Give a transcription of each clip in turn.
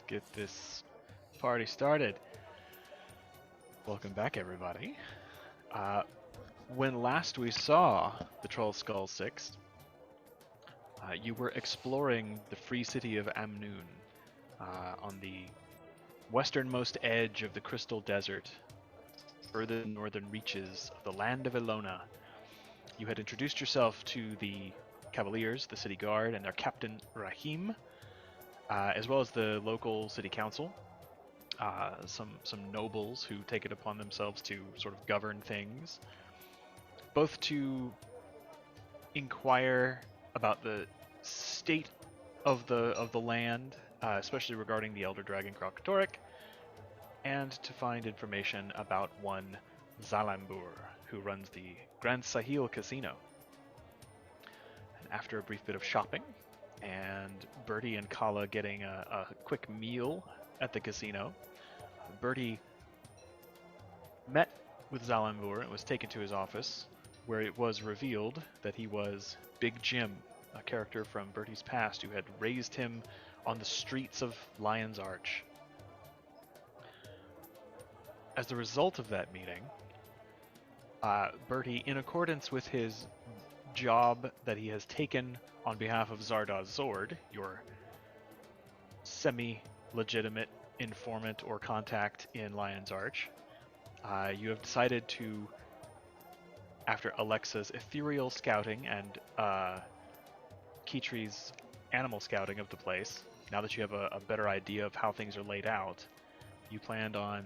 get this party started. Welcome back, everybody. When last we saw the Trollskull Six, you were exploring the free city of Amnoon on the westernmost edge of the Crystal Desert, further northern reaches of the land of Ilona. You had introduced yourself to the Cavaliers, the city guard, and their captain Rahim, as well as the local city council. Some nobles who take it upon themselves to sort of govern things, both to inquire about the state of the land, especially regarding the Elder Dragon Kralkatorrik, and to find information about one Zalambur, who runs the Grand Sahil casino. And after a brief bit of shopping, and Bertie and Kala getting a quick meal at the casino, Bertie met with Zalambur and was taken to his office, where it was revealed that he was Big Jim, a character from Bertie's past who had raised him on the streets of Lion's Arch. As the result of that meeting, Bertie, in accordance with his job that he has taken on behalf of Zardoz Zord, your semi-legitimate informant or contact in Lion's Arch, you have decided to, after Alexa's ethereal scouting and Kitri's animal scouting of the place, now that you have a better idea of how things are laid out, you planned on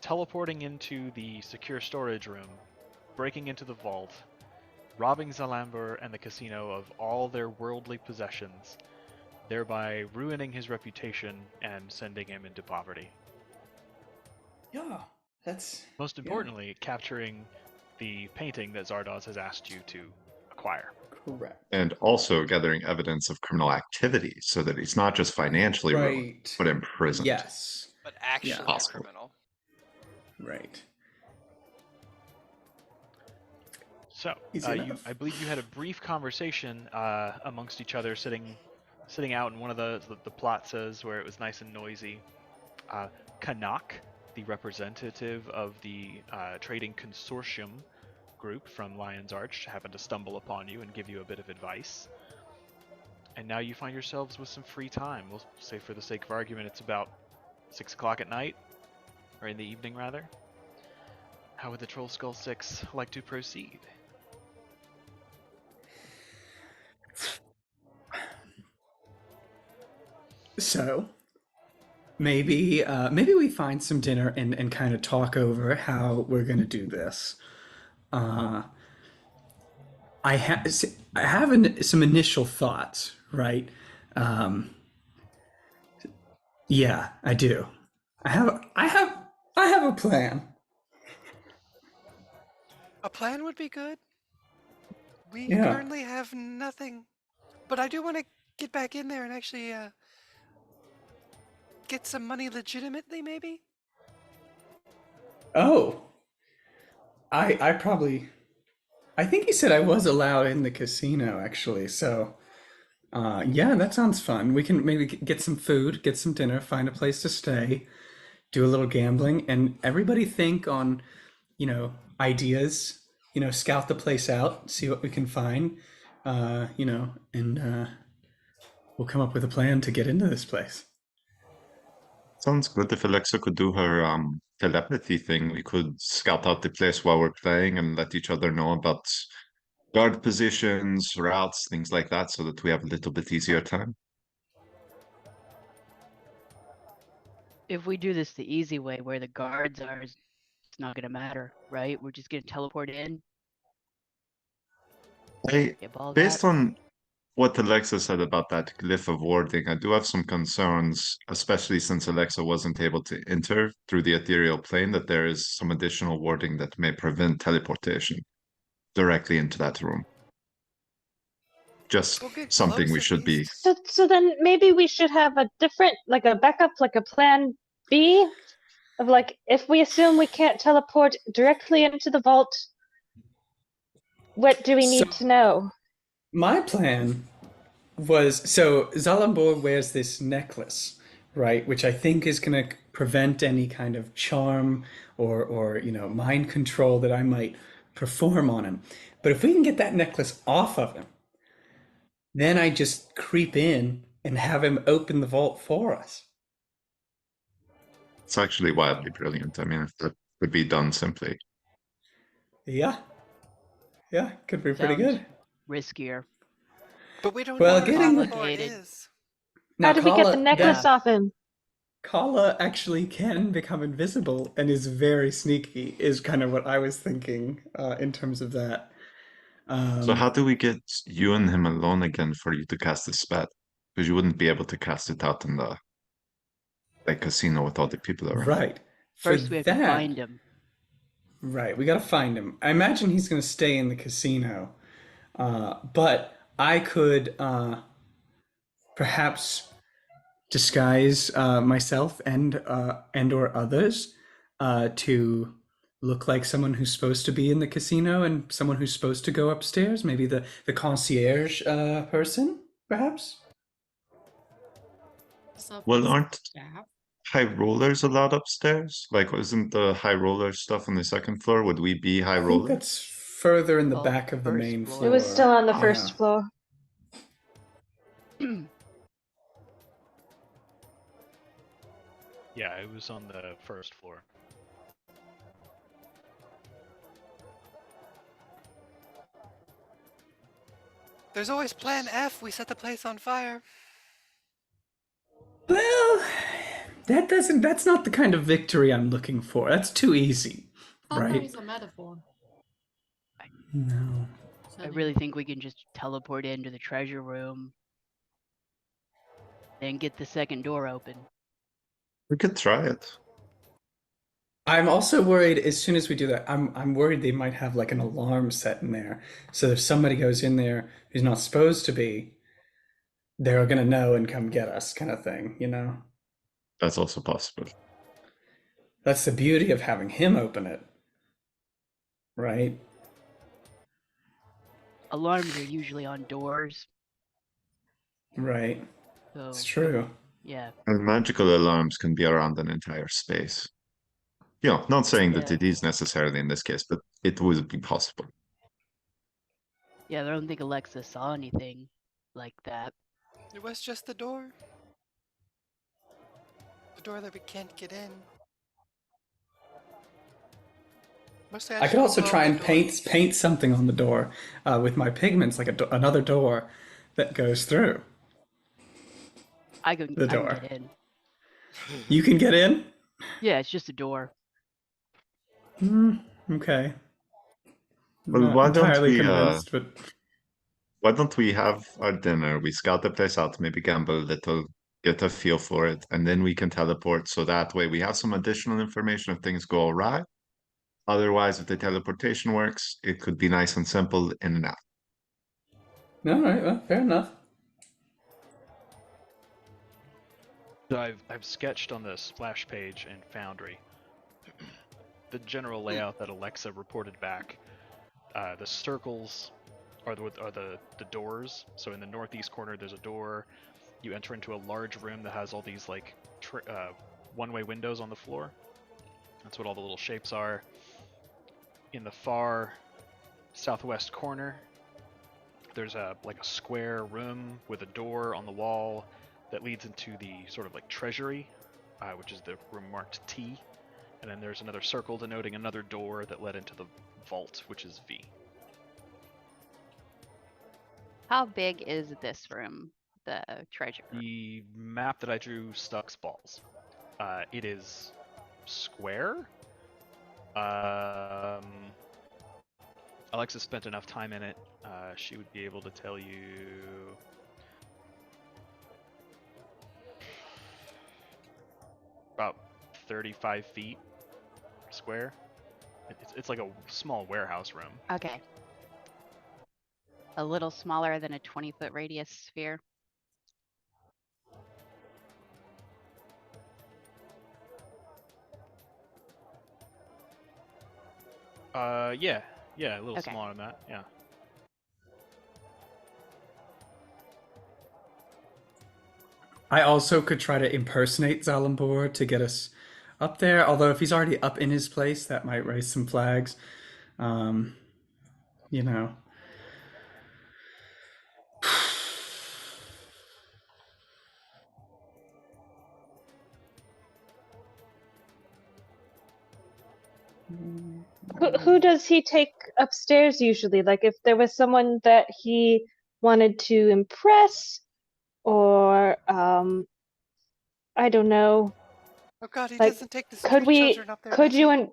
teleporting into the secure storage room, breaking into the vault, robbing Zalambur and the casino of all their worldly possessions, thereby ruining his reputation and sending him into poverty. Yeah, that's... Most importantly, capturing the painting that Zardoz has asked you to acquire. Correct. And also gathering evidence of criminal activity so that he's not just financially ruined, but imprisoned. Yes. But actually a criminal. Right. So, I believe you had a brief conversation amongst each other, sitting out in one of the plazas where it was nice and noisy. Kanak, the representative of the trading consortium group from Lion's Arch, happened to stumble upon you and give you a bit of advice. And now you find yourselves with some free time. We'll say, for the sake of argument, it's about 6 o'clock at night, or in the evening rather. How would the Trollskull Six like to proceed? So, maybe we find some dinner and kind of talk over how we're gonna do this. I have some initial thoughts, right? Yeah, I do. I have a plan. A plan would be good. We Yeah. currently have nothing, but I do want to get back in there and actually get some money legitimately, maybe? Oh, I think he said I was allowed in the casino actually. So, yeah, that sounds fun. We can maybe get some food, get some dinner, find a place to stay, do a little gambling, and everybody think on, ideas, scout the place out, see what we can find, and we'll come up with a plan to get into this place. Sounds good. If Alexa could do her telepathy thing, we could scout out the place while we're playing and let each other know about guard positions, routes, things like that, so that we have a little bit easier time. If we do this the easy way, where the guards are, it's not gonna matter, right? We're just gonna teleport in. Based on what Alexa said about that glyph of warding, I do have some concerns, especially since Alexa wasn't able to enter through the ethereal plane, that there is some additional warding that may prevent teleportation directly into that room. Just something we should be... So then maybe we should have a different, like a backup, like a plan B of like, if we assume we can't teleport directly into the vault, what do we need to know? My plan was so Zalambor wears this necklace, right? Which I think is going to prevent any kind of charm or mind control that I might perform on him. But if we can get that necklace off of him, then I just creep in and have him open the vault for us. It's actually wildly brilliant. I mean, if that could be done simply. Yeah, yeah, could be pretty Sounds good. riskier. But we don't know Well, where getting Zalambor complicated. is. now How do we get the Kala, necklace that off him? Kala actually can become invisible and is very sneaky. Is kind of what I was thinking in terms of that. So Um, how do we get you and him alone again for you to cast the spell? Because you wouldn't be able to cast it out in the like casino with all the people around. right. For First, we have to that, find him. right, we gotta find him. I imagine he's gonna stay in the casino, but I could perhaps disguise myself and or others to look like someone who's supposed to be in the casino and someone who's supposed to go upstairs. Maybe the concierge person, perhaps. Well, aren't Staff. high rollers allowed upstairs? Like, isn't the high roller stuff on the second floor? Would we be high I think rollers? that's further in the Oh, back of the first main floor. floor. It was still on the Yeah. first floor. Yeah, it was on the first floor. There's always Plan F. We set the place on fire. Well, that's not the kind of victory I'm looking for. That's too easy, Thunder right? is a metaphor. No. I really think we can just teleport into the treasure room and get the second door open. We could try it. I'm also worried as soon as we do that, I'm worried they might have like an alarm set in there. So if somebody goes in there who's not supposed to be, they're gonna know and come get us, kind of thing, you know? That's also possible. That's the beauty of having him open it. Right? Alarms are usually on doors, Right. so It's true. yeah. And magical alarms can be around an entire space. You know, not saying that Yeah. it is necessarily in this case, but it would be possible. Yeah, I don't think Alexa saw anything like that. It was just the door. The door that we can't get in. Mostly I just could wanna also blow try up and the door. paint something on the door with my pigments, like another door that goes through I can the I can door. get in. You can get in? Yeah, it's just a door. Okay. Well, Not why don't entirely we convinced, but why don't we have our dinner? We scout the place out, maybe gamble a little, get a feel for it, and then we can teleport. So that way we have some additional information if things go awry. Otherwise, if the teleportation works, it could be nice and simple in and out. no, all right, well, fair enough. So I've sketched on the splash page in Foundry the general layout that Alexa reported back. The circles are the doors. So in the northeast corner, there's a door. You enter into a large room that has all these like one-way windows on the floor. That's what all the little shapes are. In the far southwest corner, there's a square room with a door on the wall that leads into the sort of like treasury, which is the room marked T. And then there's another circle denoting another door that led into the vault, which is V. How big is this room, the treasure room? The map that I drew sucks balls. It is square. Alexa spent enough time in it. She would be able to tell you about 35 feet square. It's like a small warehouse room. Okay. A little smaller than a 20-foot radius sphere. Yeah, a little Okay. smaller than that. Yeah. I also could try to impersonate Zalambor to get us up there. Although if he's already up in his place, that might raise some flags. Um, you know. Who does he take upstairs usually? Like if there was someone that he wanted to impress, or I don't know. Oh God, he Like, doesn't take the could street we? children up there. Could does you he? and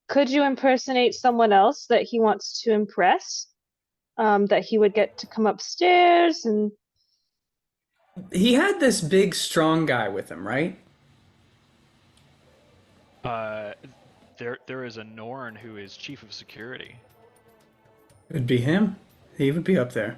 could you impersonate someone else that he wants to impress? That he would get to come upstairs and. He had this big, strong guy with him, right? Uh, there is a Norn who is chief of security. It'd be him. He would be up there.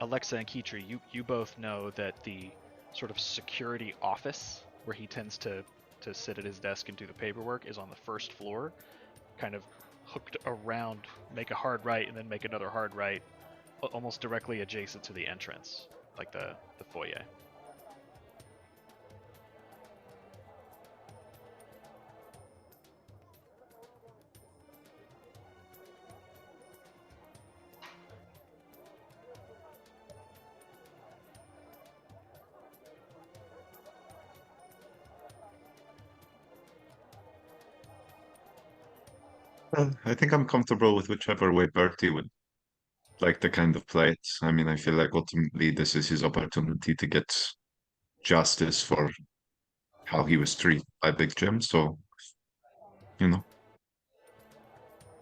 Alexa and Kitri, you both know that the sort of security office where he tends to sit at his desk and do the paperwork is on the first floor, kind of hooked around, make a hard right and then make another hard right, almost directly adjacent to the entrance, like the foyer. I think I'm comfortable with whichever way Bertie would like to kind of play it. I mean, I feel like ultimately this is his opportunity to get justice for how he was treated by Big Jim. So, you know.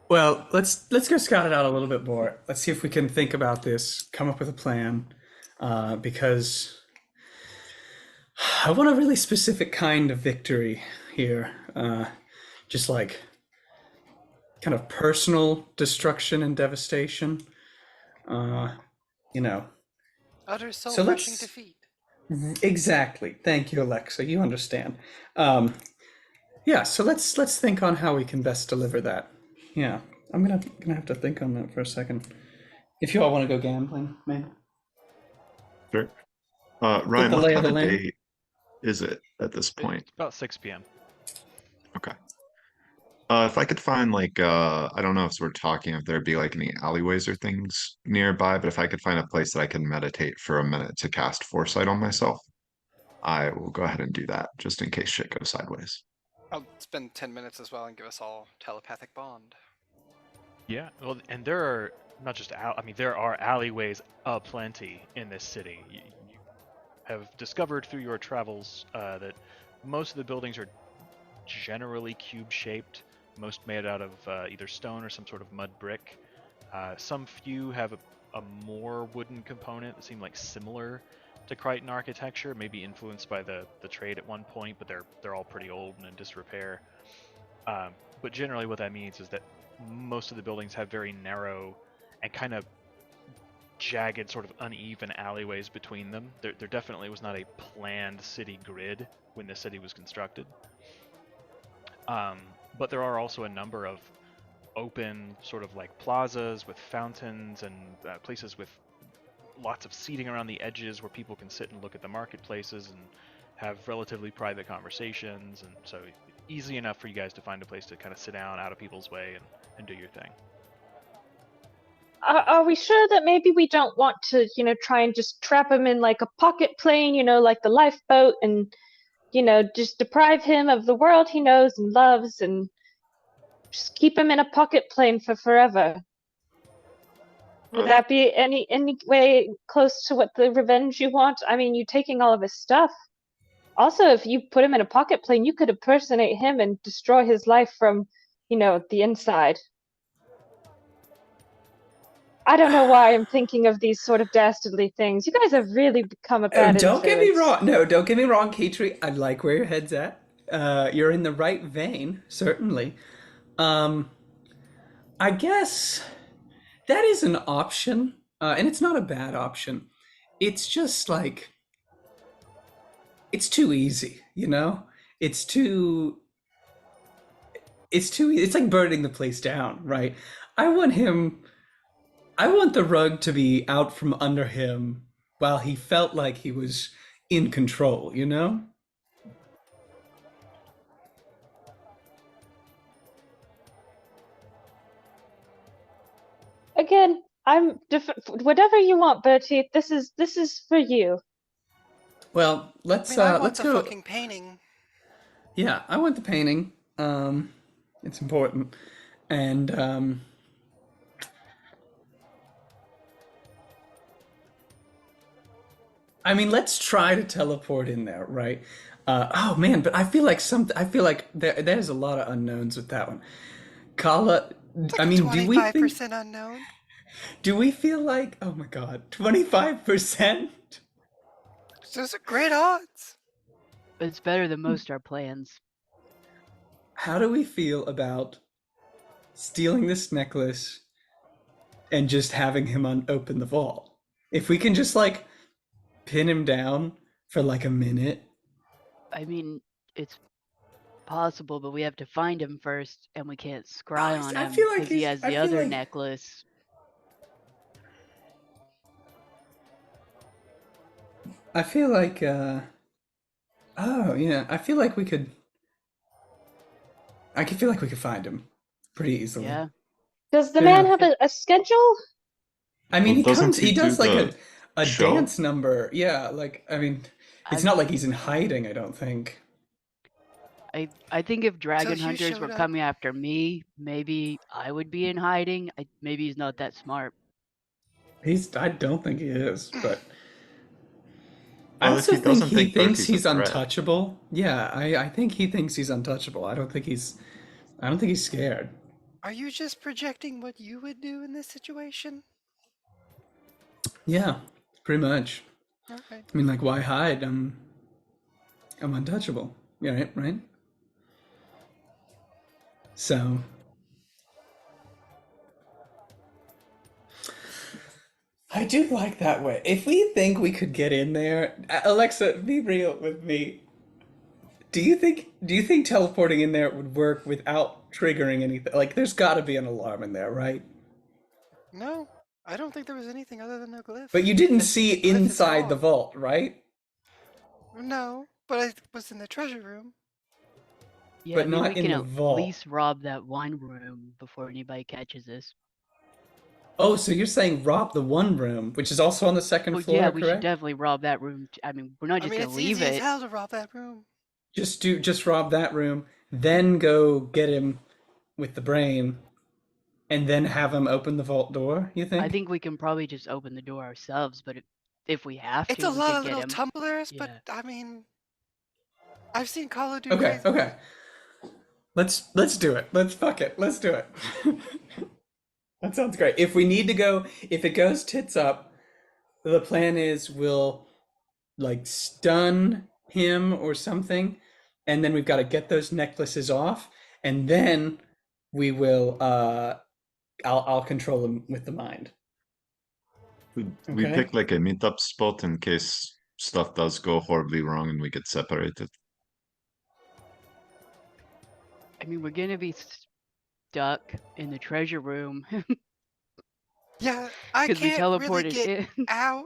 Well, let's go scout it out a little bit more. Let's see if we can think about this, come up with a plan, because I want a really specific kind of victory here. Just like kind of personal destruction and devastation. You know. Utter soul So crushing let's defeat. exactly. Thank you, Alexa. You understand. Yeah. So let's think on how we can best deliver that. Yeah. I'm gonna have to think on that for a second. If you all want to go gambling, man. Sure. Get Ryan, the what lay of time the of land. day is it at this point? It's about 6 p.m. Okay. If I could find like I don't know if we're talking if there'd be like any alleyways or things nearby, but if I could find a place that I can meditate for a minute to cast foresight on myself, I will go ahead and do that just in case shit goes sideways. I'll spend 10 minutes as well and give us all telepathic bond. Yeah, well, and there are not just I mean, there are alleyways aplenty in this city. You have discovered through your travels that most of the buildings are generally cube-shaped, most made out of either stone or some sort of mud brick. Some few have a more wooden component that seem like similar to Crichton architecture, maybe influenced by the trade at one point, but they're all pretty old and in disrepair. But generally what that means is that most of the buildings have very narrow and kind of jagged, sort of uneven alleyways between them. There definitely was not a planned city grid when the city was constructed. But there are also a number of open sort of like plazas with fountains and places with lots of seating around the edges where people can sit and look at the marketplaces and have relatively private conversations, and so easy enough for you guys to find a place to kind of sit down out of people's way and do your thing. Are we sure that maybe we don't want to, try and just trap him in like a pocket plane, like the lifeboat, and, just deprive him of the world he knows and loves, and just keep him in a pocket plane for forever? Would that be any way close to what the revenge you want? I mean, you taking all of his stuff. Also, if you put him in a pocket plane, you could impersonate him and destroy his life from, the inside. I don't know why I'm thinking of these sort of dastardly things. You guys have really become a bad Don't get me influence. wrong. No, don't get me wrong, Kitri. I like where your head's at. You're in the right vein, certainly. I guess that is an option, and it's not a bad option. It's just like it's too easy, It's too. It's like burning the place down, right? I want him. I want the rug to be out from under him while he felt like he was in control, you know? Again, whatever you want, Bertie. This is for you. Well, I let's mean, I want let's the go. fucking painting. Yeah, I want the painting. It's important. And I mean, let's try to teleport in there, right? Oh man, but I feel like there's a lot of unknowns with that one. Kala, It's I like a mean, do we think 25% unknown. do we feel like, oh my God, 25%? Those are great odds. It's better than most our plans. How do we feel about stealing this necklace and just having him open the vault? If we can just like pin him down for like a minute. I mean, it's possible, but we have to find him first, and we can't scry on I him feel like because he has the other necklace. I feel like oh yeah, I could feel like we could find him pretty easily. Yeah. Does the Yeah. man have a schedule? I mean, Well, he do does like the a show? dance number. Yeah, like I mean, it's I'm- not like he's in hiding, I don't think. I think if dragon you hunters were showed up. coming after me, maybe I would be in hiding. Maybe he's not that smart. I don't think he is, but I Well, if also he think doesn't he think thinks Bertie's a he's threat. untouchable. Yeah, I think he thinks he's untouchable. I don't think he's scared. Are you just projecting what you would do in this situation? Yeah, pretty much. Okay. I mean, like, why hide? I'm untouchable. Yeah, right? So, I do like that way. If we think we could get in there, Alexa, be real with me. Do you think teleporting in there would work without triggering anything? Like, there's got to be an alarm in there, right? No, I don't think there was anything other than a glyph. But you didn't The see glyph is inside the wrong. vault, right? No, but I was in the treasure room. Yeah, But I mean, not we in can the at vault. least rob that one room before anybody catches us. Oh, so you're saying rob the one room, which is also on the second Well, floor, yeah, we should correct? definitely rob that room. I mean, we're not I just mean, gonna it's leave easy as it. hell to rob that room. Just rob that room, then go get him with the brain, and then have him open the vault door, you think? I think we can probably just open the door ourselves, but if we have It's to, a we lot could of get little him. tumblers, Yeah. but I mean, I've seen Kala do Okay, crazy. okay. Let's do it. Fuck it. Let's do it. That sounds great. If we need to go, if it goes tits up, the plan is we'll like stun him or something, and then we've got to get those necklaces off, and then we will I'll control him with the mind. We Okay. pick like a meetup spot in case stuff does go horribly wrong and we get separated. I mean, we're gonna be stuck in the treasure room Yeah, I because we can't really teleported get in. out.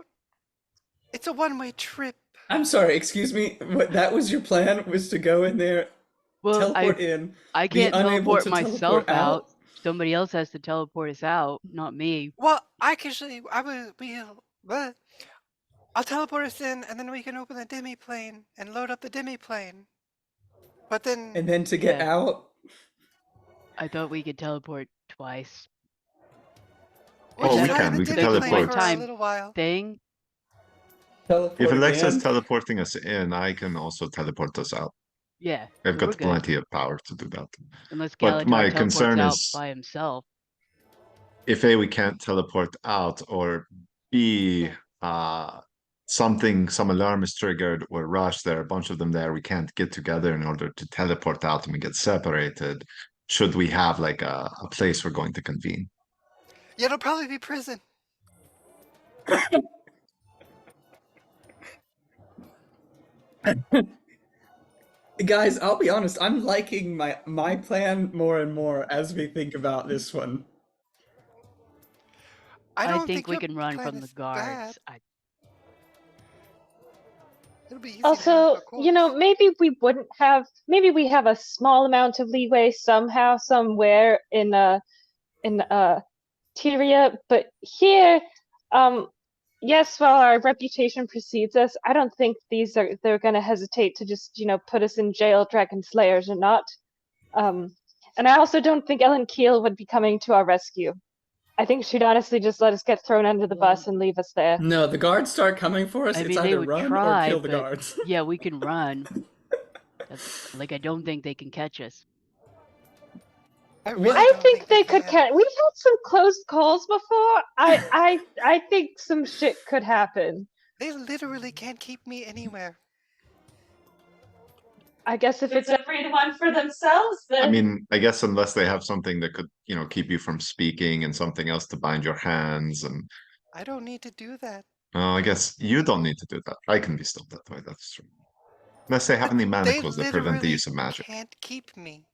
It's a one-way trip. I'm sorry, excuse me. What that was your plan was to go in there, Well, teleport in, I be can't unable teleport to myself teleport out. Somebody else has to teleport us out, not me. Well, but I'll teleport us in, and then we can open the demi plane and load up the demi plane. But then, and then to get Yeah. out. I thought we could teleport twice. we'll Oh, just we hide can. in the We can demi plane teleport. for a Time. little while. Thing. Teleport If Alexa's in. teleporting us in, I can also teleport us out. Yeah. I've so we're got good. plenty of power to do that. Unless But Galador my teleports concern out is by himself. if A, we can't teleport out, or B, some alarm is triggered or rush, there are a bunch of them there, we can't get together in order to teleport out and we get separated. Should we have like a place we're going to convene? Yeah, it'll probably be prison. Guys, I'll be honest, I'm liking my plan more and more as we think about this one. I I don't think we your can run plan from the is bad. guards. It'll be easy to run to Also, a corpse. maybe we have a small amount of leeway somehow, somewhere in Tyria, but here, yes, while our reputation precedes us, I don't think they're gonna hesitate to just, put us in jail, dragon slayers or not. And I also don't think Ellen Keel would be coming to our rescue. I think she'd honestly just let us get thrown under the bus and leave us there. No, the guards start coming for us. I It's mean, they either would run or try, kill the but guards. yeah, we can run. Like, I don't think they can catch us. I What- really I don't think they could can. catch. We've had some close calls before. I think some shit could happen. They literally can't keep me anywhere. I guess if it's everyone for themselves, then I mean, I guess unless they have something that could, keep you from speaking and something else to bind your hands and I don't need to do that. I guess you don't need to do that. I can be stopped that way, that's true. Unless they have any They manacles that prevent the literally use of magic. can't keep me.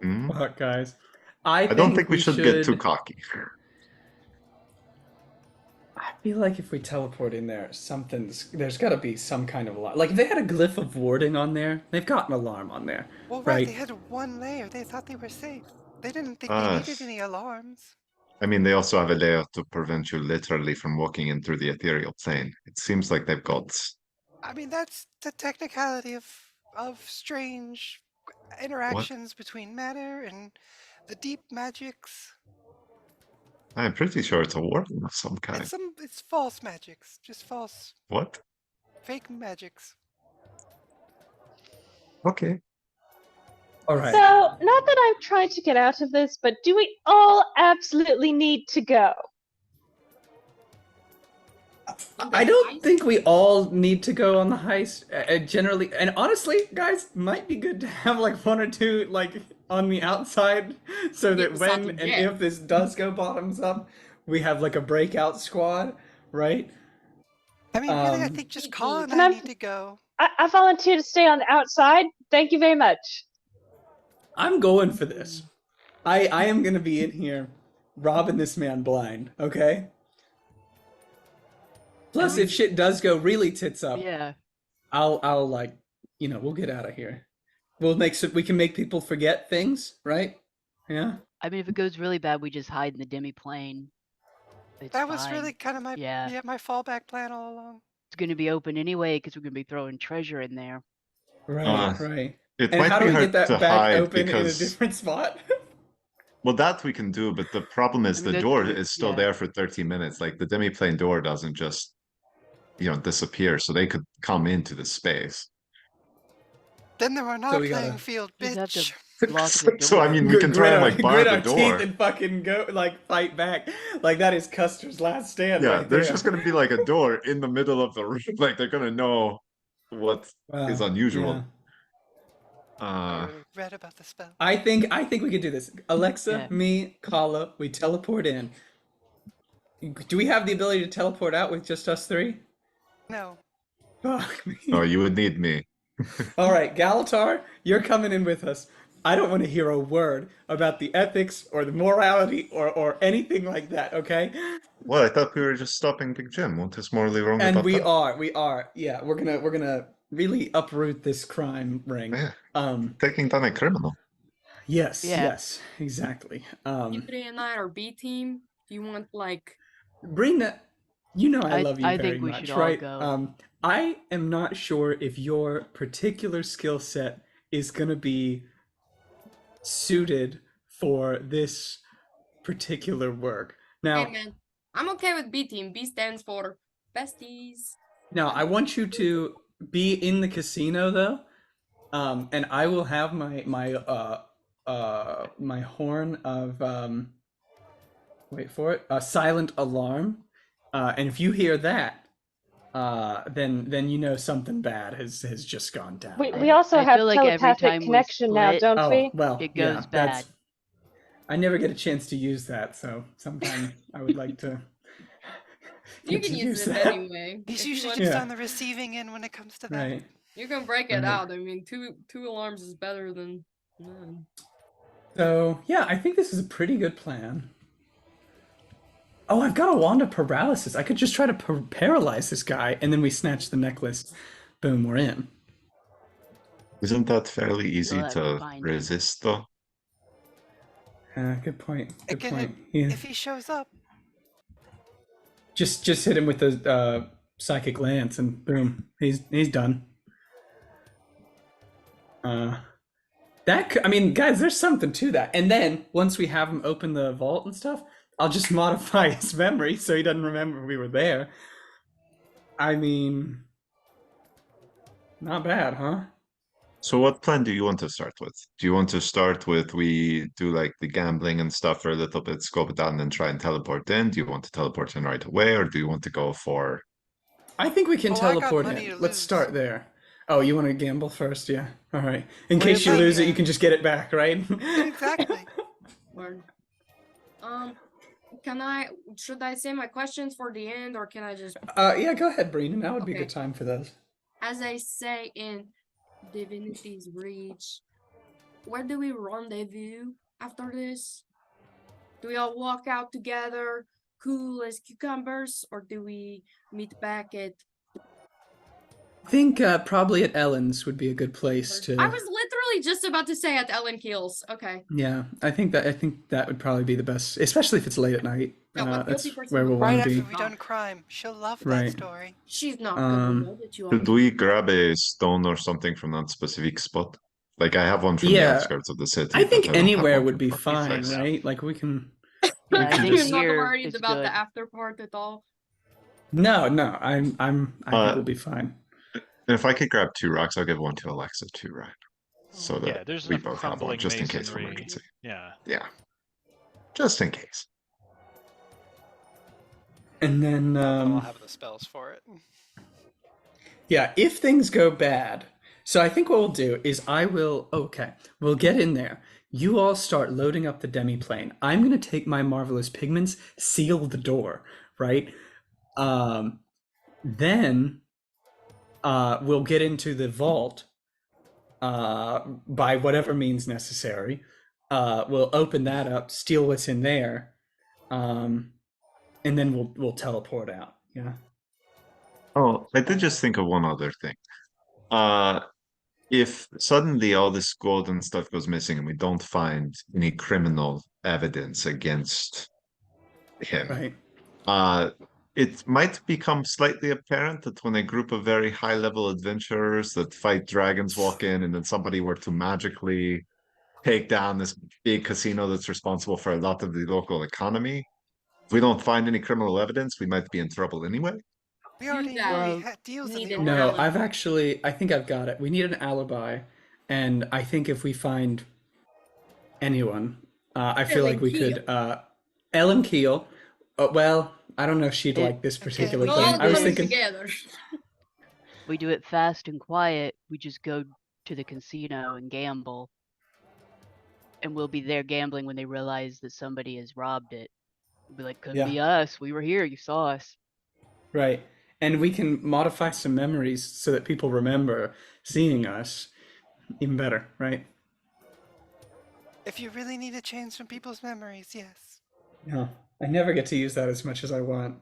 Hmm? Fuck, guys. I don't think we should get too cocky. I feel like if we teleport in there, there's got to be some kind of alarm. Like if they had a glyph of warding on there, they've got an alarm on there. Well, right? they had one layer. They thought they were safe. They didn't think they Ah, needed any alarms. I mean, they also have a layer to prevent you literally from walking in through the ethereal plane. It seems like they've got. I mean, that's the technicality of strange interactions between matter and the deep magics. I'm pretty sure it's a warden of some kind. It's false magics, just false, What? fake magics. Okay. All right. So, not that I'm trying to get out of this, but do we all absolutely need to go? I don't think we all need to go on the heist. Generally, and honestly, guys, might be good to have like one or two like on the outside, so that us when out to and jail. if this does go bottoms up, we have like a breakout squad, right? I mean, really, I Um, think just Colin and Can I I- need to go. I volunteer to stay on the outside. Thank you very much. I'm going for this. I am gonna be in here, robbing this man blind. Okay. Plus, if shit does go really tits up, Yeah. I'll like, we'll get out of here. We can make people forget things, right? Yeah. I mean, if it goes really bad, we just hide in the demi plane. It's That was fine. really kind of my Yeah. my fallback plan all along. It's going to be open anyway because we're going to be throwing treasure in there. Right, right. It And might how do be we hard get to that back hide open in a because different spot? well, that we can do, but the problem is I mean, the that- door is still yeah. there for 30 minutes. Like the demi-plane door doesn't just, disappear, so they could come into the space. Then there were not we gotta- playing field, Just have bitch. to block the door. So I mean, we can try and like bar grit the our door. teeth and fucking go like fight back. Like that is Custer's last stand. Yeah, right there's there. just gonna be like a door in the middle of the room. Like they're gonna know what is Wow, unusual. yeah. I already read about the spell. I think we could do this. Alexa, Yeah. me, Kala, we teleport in. Do we have the ability to teleport out with just us three? No. Fuck me. Oh, you would need me. All right, Galatar, you're coming in with us. I don't want to hear a word about the ethics or the morality or anything like that, okay? Well, I thought we were just stopping Big Jim. What is morally wrong And about that? we are. Yeah, we're gonna really uproot this crime ring. Yeah. Taking down a criminal. Yes, Yeah. yes, exactly. Dimitri and I are B team. Do you want like Brina, I love you I very think we much, should all right? go. I am not sure if your particular skill set is gonna be suited for this particular work. Now, hey man, I'm okay with B team. B stands for besties. now I want you to be in the casino though, and I will have my horn of wait for it, a silent alarm, and if you hear that, then something bad has just gone down. We also I have feel like every telepathic time we connection now, split- don't Oh, we? well, It yeah, goes that's. bad. I never get a chance to use that, so sometime I would like to. You get can to use it that. anyway. He's If you usually want- just Yeah. on the receiving end when it comes to that. Right. You can break it Right. out. I mean, two alarms is better than none. So yeah, I think this is a pretty good plan. Oh, I've got a wand of paralysis. I could just try to paralyze this guy, and then we snatch the necklace. Boom, we're in. Isn't that fairly Still easy have to to find him. resist, though? Good point. It Good can, point. Yeah. if he shows up. Just hit him with the psychic lance, and boom, he's done. I mean, guys, there's something to that. And then once we have him open the vault and stuff, I'll just modify his memory so he doesn't remember we were there. I mean, not bad, huh? So what plan do you want to start with? Do you want to start with we do like the gambling and stuff for a little bit, scope it down, and then try and teleport in? Do you want to teleport in right away, or do you want to go for... I think we can Oh, I got teleport money in. to Let's lose. start there. Oh, you want to gamble first? Yeah. All right. In Well, case you yeah, lose it, yeah. you can just get it back, right? Exactly. Word. Should I say my questions for the end, or can I just, Yeah, go ahead, Breenan. That would be a Okay. good time for those. as I say in Divinity's Reach, where do we rendezvous after this? Do we all walk out together, cool as cucumbers, or do we meet back at... I think probably at Ellen's would be a good place to. I was literally just about to say at Ellen Keel's. Okay. Yeah, I think that would probably be the best, especially if it's late at night. Yeah, but That's guilty person where we'll would- Right want to after be. we done crime. She'll love that Right. story. She's not gonna know that you are. Should we grab a stone or something from that specific spot? Like, I have one from the Yeah. outskirts of the city. I but think don't have anywhere one would from be Trollskull fine, Six. right? Like we can. Yeah, I can think just- I'm not here worried is about good. the after part at all. No, I think Uh, we'll be fine. And if I could grab 2 rocks, I'll give one to Alexa too, right? So that Yeah, there's we enough both have one, crumbling just in case of masonry. emergency. Yeah. Yeah. Just in case. And then I'll have the spells for it. yeah, if things go bad. So I think what we'll do is we'll get in there. You all start loading up the demiplane. I'm going to take my marvelous pigments, seal the door, right? Then we'll get into the vault by whatever means necessary. We'll open that up, steal what's in there, and then we'll teleport out. Yeah. Oh, I did just think of one other thing. If suddenly all this gold and stuff goes missing and we don't find any criminal evidence against him, Right. it might become slightly apparent that when a group of very high-level adventurers that fight dragons walk in, and then somebody were to magically take down this big casino that's responsible for a lot of the local economy, if we don't find any criminal evidence, we might be in trouble anyway. We already that. knew he Well, had deals in need the an old No, alibi. I think I've got it. We need an alibi, and I think if we find anyone, I feel Ellen like we Keel. could. Ellen Keel. Well, I don't know if she'd like this particular we We'll all thing. can I was do it thinking, together. We do it fast and quiet. We just go to the casino and gamble. And we'll be there gambling when they realize that somebody has robbed it. We'll be like, couldn't Yeah. be us. We were here. You saw us. right, and we can modify some memories so that people remember seeing us even better, right? If you really need to change some people's memories, yes. Yeah, I never get to use that as much as I want.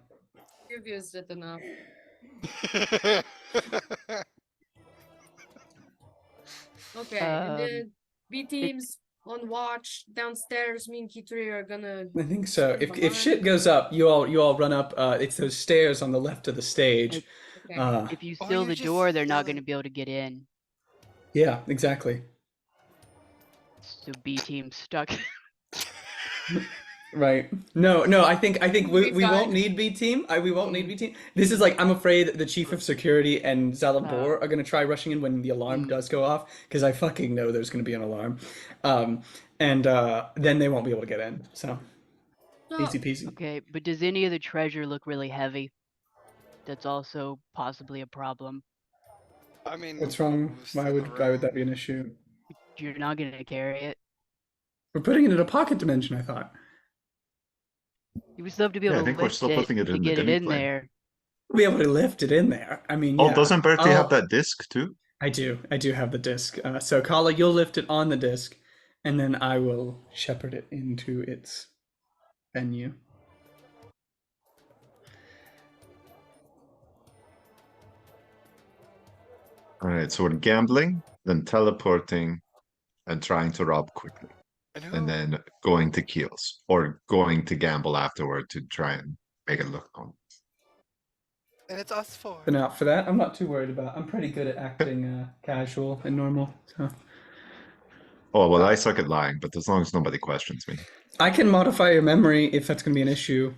You've used it enough. Okay, and then B teams on watch downstairs. Me and Kitri are gonna. I think so. stand If shit behind. goes up, you all run up. It's those stairs on the left of the stage. Okay. If you Or seal you the just door, they're not yell going to it. be able to get in. Yeah, exactly. So B team stuck. Right. No, I think we Be won't fine. need B team. We won't need B team. This is like I'm afraid the chief of security and Zalabor are gonna try rushing in when the alarm does go off because I fucking know there's gonna be an alarm, and then they won't be able to get in. So So, easy peasy. Okay, but does any of the treasure look really heavy? That's also possibly a problem. I mean, What's wrong? most Why in the would that room. be an issue? You're not going to carry it. We're putting it in a pocket dimension. I thought You would still have to be Yeah, able I to think we're lift still it putting it to in the get it in demiplane. there. we'll be able to lift it in there. I mean, Oh, yeah. doesn't Bertie have I'll- that disc too? I do have the disc. So Kala, you'll lift it on the disc, and then I will shepherd it into its venue. All right, so we're gambling, then teleporting, and trying to rob quickly, And and then going to Keels or going to gamble afterward to try and make it look fun. And it's us four. Been out for that. I'm not too worried about. I'm pretty good at acting casual and normal. So Oh well, I suck at lying, but as long as nobody questions me, I can modify your memory if that's going to be an issue.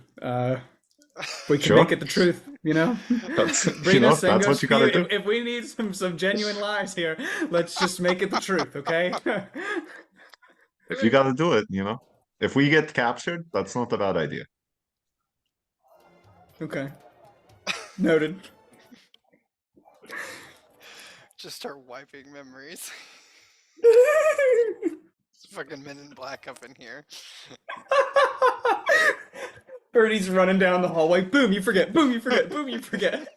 We can Sure. make it the truth, you know. That's Bring us that's what you gotta do. If we need some genuine lies here, let's just make it the truth, okay? If you gotta do it, if we get captured, that's not a bad idea. Okay. Noted. Just start wiping memories. It's fucking Men in Black up in here. Birdie's running down the hallway. Boom, you forget. Boom, you forget. Boom, you forget.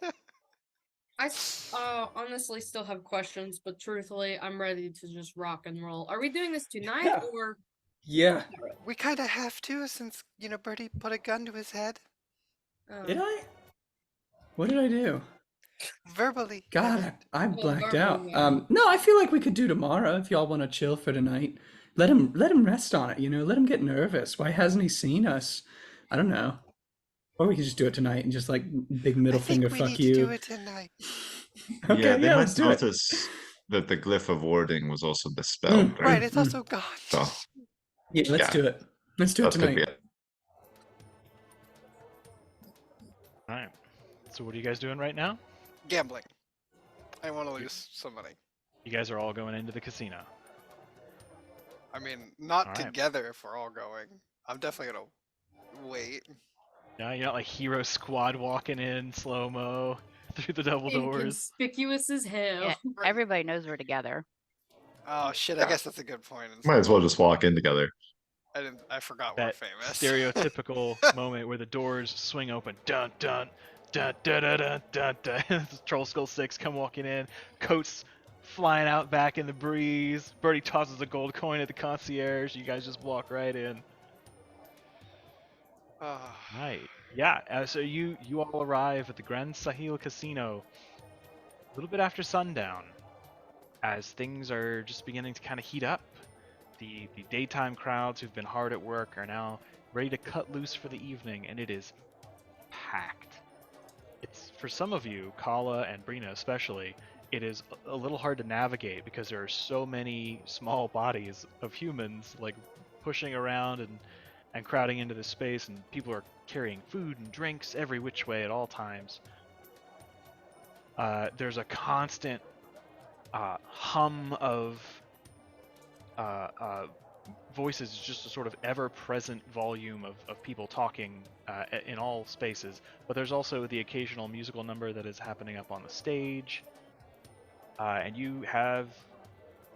I honestly still have questions, but truthfully, I'm ready to just rock and roll. Are we doing this tonight Yeah. or? Yeah. We kind of have to, since Birdie put a gun to his head. Did I? What did I do? Verbally. God, I blacked out. verbally, yeah. No, I feel like we could do tomorrow if y'all want to chill for tonight. Let him rest on it, Let him get nervous. Why hasn't he seen us? I don't know. Or we could just do it tonight and just like big middle I think finger we fuck need you. to do it tonight. Okay, Yeah, they might let's do it. notice that the glyph of warding was also dispelled, Right, it's Mm. also gone. So Yeah, let's Yeah. do it. Let's do it that could be tonight. it. All right. So what are you guys doing right now? Gambling. I want to lose some money. You guys are all going into the casino. I mean, not All right. together if we're all going. I'm definitely gonna wait. Yeah, you got like hero squad walking in slow mo through the double doors. Inconspicuous as hell. Yeah, everybody knows we're together. Oh shit! I guess that's a good point. Might as well just walk in together. I forgot we're That famous. stereotypical moment where the doors swing open. Dun dun dun dun dun dun dun dun. Trollskull 6 come walking in, coats flying out back in the breeze. Birdie tosses a gold coin at the concierge. You guys just walk right in. Right. Yeah. So you all arrive at the Grand Sahil Casino a little bit after sundown, as things are just beginning to kind of heat up. The daytime crowds who've been hard at work are now ready to cut loose for the evening, and it is packed. It's, for some of you, Kala and Brina especially, it is a little hard to navigate because there are so many small bodies of humans like pushing around and crowding into this space, and people are carrying food and drinks every which way at all times. There's a constant hum of voices, just a sort of ever-present volume of people talking in all spaces, but there's also the occasional musical number that is happening up on the stage, and you have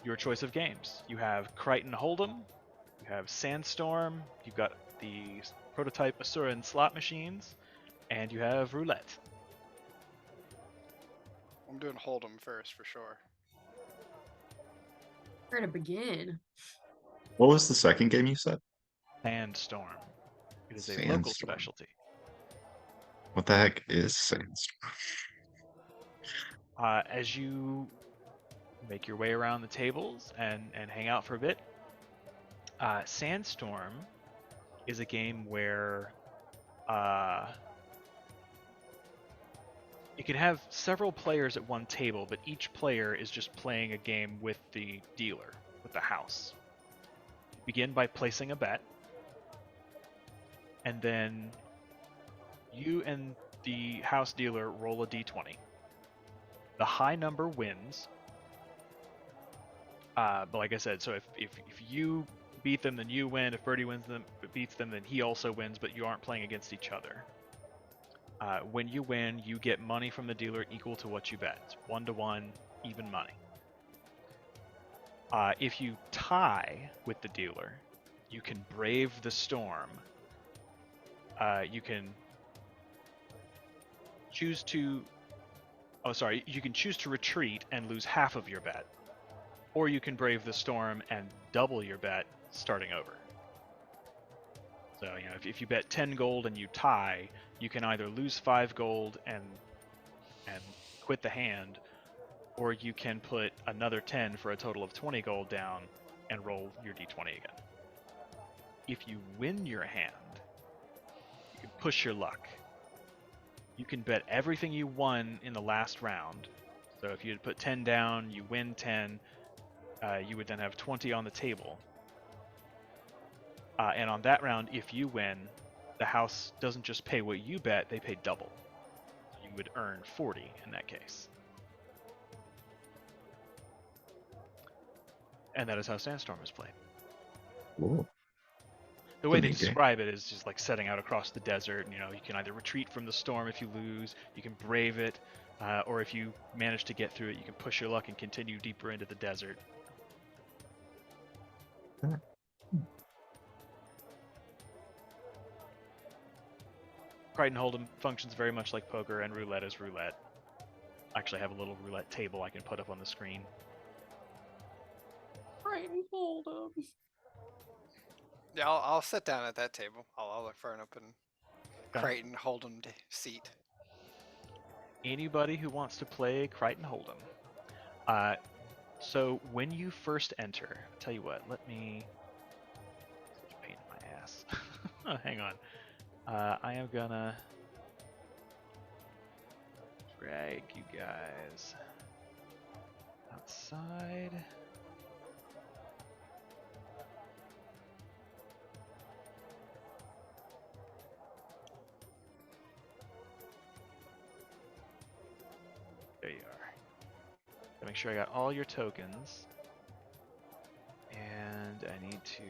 your choice of games. You have Crichton Hold'em, you have Sandstorm, you've got the prototype Asuran slot machines, and you have Roulette. I'm doing Hold'em first for sure. Where to begin? What was the second game you said? Sandstorm. It is a local Sandstorm. specialty. What the heck is Sandstorm? As you make your way around the tables and hang out for a bit, Sandstorm is a game where you can have several players at one table, but each player is just playing a game with the dealer, with the house. You begin by placing a bet, and then you and the house dealer roll a d20. The high number wins. But like I said, so if you beat them, then you win. If Birdie beats them, then he also wins, but you aren't playing against each other. When you win, you get money from the dealer equal to what you bet. It's 1-to-1, even money. If you tie with the dealer, you can brave the storm. You can choose to... Oh, sorry. You can choose to retreat and lose half of your bet. Or you can brave the storm and double your bet starting over. So, if you bet 10 gold and you tie, you can either lose 5 gold and quit the hand, or you can put another 10 for a total of 20 gold down and roll your d20 again. If you win your hand, you can push your luck. You can bet everything you won in the last round. So if you had put 10 down, you win 10, you would then have 20 on the table. And on that round, if you win, the house doesn't just pay what you bet, they pay double. You would earn 40 in that case. And that is how Sandstorm is played. Ooh. The way they Pretty good. describe it is just like setting out across the desert. You know, you can either retreat from the storm if you lose, you can brave it, or if you manage to get through it, you can push your luck and continue deeper into the desert. Crichton Hold'em functions very much like poker, and roulette is roulette. I actually have a little roulette table I can put up on the screen. Crichton Hold'em. Yeah, I'll sit down at that table. I'll look for an open Okay. Crichton Hold'em seat. Anybody who wants to play Crichton Hold'em. So when you first enter, I'll tell you what, let me... Such a pain in my ass. Oh, hang on. I am gonna drag you guys outside. There you are. Gotta make sure I got all your tokens. And I need to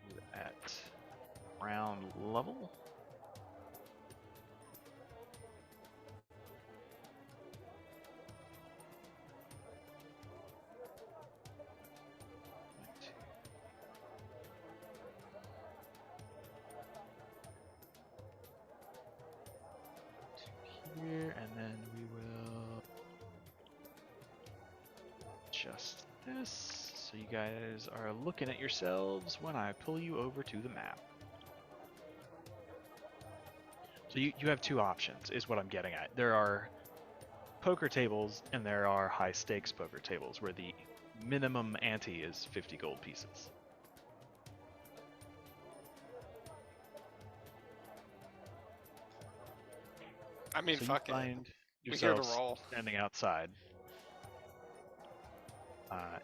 do at ground level. Here, and then we will adjust this so you guys are looking at yourselves when I pull you over to the map. So you have two options, is what I'm getting at. There are poker tables and there are high stakes poker tables where the minimum ante is 50 gold pieces. I mean, So fuck you it. find We're here to yourselves roll. standing outside. And I'll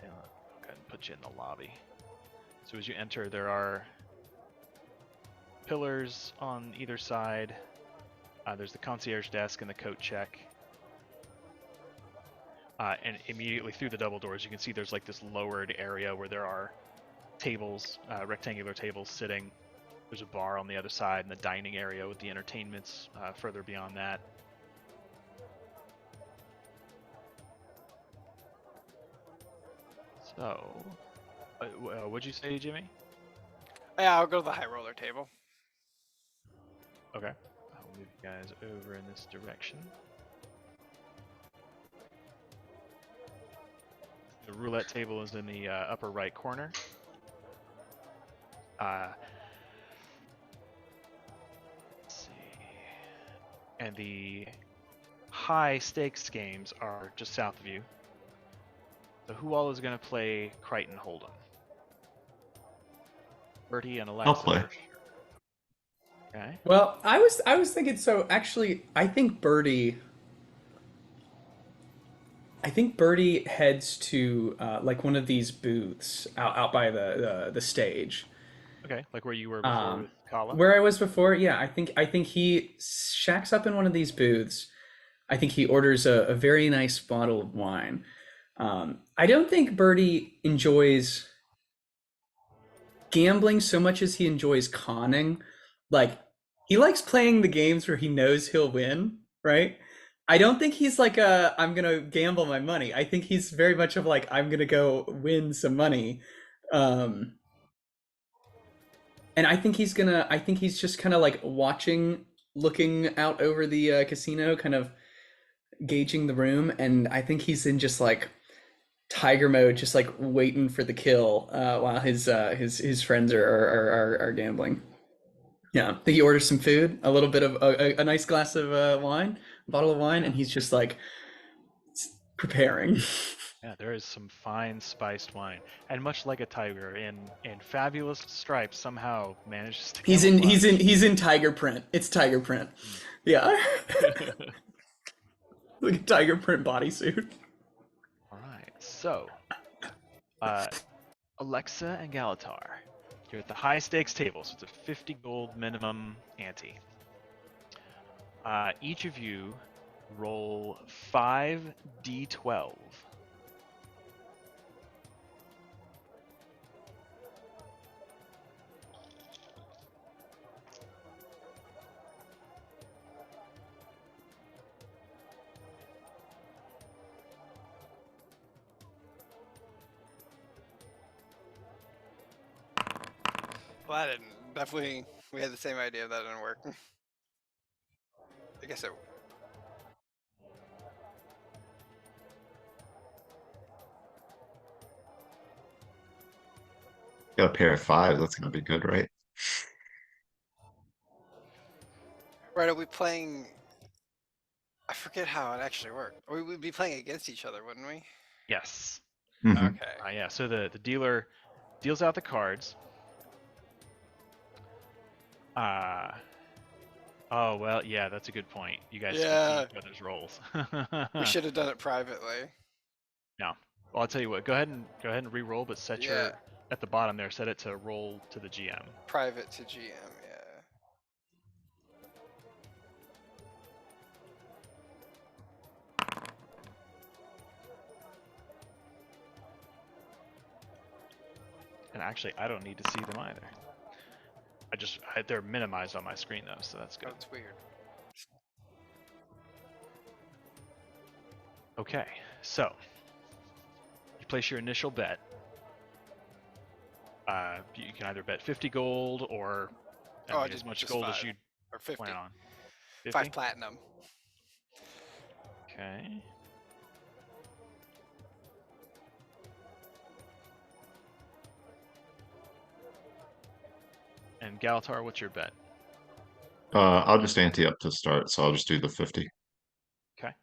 go ahead and put you in the lobby. So as you enter, there are pillars on either side. There's the concierge desk and the coat check. And immediately through the double doors, you can see there's like this lowered area where there are tables, rectangular tables sitting. There's a bar on the other side and the dining area with the entertainments further beyond that. So, what'd you say, Jimmy? Yeah, I'll go to the high roller table. Okay. I'll move you guys over in this direction. The roulette table is in the upper right corner. Let's see. And the high stakes games are just south of you. So who all is going to play Crichton Hold'em? Bertie and Alexa. I'll play. for sure. Okay. Well, I was thinking, so actually I think Birdie heads to like one of these booths out by the stage. Okay, like where you were before with Kala? Where I was before, yeah, I think he shacks up in one of these booths. I think he orders a very nice bottle of wine. I don't think Birdie enjoys gambling so much as he enjoys conning. Like, he likes playing the games where he knows he'll win, right? I don't think he's like I'm gonna gamble my money. I think he's very much of like, I'm gonna go win some money. And I think he's just kind of like looking out over the casino, kind of gauging the room, and I think he's in just like tiger mode, just like waiting for the kill while his friends are gambling. Yeah, I think he orders some food, a little bit of a nice glass of wine. bottle of wine, and he's just like preparing. Yeah, there is some fine spiced wine, and much like a tiger, in fabulous stripes, somehow manages to camouflage. He's in tiger print. It's tiger print. Yeah. Like a tiger print bodysuit. All right, so Alexa and Galatar, you're at the high stakes table, so it's a 50 gold minimum ante. Each of you roll 5d12. Well, that didn't. Definitely, we had the same idea. That didn't work. I guess it. Got a pair of 5s. That's gonna be good, right? Right? Are we playing? I forget how it actually worked. We would be playing against each other, wouldn't we? Yes. Mhm. Okay. Yeah, so the dealer deals out the cards. Oh, well, yeah, that's a good point. You guys can Yeah. see each other's rolls. We should have done it privately. No. Well, I'll tell you what. Go ahead and re-roll, but set Yeah. your at the bottom there. Set it to roll to the GM. Private to GM. Yeah. And actually, I don't need to see them either. They're minimized on my screen though, so that's good. That's weird. Okay, so you place your initial bet. You can either bet 50 gold or as much just gold as 5, you or 50. plan on. 5 platinum. Okay. And Galatar, what's your bet? I'll just ante up to start, so I'll just do the 50. Okay.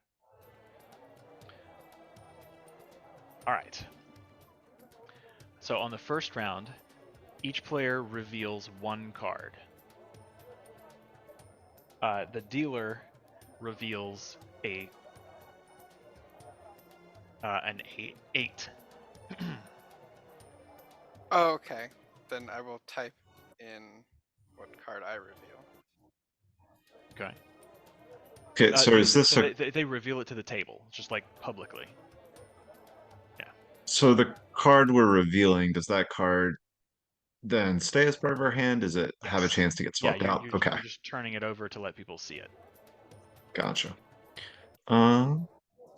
All right. So on the first round, each player reveals one card. The dealer reveals an 8. Oh, okay. Then I will type in what card I reveal. Okay. Okay, so is this so they reveal it to the table, just like publicly. Yeah. So the card we're revealing, does that card then stay as part of our hand? Does it have a Yes. chance to get Yeah, swapped out? Okay, you're just turning it over to let people see it. gotcha. I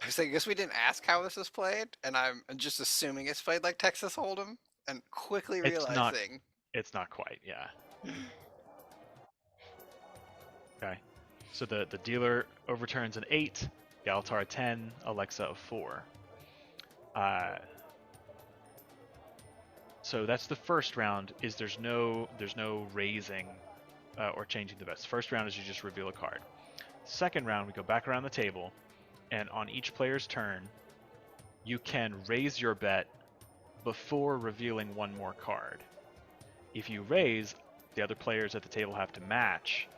was like, I guess we didn't ask how this is played, and I'm just assuming it's played like Texas Hold'em, and quickly realizing It's not quite, yeah. Okay. So the dealer overturns an 8, Galatar a 10, Alexa a 4. So that's the first round. There's no raising or changing the bets. First round is you just reveal a card. Second round, we go back around the table, and on each player's turn, you can raise your bet before revealing one more card. If you raise, the other players at the table have to match,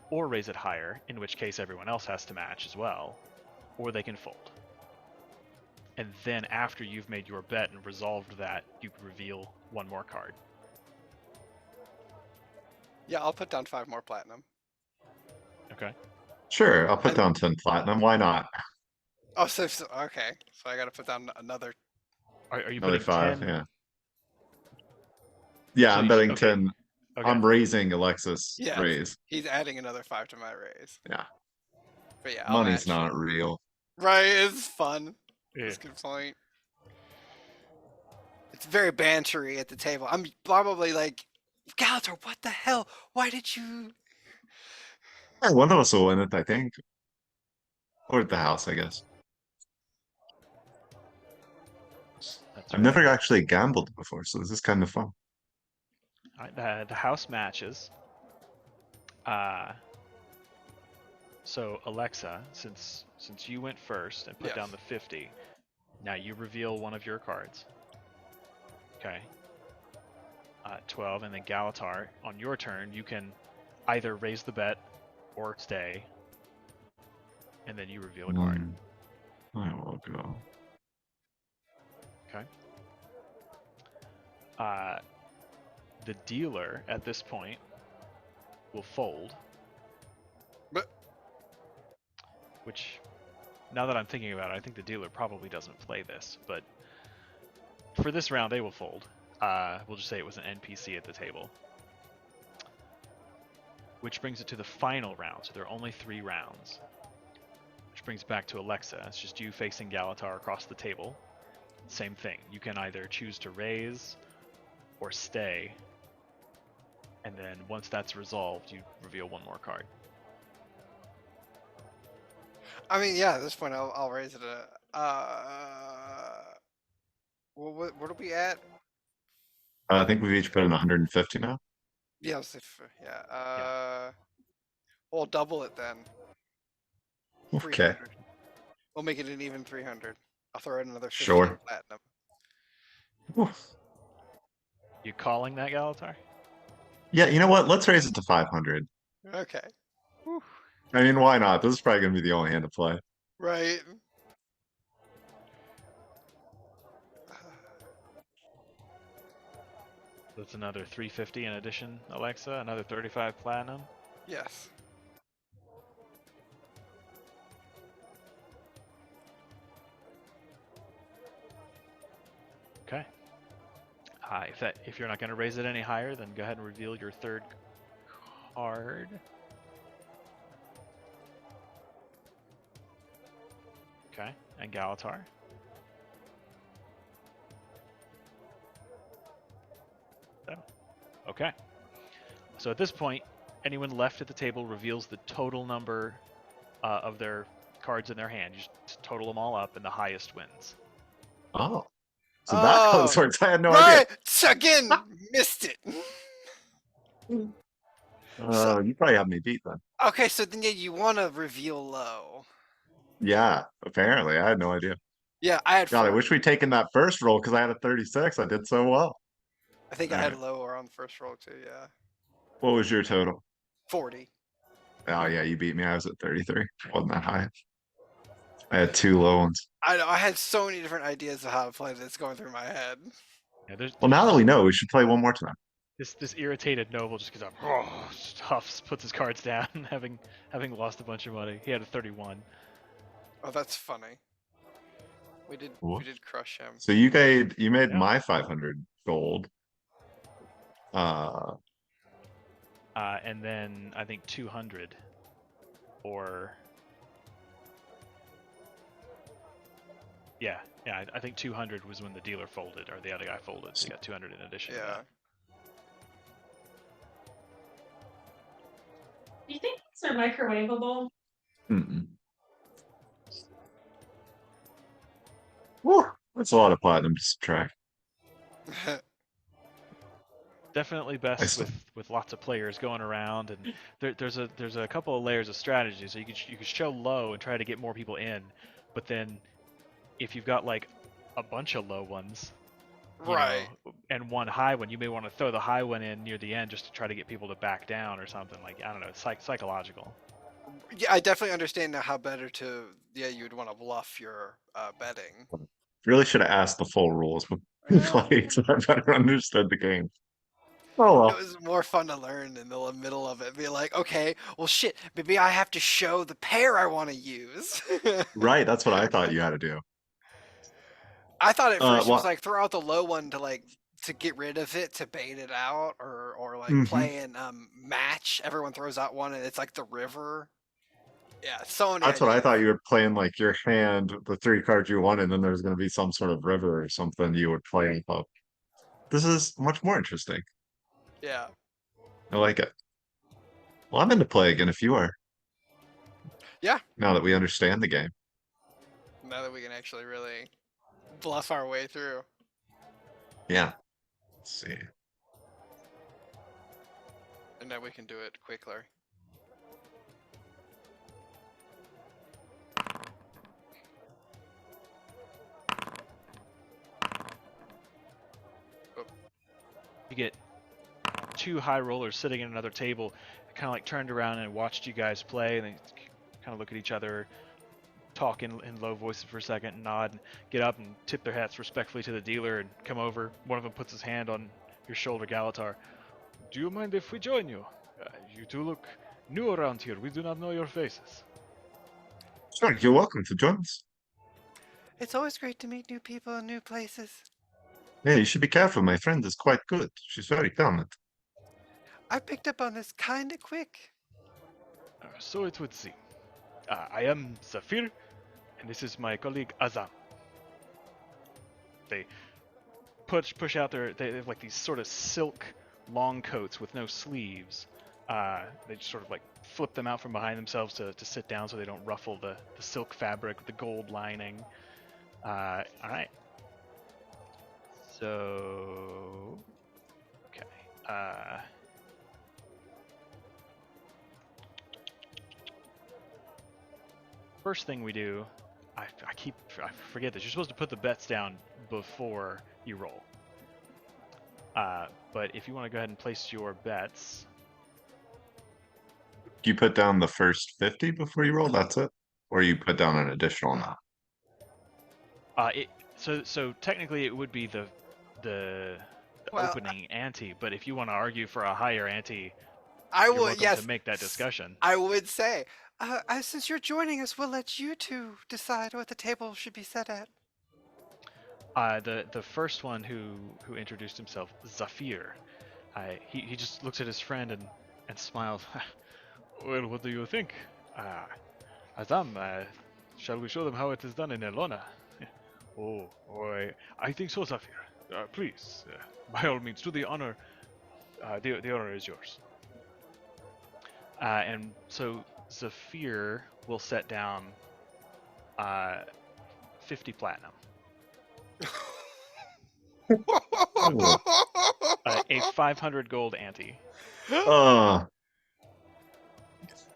or raise it higher, in which case everyone else has to match as well, or they can fold. And then after you've made your bet and resolved that, you reveal one more card. yeah, I'll put down 5 more platinum. Okay. Sure, I'll put down 10 platinum. Why not? Oh, so okay. So I got to put down another. Are you Another putting 5, 10? yeah. Yeah, So I'm betting okay. 10. Okay. I'm raising Alexis Yeah, raise. he's adding another 5 to my raise. Yeah. But yeah, I'll Money's match. not real. Right, it's fun. Yeah. That's a good point. It's very bantery at the table. I'm probably like, Galatar, what the hell? Why did you? Yeah, one of us will win it, I think. Or at the house, I guess. That's I've right. never actually gambled before, so this is kind of fun. All right, the house matches. So Alexa, since you went first and put Yes. down the 50, now you reveal one of your cards. Okay. 12, and then Galatar, on your turn, you can either raise the bet or stay, and then you reveal a card. I will go. Okay. The dealer at this point will fold. But Which, now that I'm thinking about it, I think the dealer probably doesn't play this, but for this round, they will fold. We'll just say it was an NPC at the table. Which brings it to the final round, so there are only 3 rounds. Which brings it back to Alexa. It's just you facing Galatar across the table. Same thing. You can either choose to raise or stay. And then once that's resolved, you reveal one more card. I mean, yeah. At this point, I'll raise it. What are we at? I think we've each put in 150 now. Yeah. We'll double it then. Okay. 300. We'll make it an even 300. I'll throw in another 15 Sure. platinum. Whew. You calling that, Galatar? Yeah, you know what? Let's raise it to 500. Okay. I mean, why not? This is probably going to be the only hand to play. Right. That's another 350 in addition, Alexa. Another 35 platinum. Yes. Okay. If you're not going to raise it any higher, then go ahead and reveal your 3rd card. Okay, and Galatar. Okay. So at this point, anyone left at the table reveals the total number of their cards in their hand. You just total them all up, and the highest wins. Oh. So that's how this works. I had no right. idea. Again, missed it. Oh, you probably have me beat then. Okay, so then yeah, you want to reveal low. Yeah, apparently. I had no idea. Yeah, I had. God, 40. I wish we'd taken that first roll because I had a 36. I did so well. I think All I had right. lower on the first roll too. Yeah. What was your total? 40. Oh, yeah, you beat me. I was at 33. Wasn't that high. I had 2 low ones. I know. I had so many different ideas of how to play this going through my head. Yeah, Well, now that we know, we should play one more time. This irritated noble just goes up, huffs, puts his cards down, having lost a bunch of money. He had a 31. Oh, that's funny. We did crush him. So you made Yeah. my 500 gold. And then I think 200, or yeah, I think 200 was when the dealer folded, or the other guy folded. So you got 200 in addition. Yeah. To that. Do you think these are microwavable? Mm-mm. Woo, that's a lot of platinum to subtract. Definitely best with lots of players going around, and there's a couple of layers of strategy. So you could show low and try to get more people in, but then if you've got like a bunch of low ones, right, and one high one, you may want to throw the high one in near the end just to try to get people to back down or something. Like, I don't know, it's psychological. Yeah, I definitely understand now how better to. Yeah, you would want to bluff your betting. Really should have asked the full rules when we played, so I better understood the game. Oh well. It was more fun to learn in the middle of it. Be like, okay, well, shit, maybe I have to show the pair I want to use. Right, that's what I thought you had to do. I thought at first it was like throw out the low one to get rid of it, to bait it out, or like play in match. Everyone throws out one and it's like the river. Yeah, so many. That's what I thought. You were playing like your hand, the 3 cards you wanted, and then there's going to be some sort of river or something you would play up. This is much more interesting. Yeah. I like it. Well, I'm into play again if you are. Yeah. Now that we understand the game. Now that we can actually really bluff our way through. Yeah. Let's see. And now we can do it quickly. two high rollers sitting at another table, kind of like turned around and watched you guys play, and they kind of look at each other, talk in low voices for a second, nod, and get up and tip their hats respectfully to the dealer and come over. One of them puts his hand on your shoulder, Galatar. Do you mind if we join you? You two look new around here. We do not know your faces. Sure, you're welcome to join us. It's always great to meet new people in new places. Yeah, you should be careful. My friend is quite good. She's very talented. I picked up on this kinda quick. So it would seem. I am Zafir, and this is my colleague Azam. They push out they have like these sort of silk long coats with no sleeves. They just sort of like flip them out from behind themselves to sit down so they don't ruffle the silk fabric with the gold lining. All right. So, okay. First thing we do, I forget this. You're supposed to put the bets down before you roll. But if you want to go ahead and place your bets. You put down the first 50 before you roll, that's it? Or you put down an additional amount? So technically it would be the opening ante, but if you want to argue for a higher ante, you're welcome to make that discussion. I would say, since you're joining us, we'll let you two decide what the table should be set at. The first one who introduced himself, Zafir, he just looks at his friend and smiles. Well, what do you think? Azam, shall we show them how it is done in Elona? Oh, I think so, Zafir. Please, by all means, do the honor. The honor is yours. And so Zafir will set down 50 platinum. A 500 gold ante.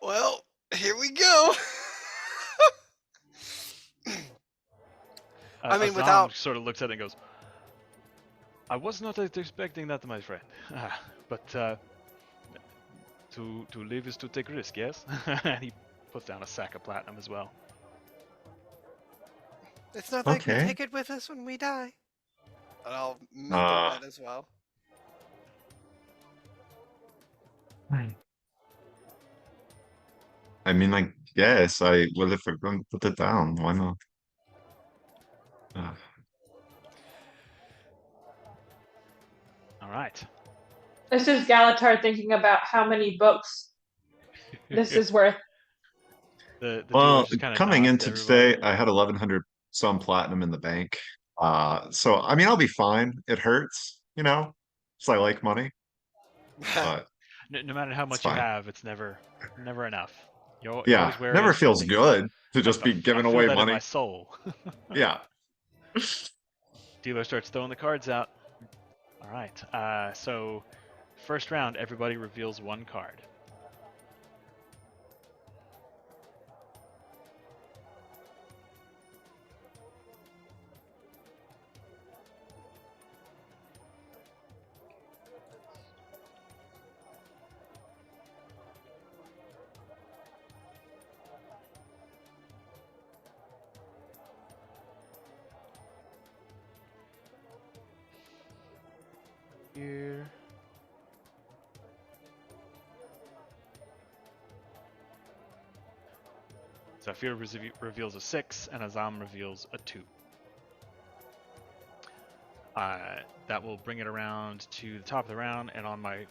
Well, here we go. I mean, Azam without sort of looks at it and goes, I was not expecting that, my friend. But to live is to take risk, yes? And he puts down a sack of platinum as well. It's not like we take it with us when we die. And I'll mental that as well. I mean, I guess if we're going to put it down, why not? All right. This is Galatar thinking about how many books this is worth. Well, coming into today, I had 1,100 some platinum in the bank. So I mean, I'll be fine. It hurts, so I like money. But no matter how much you have, it's never enough. You never feels good to just be giving away money. In my soul. Yeah. Dealer starts throwing the cards out. All right. So first round, everybody reveals one card. Here. Zafir reveals a 6, and Azam reveals a 2. That will bring it around to the top of the round, and on my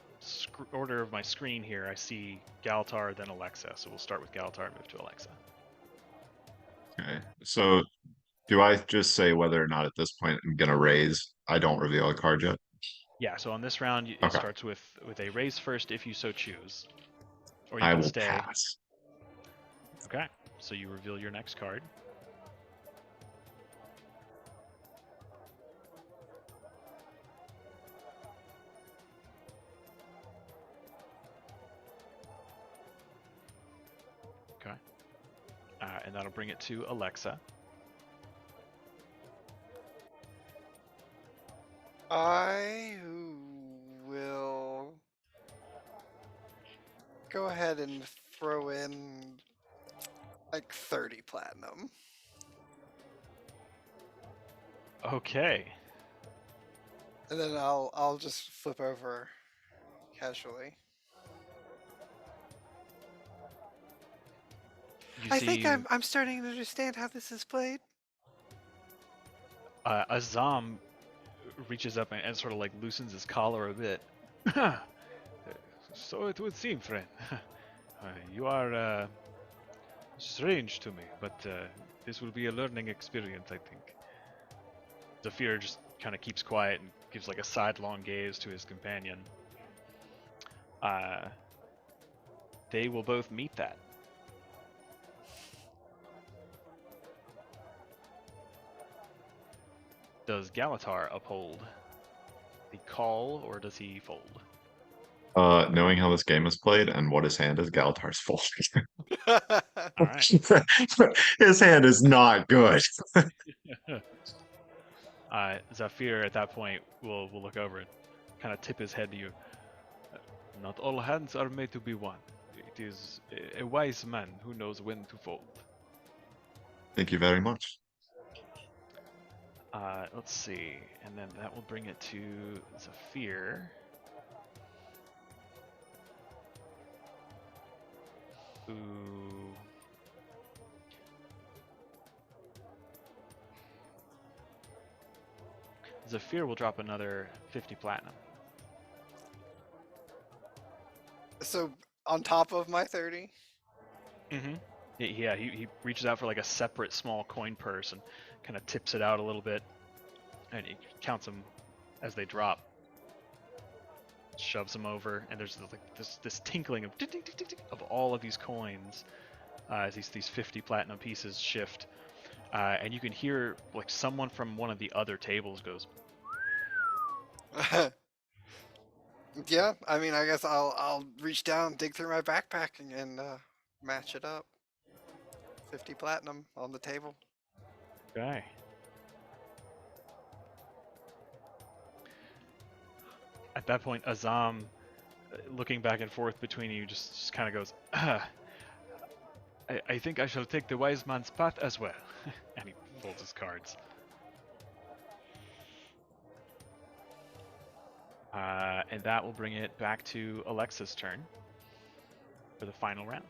order of my screen here, I see Galatar, then Alexa. So we'll start with Galatar and move to Alexa. Okay. So do I just say whether or not at this point I'm going to raise? I don't reveal a card yet? Yeah, so on this round, it starts with a raise first if you so choose. Or you I can will stay. pass. Okay, so you reveal your next card. Okay. And that'll bring it to Alexa. I will go ahead and throw in like 30 platinum. Okay. And then I'll just flip over casually. I think I'm starting to understand how this is played. Azam reaches up and sort of like loosens his collar a bit. So it would seem, friend. You are strange to me, but this will be a learning experience, I think. Zafir just kind of keeps quiet and gives like a sidelong gaze to his companion. They will both meet that. Does Galatar uphold the call, or does he fold? Knowing how this game is played and what his hand is, Galatar's folding. All right. His hand is not good. Zafir at that point will look over and kind of tip his head to you. Not all hands are made to be one. It is a wise man who knows when to fold. Thank you very much. Let's see, and then that will bring it to Zafir. Who Zafir will drop another 50 platinum. So on top of my 30? Mm-hmm. Yeah, he reaches out for like a separate small coin purse and kind of tips it out a little bit, and he counts them as they drop. Shoves them over, and there's like this tinkling of ding, ding, ding, ding, ding, of all of these coins as these 50 platinum pieces shift, and you can hear like someone from one of the other tables goes. Yeah, I mean, I guess I'll reach down, dig through my backpack, and match it up. 50 platinum on the table. Okay. At that point, Azam, looking back and forth between you, just kind of goes, I think I shall take the wise man's path as well. And he folds his cards. And that will bring it back to Alexa's turn for the final round.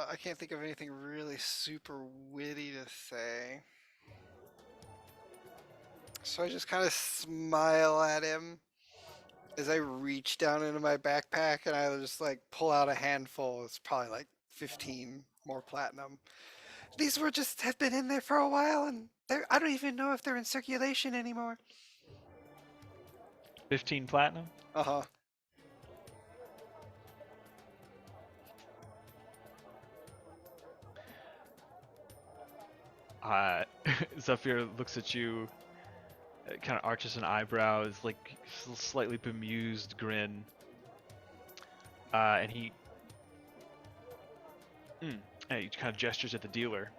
I can't think of anything really super witty to say. So I just kind of smile at him as I reach down into my backpack and I just like pull out a handful. It's probably like 15 more platinum. These were just have been in there for a while, and I don't even know if they're in circulation anymore. 15 platinum? Uh-huh. Zafir looks at you, kind of arches an eyebrow, is like slightly bemused grin, and he kind of gestures at the dealer,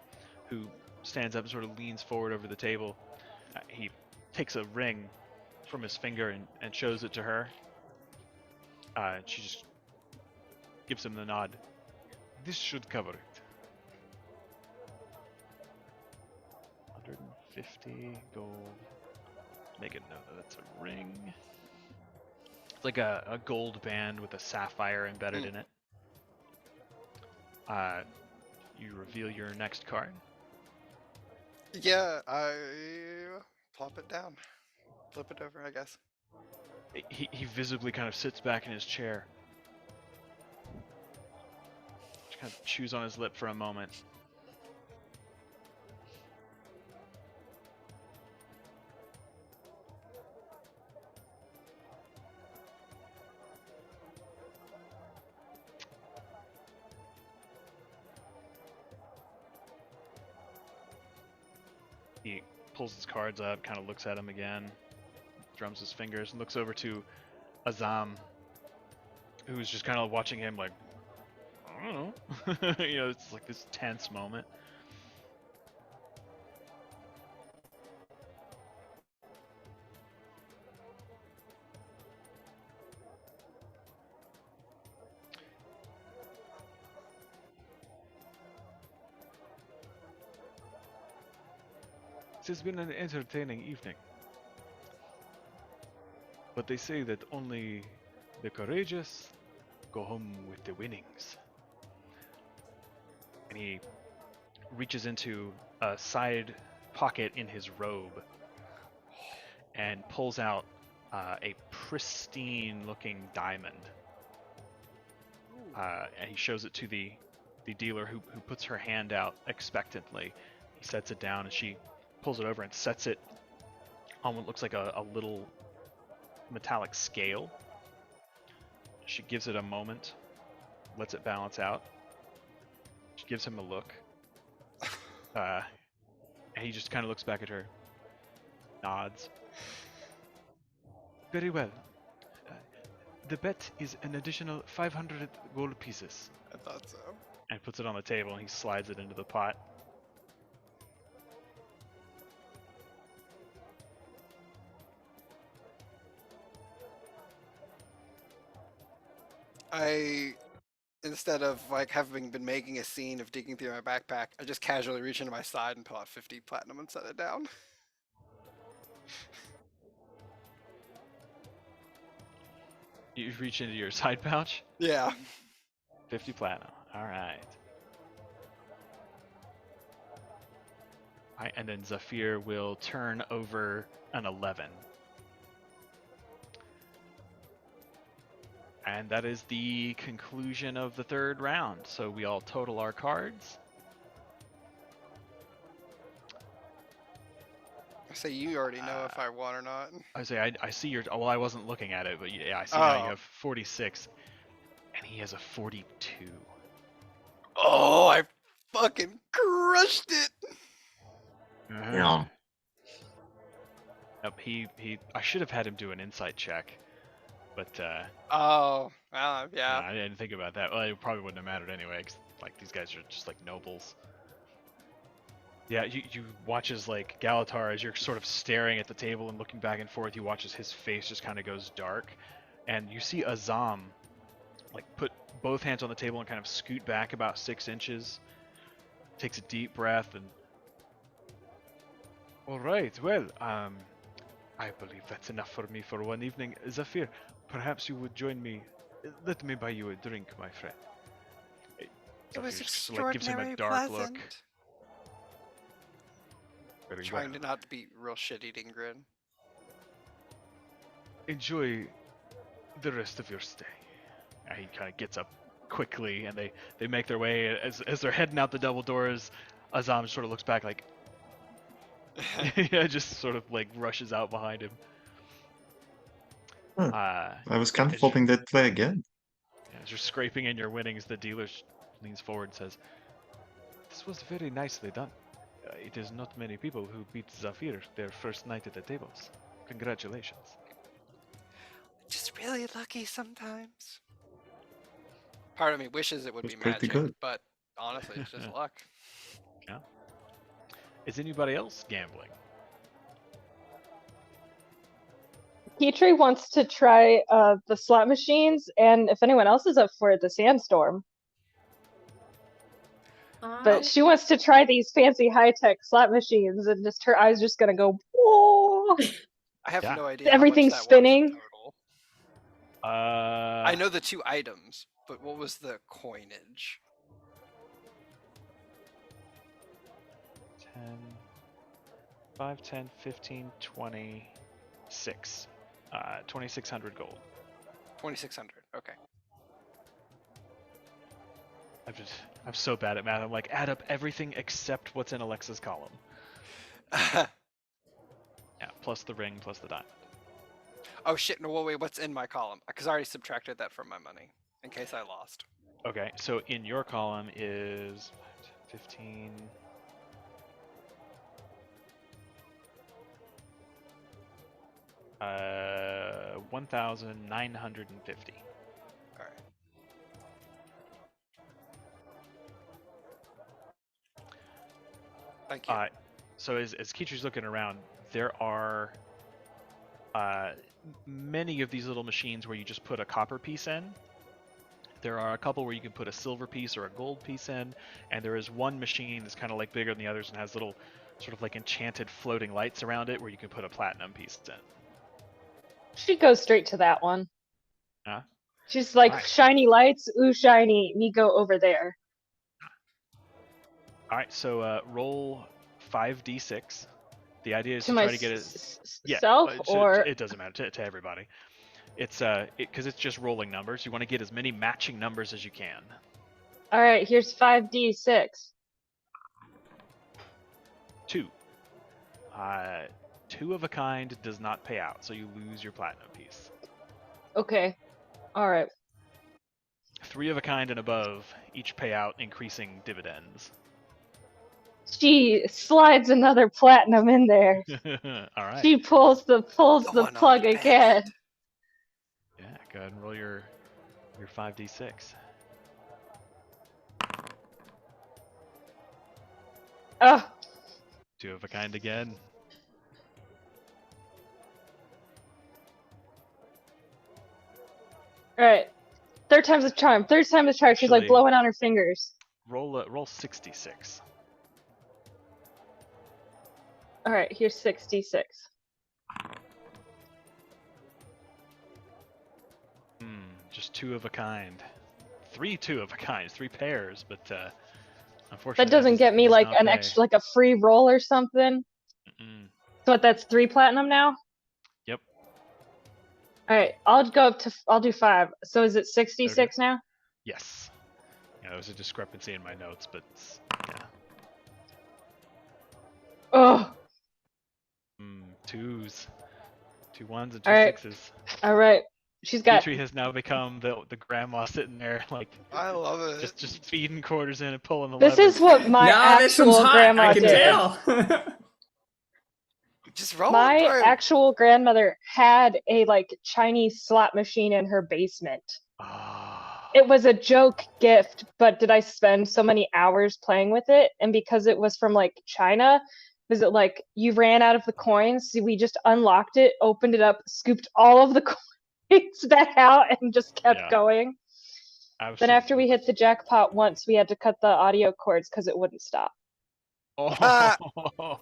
who stands up and sort of leans forward over the table. He takes a ring from his finger and shows it to her. She just gives him the nod. This should cover it. 150 gold. Make a note that it's a ring. It's like a gold band with a sapphire embedded in it. You reveal your next card. Yeah, I plop it down. Flip it over, I guess. He visibly kind of sits back in his chair. Just kind of chews on his lip for a moment. He pulls his cards up, kind of looks at him again, drums his fingers, and looks over to Azam, who's just kind of watching him like, I don't know. It's like this tense moment. It has been an entertaining evening. But they say that only the courageous go home with the winnings. And he reaches into a side pocket in his robe and pulls out a pristine looking diamond. And he shows it to the dealer who puts her hand out expectantly. He sets it down and she pulls it over and sets it on what looks like a little metallic scale. She gives it a moment, lets it balance out. She gives him a look. And he just kind of looks back at her, nods. Very well. The bet is an additional 500 gold pieces. I thought so. And puts it on the table and he slides it into the pot. Instead of like having been making a scene of digging through my backpack, I just casually reach into my side and pull out 50 platinum and set it down. You reach into your side pouch? Yeah. 50 platinum. Alright. Alright, and then Zafir will turn over an 11. And that is the conclusion of the third round. So we all total our cards. I say you already know if I won or not. I say I see your. Well, I wasn't looking at it, but yeah, I see now you have 46, and he has a 42. Oh, I fucking crushed it. Yeah. Yep, he. I should have had him do an insight check, but Oh, well, yeah. I didn't think about that. Well, it probably wouldn't have mattered anyway, 'cause, like, these guys are just like nobles. Yeah, you watch as like Galatar, as you're sort of staring at the table and looking back and forth, you watch as his face just kind of goes dark, and you see Azam like put both hands on the table and kind of scoot back about 6 inches, takes a deep breath, and all right, well, I believe that's enough for me for one evening. Zafir, perhaps you would join me. Let me buy you a drink, my friend. It was Zafir just, like, gives him a extraordinary dark pleasant. look. Very Trying well. to not be real shit-eating grin. Enjoy the rest of your stay. And he kind of gets up quickly, and they make their way as they're heading out the double doors. Azam sort of looks back like, yeah, just sort of like rushes out behind him. I was kind of as you're- hoping they'd play again. As you're scraping in your winnings, the dealer leans forward and says, "This was very nicely done. It is not many people who beat Zafir their first night at the tables. Congratulations." Just really lucky sometimes. Part of me wishes it would It's be pretty magic, good. but honestly, it's just luck. Yeah. Is anybody else gambling? Petrie wants to try the slot machines, and if anyone else is up for it, the sandstorm. But she wants to try these fancy high-tech slot machines, and just her eyes just gonna go, whoa! I have Yeah. no idea. how much Everything's that was in spinning. total. I I know the 2 items, but what was the coinage? 10, 5, 10, 15, 26. 2,600 gold. 2,600. Okay. I'm so bad at math. I'm like, add up everything except what's in Alexa's column. Yeah, plus the ring, plus the diamond. Oh shit! No, wait. What's in my column? Because I already subtracted that from my money in case I lost. Okay, so in your column is 15. Uh, 1,950. All right. Thank you. So as Kichu's looking around, there are many of these little machines where you just put a copper piece in. There are a couple where you can put a silver piece or a gold piece in, and there is one machine that's kind of like bigger than the others and has little sort of like enchanted floating lights around it where you can put a platinum piece in. She goes straight to that one. Huh? She's like, Alright. shiny lights, ooh shiny, me go over there. Alright, so roll 5d6. The idea is To to try my to get it. self or It doesn't matter to everybody. It's because it's just rolling numbers. You want to get as many matching numbers as you can. all right, here's 5d6. 2. 2 of a kind does not pay out, so you lose your platinum piece. Okay. All right. 3 of a kind and above each pay out, increasing dividends. She slides another platinum in there. All right. She pulls the plug again. Yeah, go ahead and roll your 5d6. Oh. 2 of a kind again. All right. Third time's a charm. Third time's a charm. She's like Actually, blowing on her fingers. Roll 66. All right, here's 66. Just 2 of a kind. 3 2 of a kind. 3 pairs, but unfortunately That doesn't get me like an pay. extra, like a free roll or something. So that's 3 platinum now. Yep. All right, I'll do 5. So is it 66 now? Yes. Yeah, there was a discrepancy in my notes, but yeah. Oh. 2s. 2 1s and 2 All right. 6s. All right. She's got. Petrie has now become the grandma sitting there like. I love it. Just feeding quarters in and pulling the This levers. is what my actual grandma I can did. tell. Just roll My through. actual grandmother had a like Chinese slot machine in her basement. It was a joke gift, but did I spend so many hours playing with it? And because it was from like China, was it like you ran out of the coins? So we just unlocked it, opened it up, scooped all of the coins back out, and just kept going. Absolutely. Then after we hit the jackpot once, we had to cut the audio cords because it wouldn't stop. Oh.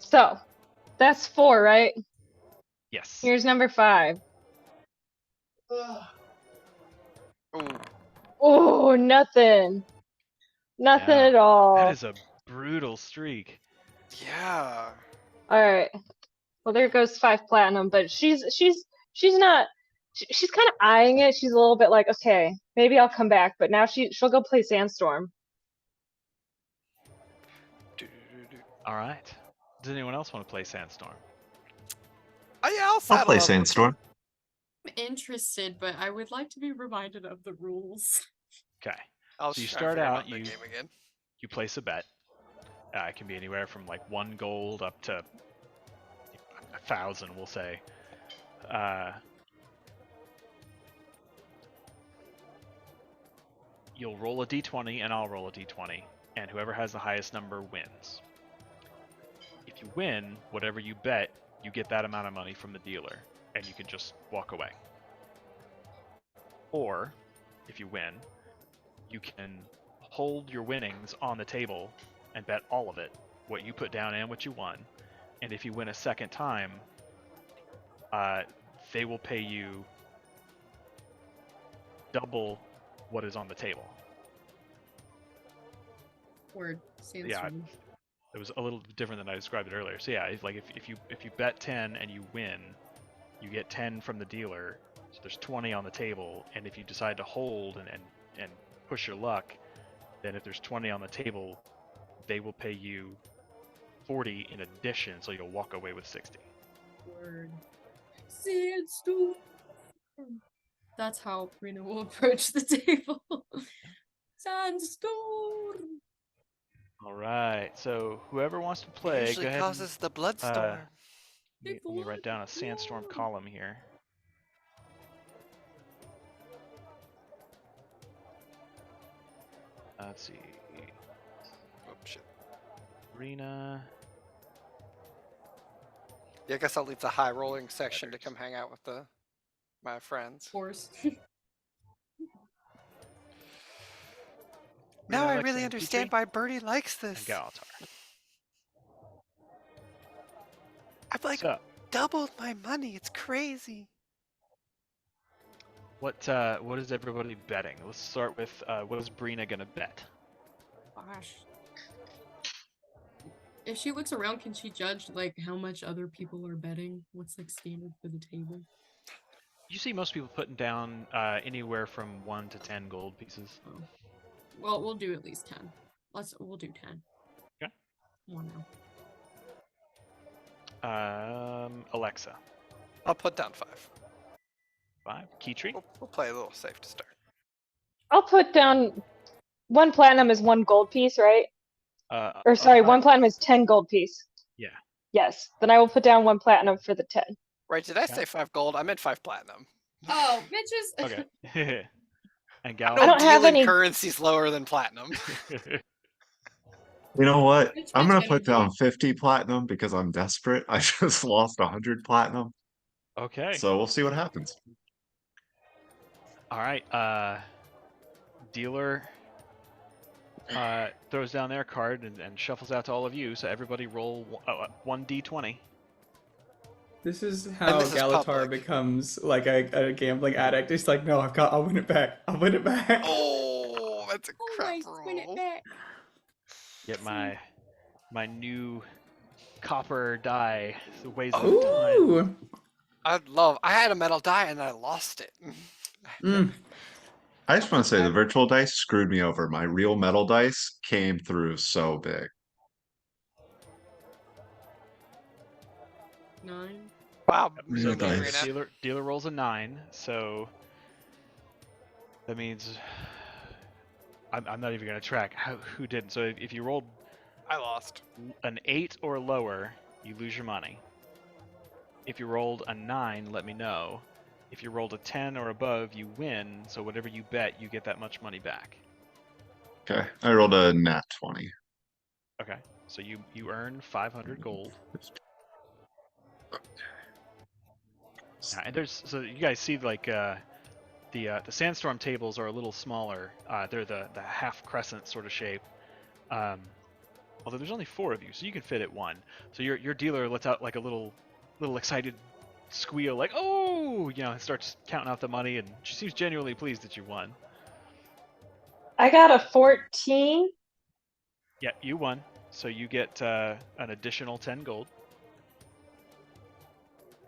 So that's 4, right? Yes. Here's number 5. Oh, nothing. Nothing at all. That is a brutal streak. Yeah. All right. Well, there goes 5 platinum, but she's not. She's kind of eyeing it. She's a little bit like, okay, maybe I'll come back. But now she'll go play Sandstorm. All right. Does anyone else want to play Sandstorm? Oh yeah, I'll play Sandstorm. I'm interested, but I would like to be reminded of the rules. Okay. I'll So you try start to out, remember the game again. you place a bet. It can be anywhere from like 1 gold up to 1,000, we'll say. You'll roll a d20 and I'll roll a d20, and whoever has the highest number wins. If you win, whatever you bet, you get that amount of money from the dealer, and you can just walk away. Or, if you win, you can hold your winnings on the table and bet all of it, what you put down and what you won. And if you win a second time, they will pay you double what is on the table. Word. Sandstorm. Yeah, it was a little different than I described it earlier. So yeah, like if you bet 10 and you win, you get 10 from the dealer. So there's 20 on the table, and if you decide to hold and push your luck, then if there's 20 on the table, they will pay you 40 in addition, so you'll walk away with 60. Word. Sandstorm. That's how Rena will approach the table. Sandstorm. All right, so whoever wants to play, It usually go ahead. causes the bloodstorm. Let me write down a sandstorm column here. Let's see. shit. Brina. Yeah, I guess I'll leave the high rolling section to come hang out with my friends. Of course. Now Brina, I Alexa, really and understand Petrie, why Birdie likes and this. Galatar. I've like So, doubled my money. It's crazy. what is everybody betting? Let's start with what is Brina gonna bet? Gosh. If she looks around, can she judge like how much other people are betting? What's like standard for the table? You see most people putting down anywhere from 1 to 10 gold pieces. Oh. Well, we'll do at least 10. We'll do 10. Okay. More now. Alexa. I'll put down 5. 5. Keytree. We'll play a little safe to start. I'll put down 1 platinum is 1 gold piece, right? Or sorry, 1 platinum is 10 gold piece. Yeah. Yes. Then I will put down 1 platinum for the 10. Right, did I say 5 gold? I meant 5 platinum. Oh, bitches! Okay. And I Gal. don't have dealing any- currencies lower than platinum. You know what? Which I'm gonna bitch put energy? down 50 platinum because I'm desperate. I just lost 100 platinum, Okay. so we'll see what happens. All right. Dealer throws down their card and shuffles out to all of you. So everybody roll 1d20. This is how this is Galatar public. becomes like a gambling addict. He's like, no, I'll win it back. I'll win it back. Oh, that's a crap Always win it roll. back. Get my new copper die. It weighs a ton. Ooh. I had a metal die and I lost it. Mm. I just want to say the virtual dice screwed me over. My real metal dice came through so big. 9. Wow. Real So dice. dealer rolls a 9. So that means I'm not even gonna track who didn't. So if you rolled I lost. an 8 or lower, you lose your money. If you rolled a 9, let me know. If you rolled a 10 or above, you win. So whatever you bet, you get that much money back. Okay, I rolled a nat 20. Okay. So you earn 500 gold. And so you guys see like the sandstorm tables are a little smaller. They're the half crescent sort of shape. Although there's only 4 of you, so you can fit at 1. So your dealer lets out like a little excited squeal, like oh, and starts counting out the money, and she seems genuinely pleased that you won. I got a 14. Yeah, you won. So you get an additional 10 gold.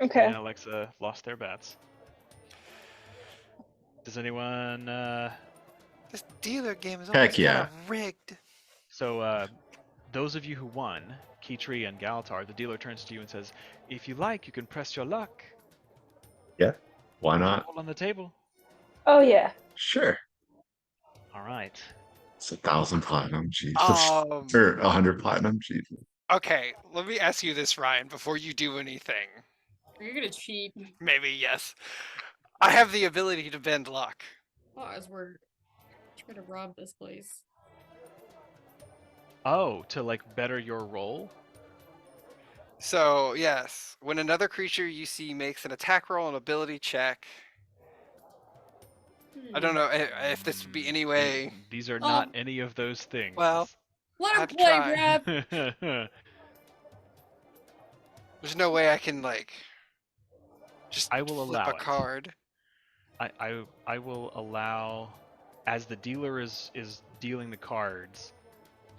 Okay. And Alexa lost their bets. Does anyone? This dealer game is Heck almost yeah. kind of rigged. So those of you who won, Keytree and Galatar, the dealer turns to you and says, "If you like, you can press your luck." Yeah, why not? Roll on the table. Oh yeah. Sure. All right. It's 1,000 platinum, Jesus. Um, Or 100 platinum, Jesus. Okay, let me ask you this, Ryan, before you do anything. Are you gonna cheat? Maybe, yes. I have the ability to bend luck. Oh, as we're trying to rob this place. Oh, to like better your roll? So, yes, when another creature you see makes an attack roll, an ability check. I don't know if this would be any way. These are not any of those things. Well, let him I'd play, try. Rap. There's no way I can like just I will flip allow a it. card. I will allow, as the dealer is dealing the cards,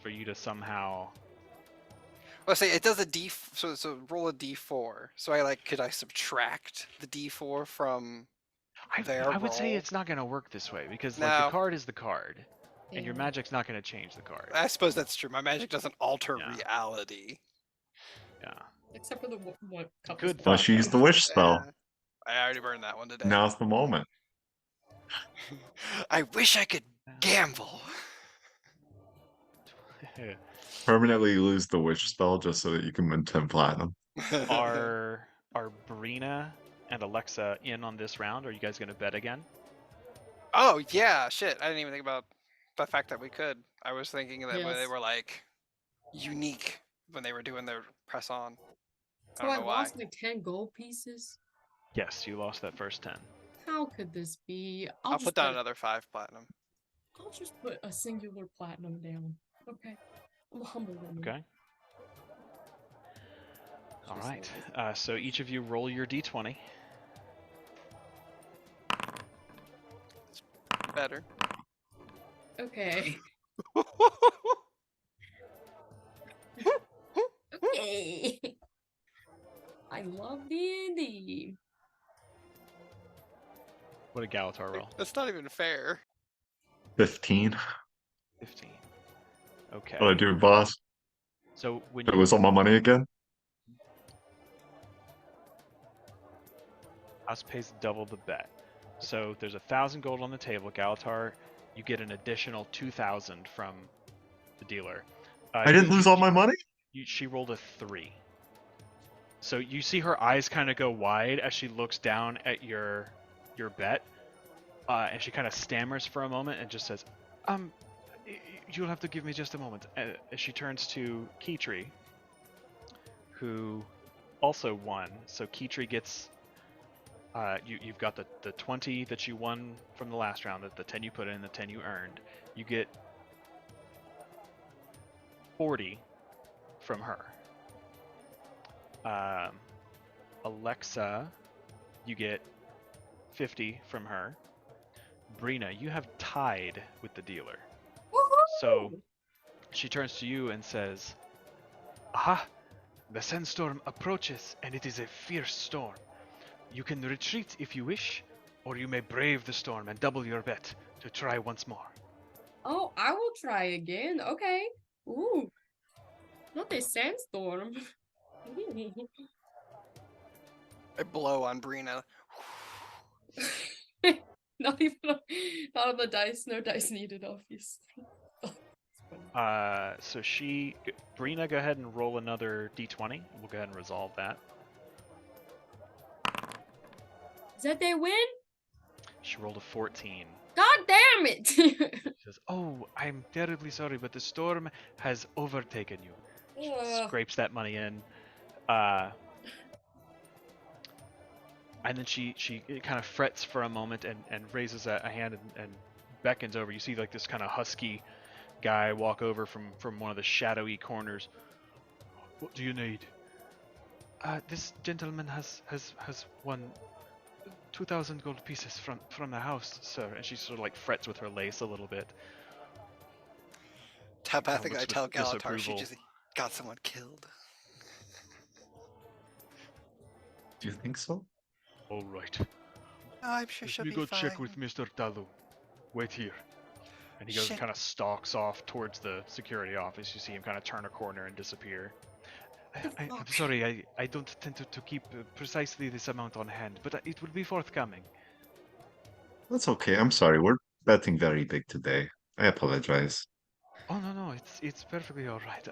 for you to somehow. Well, say it does a D, so roll a D4. So could I subtract the D4 from their I would say roll? it's not gonna work this way because No. like the card is the card, and your Yeah. magic's not gonna change the card. I suppose that's true. My magic doesn't alter Yeah. reality. Yeah. Except for the one couple. Good spots. thought. Let's use the wish spell. Yeah. I already burned that one today. Now's the moment. I wish I could gamble. Permanently lose the wish spell just so that you can win 10 platinum. Are Brina and Alexa in on this round? Are you guys gonna bet again? Oh yeah, shit! I didn't even think about the fact that we could. I was thinking that they Yes. were like unique when they were doing their press on. I So don't I know why. lost like 10 gold pieces. Yes, you lost that first 10. How could this be? I'll just put down another 5 platinum. I'll just put a singular platinum down. Okay. I'm a humble woman. Okay. All right. So each of you roll your d20. Better. Okay. Okay. I love D&D. What did Galatar roll? That's not even fair. 15. 15. Okay. What do I do, boss? So when It you was all my money again? Us pays double the bet. So there's 1,000 gold on the table. Galatar, you get an additional 2,000 from the dealer. I didn't lose all my money? She rolled a 3. So you see her eyes kind of go wide as she looks down at your bet, and she kind of stammers for a moment and just says, you'll have to give me just a moment. As she turns to Keytree, who also won. So Keytree gets, you've got the 20 that you won from the last round, the 10 you put in, the 10 you earned. You get 40 from her. Alexa, you get 50 from her. Brina, you have tied with the dealer. So she turns to you and says, "Aha! The sandstorm approaches, and it is a fierce storm. You can retreat if you wish, or you may brave the storm and double your bet to try once more." Oh, I will try again. Okay. Ooh. Not a sandstorm. I blow on Brina. Not on the dice. No dice needed, obviously. So Brina, go ahead and roll another d20. We'll go ahead and resolve that. Is that they win? She rolled a 14. God damn it! She says, "Oh, I'm terribly sorry, but the storm has overtaken you." She scrapes that money in. And then she kind of frets for a moment and raises a hand and beckons over. You see like this kind of husky guy walk over from one of the shadowy corners. "What do you need?" This gentleman has won 2,000 gold pieces from the house, sir." And she sort of like frets with her lace a little bit. Telepathic, I looks tell with Galatar she disapproval. just got someone killed. Do you think so? All right. No, I'm sure Let she'll me be go fine. check with Mr. Talu. Wait here. And he goes and Shit. kind of stalks off towards the security office. You see him kind of turn a corner and disappear. I'm sorry, I don't tend to keep precisely this amount on hand, but it will be forthcoming. That's okay. I'm sorry. We're betting very big today. I apologize. Oh, no, it's perfectly all right.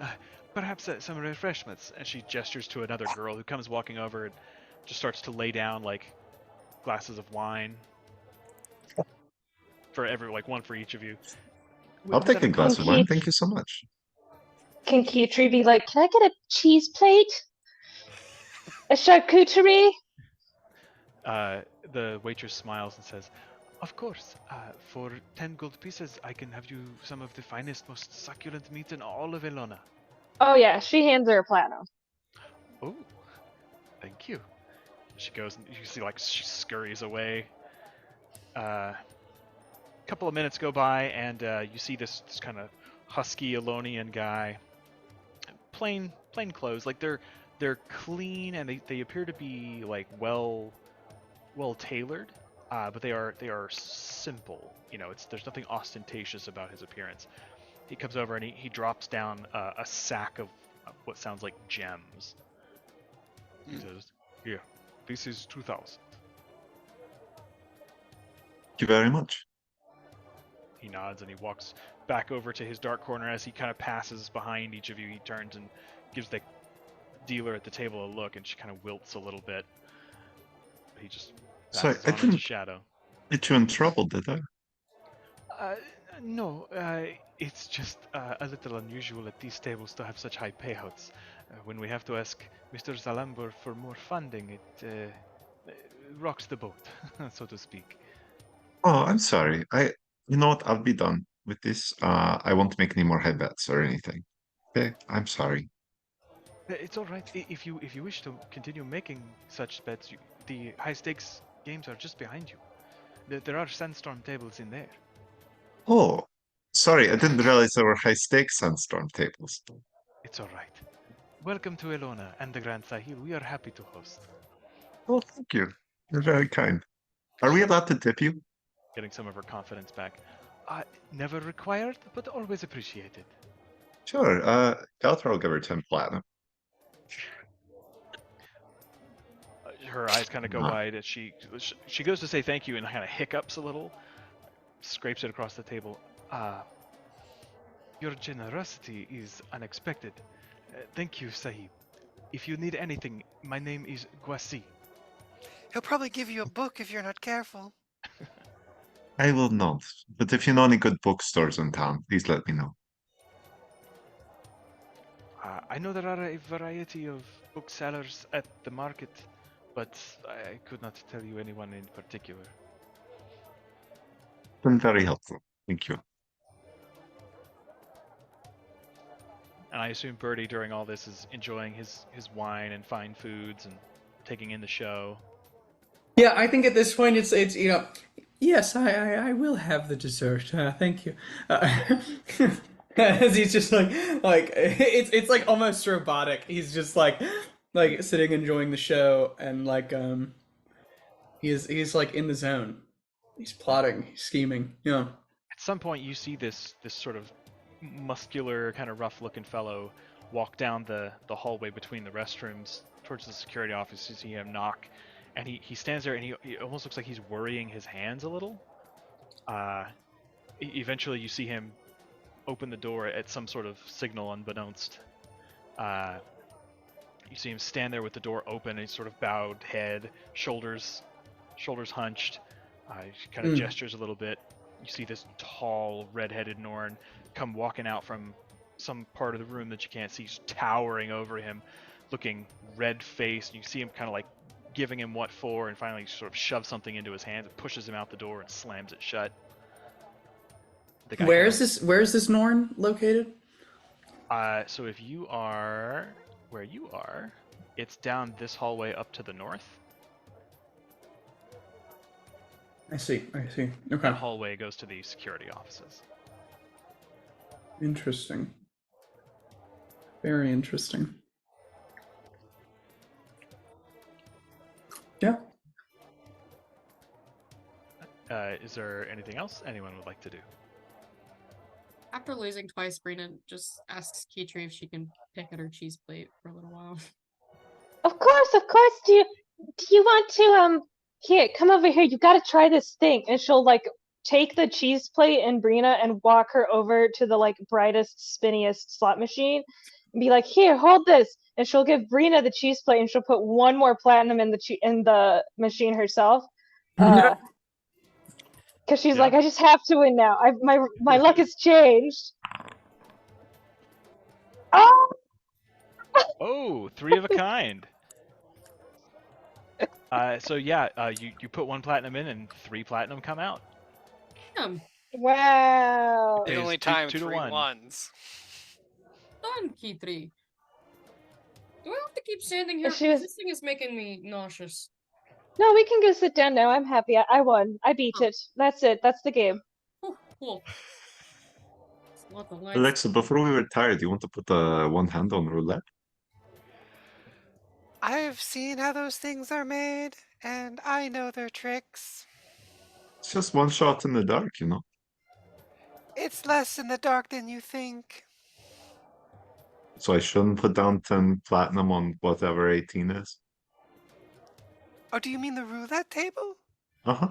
Perhaps some refreshments. And she gestures to another girl who comes walking over and just starts to lay down like glasses of wine for one for each of you. I'll take a glass of wine. Thank you so much. Can Keytree be like, "Can I get a cheese plate? A charcuterie?" The waitress smiles and says, "Of course. For 10 gold pieces, I can have you some of the finest, most succulent meat in all of Elona." Oh yeah, she hands her a platinum. Oh, thank you. She goes and you see like she scurries away. A couple of minutes go by and you see this kind of husky Elonian guy. Plain clothes, like they're clean and they appear to be like well tailored, but they are simple. There's nothing ostentatious about his appearance. He comes over and he drops down a sack of what sounds like gems. He says, "Here, this is 2,000. Thank you very much. He nods and he walks back over to his dark corner. As he kind of passes behind each of you, he turns and gives the dealer at the table a look, and she kind of wilts a little bit. He just Sorry, passes I on into didn't shadow. get you in trouble, did I? No, it's just a little unusual at these tables to have such high payouts. When we have to ask Mr. Zalambur for more funding, it rocks the boat, so to speak. Oh, I'm sorry. You know what? I'll be done with this. I won't make any more head bets or anything. Okay, I'm sorry. It's all right. If you wish to continue making such bets, the high stakes games are just behind you. There are sandstorm tables in there. Oh, sorry. I didn't realize there were high stakes sandstorm tables. It's all right. Welcome to Elona and the Grand Sahil. We are happy to host. Oh, thank you. You're very kind. Are we allowed to tip you? Getting some of her confidence back. Never required, but always appreciated. Sure. Galtra will give her 10 platinum. Her eyes kind of go wide as she goes to say thank you and kind of hiccups a little, scrapes it across the table. Your generosity is unexpected. Thank you, Sahib. If you need anything, my name is Gwasi. He'll probably give you a book if you're not careful. I will not. But if you know any good bookstores in town, please let me know. I know there are a variety of booksellers at the market, but I could not tell you anyone in particular. Been very helpful. Thank you. And I assume Birdie during all this is enjoying his wine and fine foods and taking in the show. Yeah, I think at this point it's yes, I will have the dessert. Thank you. As he's just like it's like almost robotic. He's just like sitting enjoying the show and he's like in the zone. He's plotting, he's scheming. Yeah. At some point, you see this sort of muscular, kind of rough-looking fellow walk down the hallway between the restrooms towards the security office. You see him knock, and he stands there, and he almost looks like he's worrying his hands a little. Eventually, you see him open the door at some sort of signal unbeknownst. You see him stand there with the door open, and he's sort of bowed head, shoulders hunched. He kind of gestures a little bit. You see this tall, red-headed Norn come walking out from some part of the room that you can't see. He's towering over him, looking red-faced. You see him kind of like giving him what for, and finally sort of shoves something into his hands and pushes him out the door and slams it shut. Where is this Norn located? So if you are where you are, it's down this hallway up to the north. I see. Okay. That hallway goes to the security offices. Interesting. Very interesting. Yeah. Is there anything else anyone would like to do? After losing twice, Brina just asks Kitri if she can pick at her cheese plate for a little while. Of course. Do you want to here, come over here. You got to try this thing. And she'll take the cheese plate and Brina and walk her over to the brightest, spinniest slot machine and be like, "Here, hold this." And she'll give Brina the cheese plate and she'll put one more platinum in the machine herself. Because she's like, "I just have to win now. My luck has changed." Oh! Oh, 3 of a kind. So yeah, you put 1 platinum in and 3 platinum come out. Wow. The only time 3 ones. Done, Kitri. Do I have to keep standing here? This thing is making me nauseous. No, we can go sit down now. I'm happy. I won. I beat it. That's it. That's the game. Oh, cool. Alexa, before we retire, do you want to put one hand on roulette? I've seen how those things are made, and I know their tricks. It's just one shot in the dark, you know? It's less in the dark than you think. So I shouldn't put down 10 platinum on whatever 18 is? Oh, do you mean the roulette table? Uh-huh.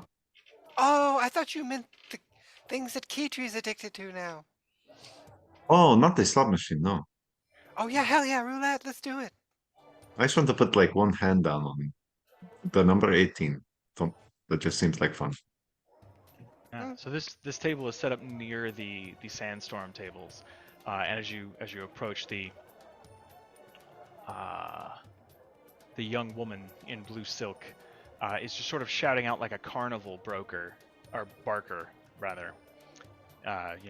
Oh, I thought you meant the things that Kitri's addicted to now. Oh, not the slot machine, no. Oh yeah, hell yeah, roulette, let's do it. I just want to put one hand down on the number 18. That just seems like fun. So this table is set up near the sandstorm tables, and as you approach the young woman in blue silk is just sort of shouting out like a carnival broker or barker rather,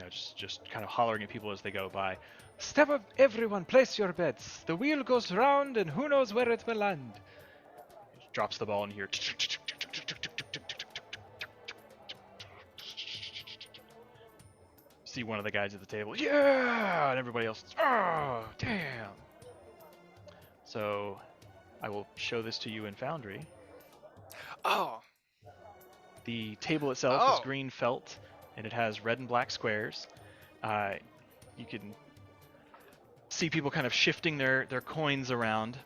just kind of hollering at people as they go by. Step up, everyone! Place your bets. The wheel goes round, and who knows where it will land. Drops the ball in here. See one of the guys at the table. Yeah, and everybody else. Oh, damn. So, I will show this to you in Foundry. Oh. The table itself is green felt, and it has red and black squares. You can see people kind of shifting their coins around.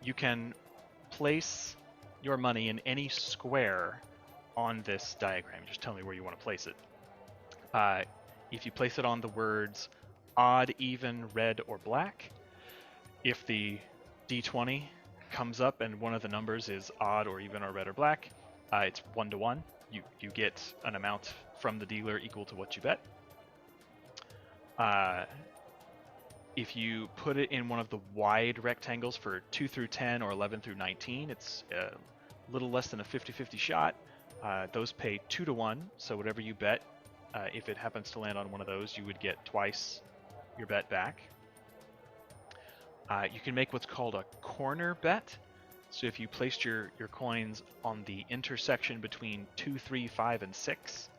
You can place your money in any square on this diagram. Just tell me where you want to place it. If you place it on the words odd, even, red, or black, if the D20 comes up and one of the numbers is odd or even or red or black, it's 1-to-1. You get an amount from the dealer equal to what you bet. If you put it in one of the wide rectangles for 2 through 10 or 11 through 19, it's a little less than a 50-50 shot. Those pay 2-to-1, so whatever you bet, if it happens to land on one of those, you would get twice your bet back. You can make what's called a corner bet. So if you placed your coins on the intersection between 2, 3, 5, and 6,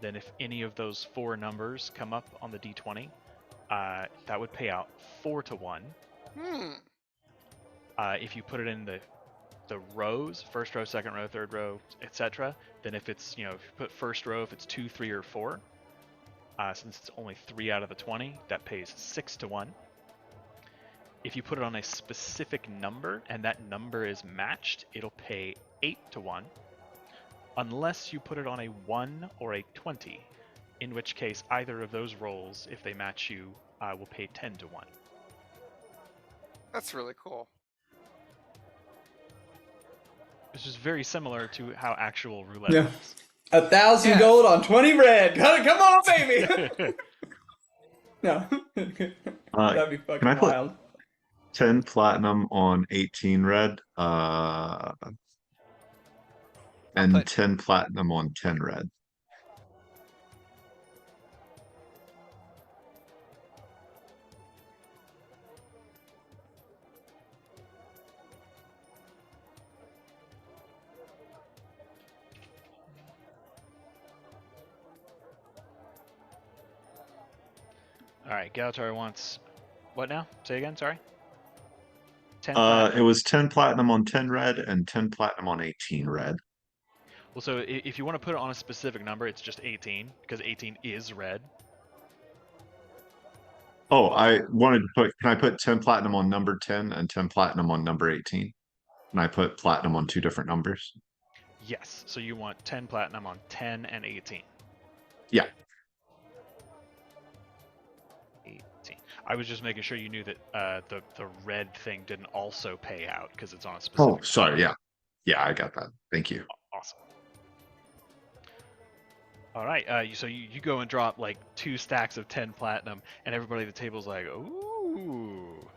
then if any of those 4 numbers come up on the D20, that would pay out 4-to-1. If you put it in the rows, first row, second row, third row, etc., then if it's, if you put first row, if it's 2, 3, or 4, since it's only 3 out of the 20, that pays 6-to-1. If you put it on a specific number and that number is matched, it'll pay 8-to-1, unless you put it on a 1 or a 20, in which case either of those rolls, if they match you, will pay 10-to-1. That's really cool. Which is very similar to how actual roulette Yeah. works. 1,000 gold on 20 red. Come on, baby. No. That'd be fucking can I put wild. 10 platinum on 18 red, and 10 platinum on 10 red. Alright, Galatar wants... What now? Say again, sorry? 10 It was 10 platinum on 10 red and 10 platinum on 18 red. Well, so if you want to put it on a specific number, it's just 18, because 18 is red. Oh, I wanted to put, can I put 10 platinum on number 10 and 10 platinum on number 18? Can I put platinum on 2 different numbers? Yes, so you want 10 platinum on 10 and 18. Yeah. 18. I was just making sure you knew that the red thing didn't also pay out, because it's on a specific... Oh, sorry, yeah. Yeah, I got that. Thank you. Awesome. All right, so you go and drop like 2 stacks of 10 platinum, and everybody at the table's like, ooh.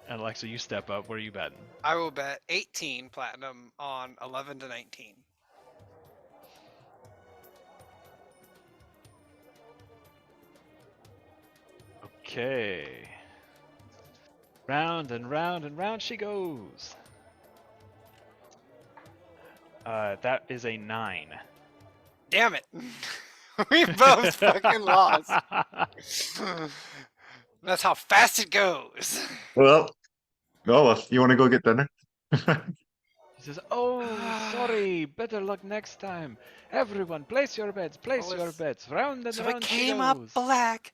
And Alexa, you step up. What are you betting? I will bet 18 platinum on 11 to 19. Okay. Round and round and round she goes. That is a 9. Damn it. We both fucking lost. That's how fast it goes. Well, you want to go get dinner? He says, oh, sorry. Better luck next time. Everyone, place your bets. Place your bets. Round and So round it she came goes. up black.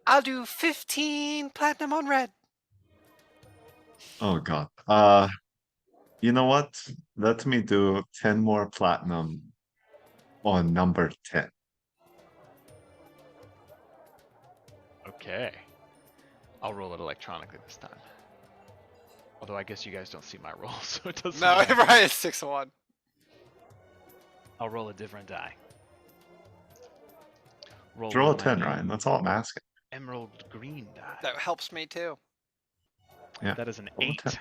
I'll do 15 platinum on red. Oh, God. You know what? Let me do 10 more platinum on number 10. Okay. I'll roll it electronically this time. Although I guess you guys don't see my roll, so it doesn't No, matter. right, it's 6-1. I'll roll a different die. Roll a one 10, of my Ryan. That's all I'm asking. Emerald green die. That helps me too. Yeah. That is an Roll a 8. 10.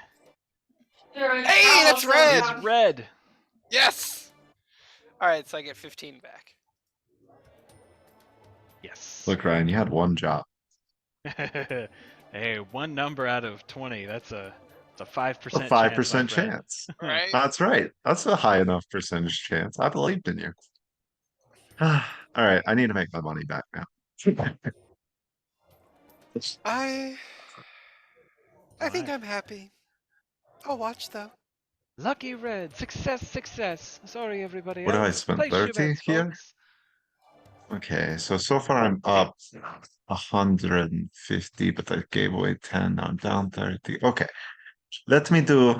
Hey, that's red! It's red! Yes! Alright, so I get 15 back. Yes. Look, Ryan, you had one job. Hey, one number out of 20. That's a 5% A 5% chance. my friend. chance. Right? That's right. That's a high enough percentage chance. I believed in you. All right, I need to make my money back now. I think Alright. I'm happy. I'll watch though. Lucky red. Success, success. Sorry, everybody What do I else. spend? Place your 30 bets, here? folks. Okay, so far I'm up 150, but I gave away 10. Now I'm down 30. Okay, let me do.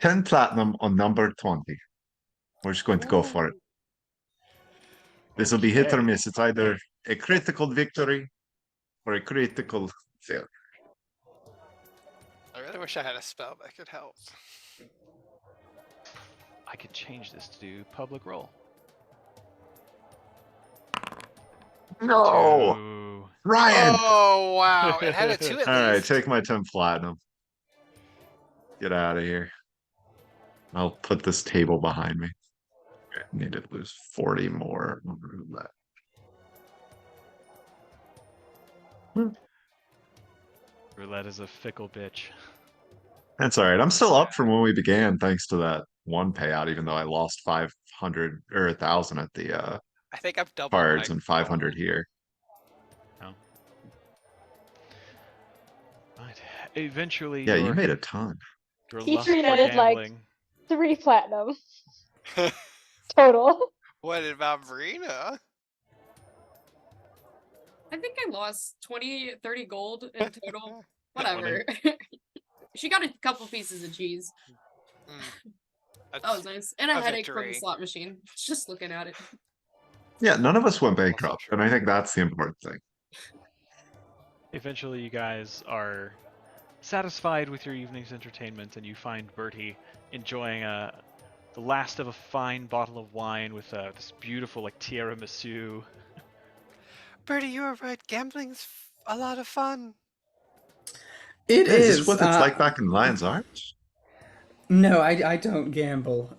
10 platinum on number 20. We're just going to go for it. This will be hit or Okay. miss. It's either a critical victory or a critical failure. I really wish I had a spell that could help. I could change this to do public roll. No, Two. Ryan. Oh wow! It had a 2 at All right, least. take my 10 platinum. Get out of here. I'll put this table behind me. I need to lose 40 more on roulette. Roulette is a fickle bitch. That's all right. I'm still up from when we began, thanks to that one payout, even though I lost 500 or 1,000 at the I think I've doubled cards my and 500 gold. here. No. Right. Eventually, Yeah, you your, made a ton. your He lust for netted like gambling. 3 platinum total. What about Verena? I think I lost 20, 30 gold in total. Whatever. She got a couple pieces of cheese. That was nice. And a headache from the slot machine. Just looking at it. Yeah, none of us went bankrupt, and I think that's the important thing. Eventually, you guys are satisfied with your evening's entertainment, and you find Bertie enjoying the last of a fine bottle of wine with this beautiful like tiramisu. Bertie, you were right. Gambling's a lot of fun. It Is is. this what it's like back in Lion's Arch? No, I don't gamble.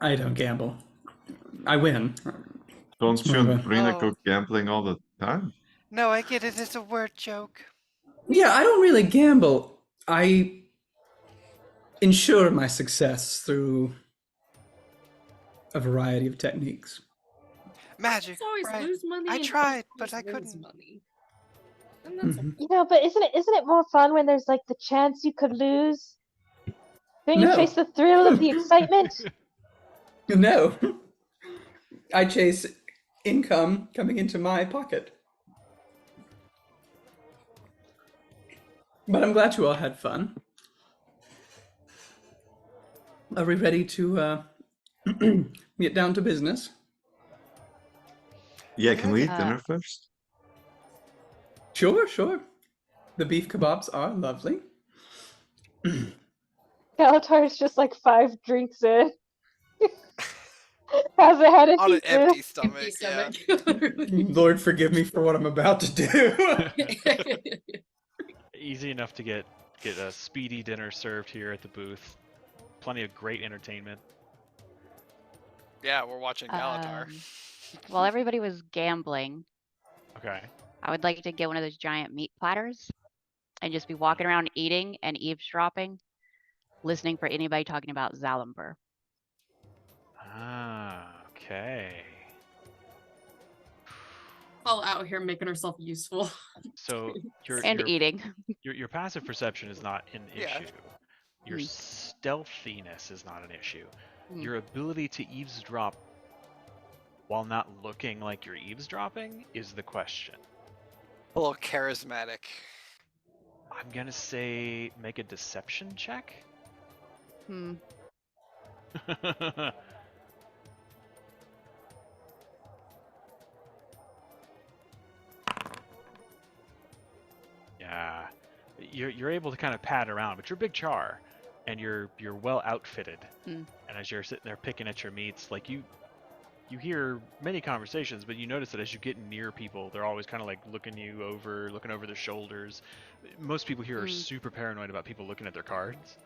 I don't gamble. I win. Don't you more and of a- Rena go gambling all the time? No, I get it. It's a word joke. Yeah, I don't really gamble. I ensure my success through a variety of techniques. Magic. It's always right. lose money. I and tried, always but I wins couldn't. Money. And that's Mhm. You know, but isn't it more fun when there's like the chance you could lose? Don't you No. chase the thrill of the excitement? No. I chase income coming into my pocket. But I'm glad you all had fun. Are we ready to get down to business? Yeah, can we eat dinner first? Sure. The beef kebabs are lovely. Galatar's just like 5 drinks in. Has a headache. On an empty stomach. empty Yeah. stomach. Lord, forgive me for what I'm about to do. Easy enough to get a speedy dinner served here at the booth. Plenty of great entertainment. Yeah, we're watching Galatar. While everybody was gambling, Okay. I would like to get one of those giant meat platters and just be walking around eating and eavesdropping, listening for anybody talking about Zalambur. Ah, okay. All out here making herself useful. So And eating. Your passive perception is not an Yeah. issue. Your stealthiness is not an issue. Mm. Your ability to eavesdrop while not looking like you're eavesdropping is the question. A little charismatic. I'm gonna say make a deception check. Hmm. Yeah, Yeah, you're able to kind of pad around, but you're Big Char, and you're well outfitted. Mm. And as you're sitting there picking at your meats, like you hear many conversations, but you notice that as you get near people, they're always kind of like looking over their shoulders. Most people here are super paranoid about people looking at their cards,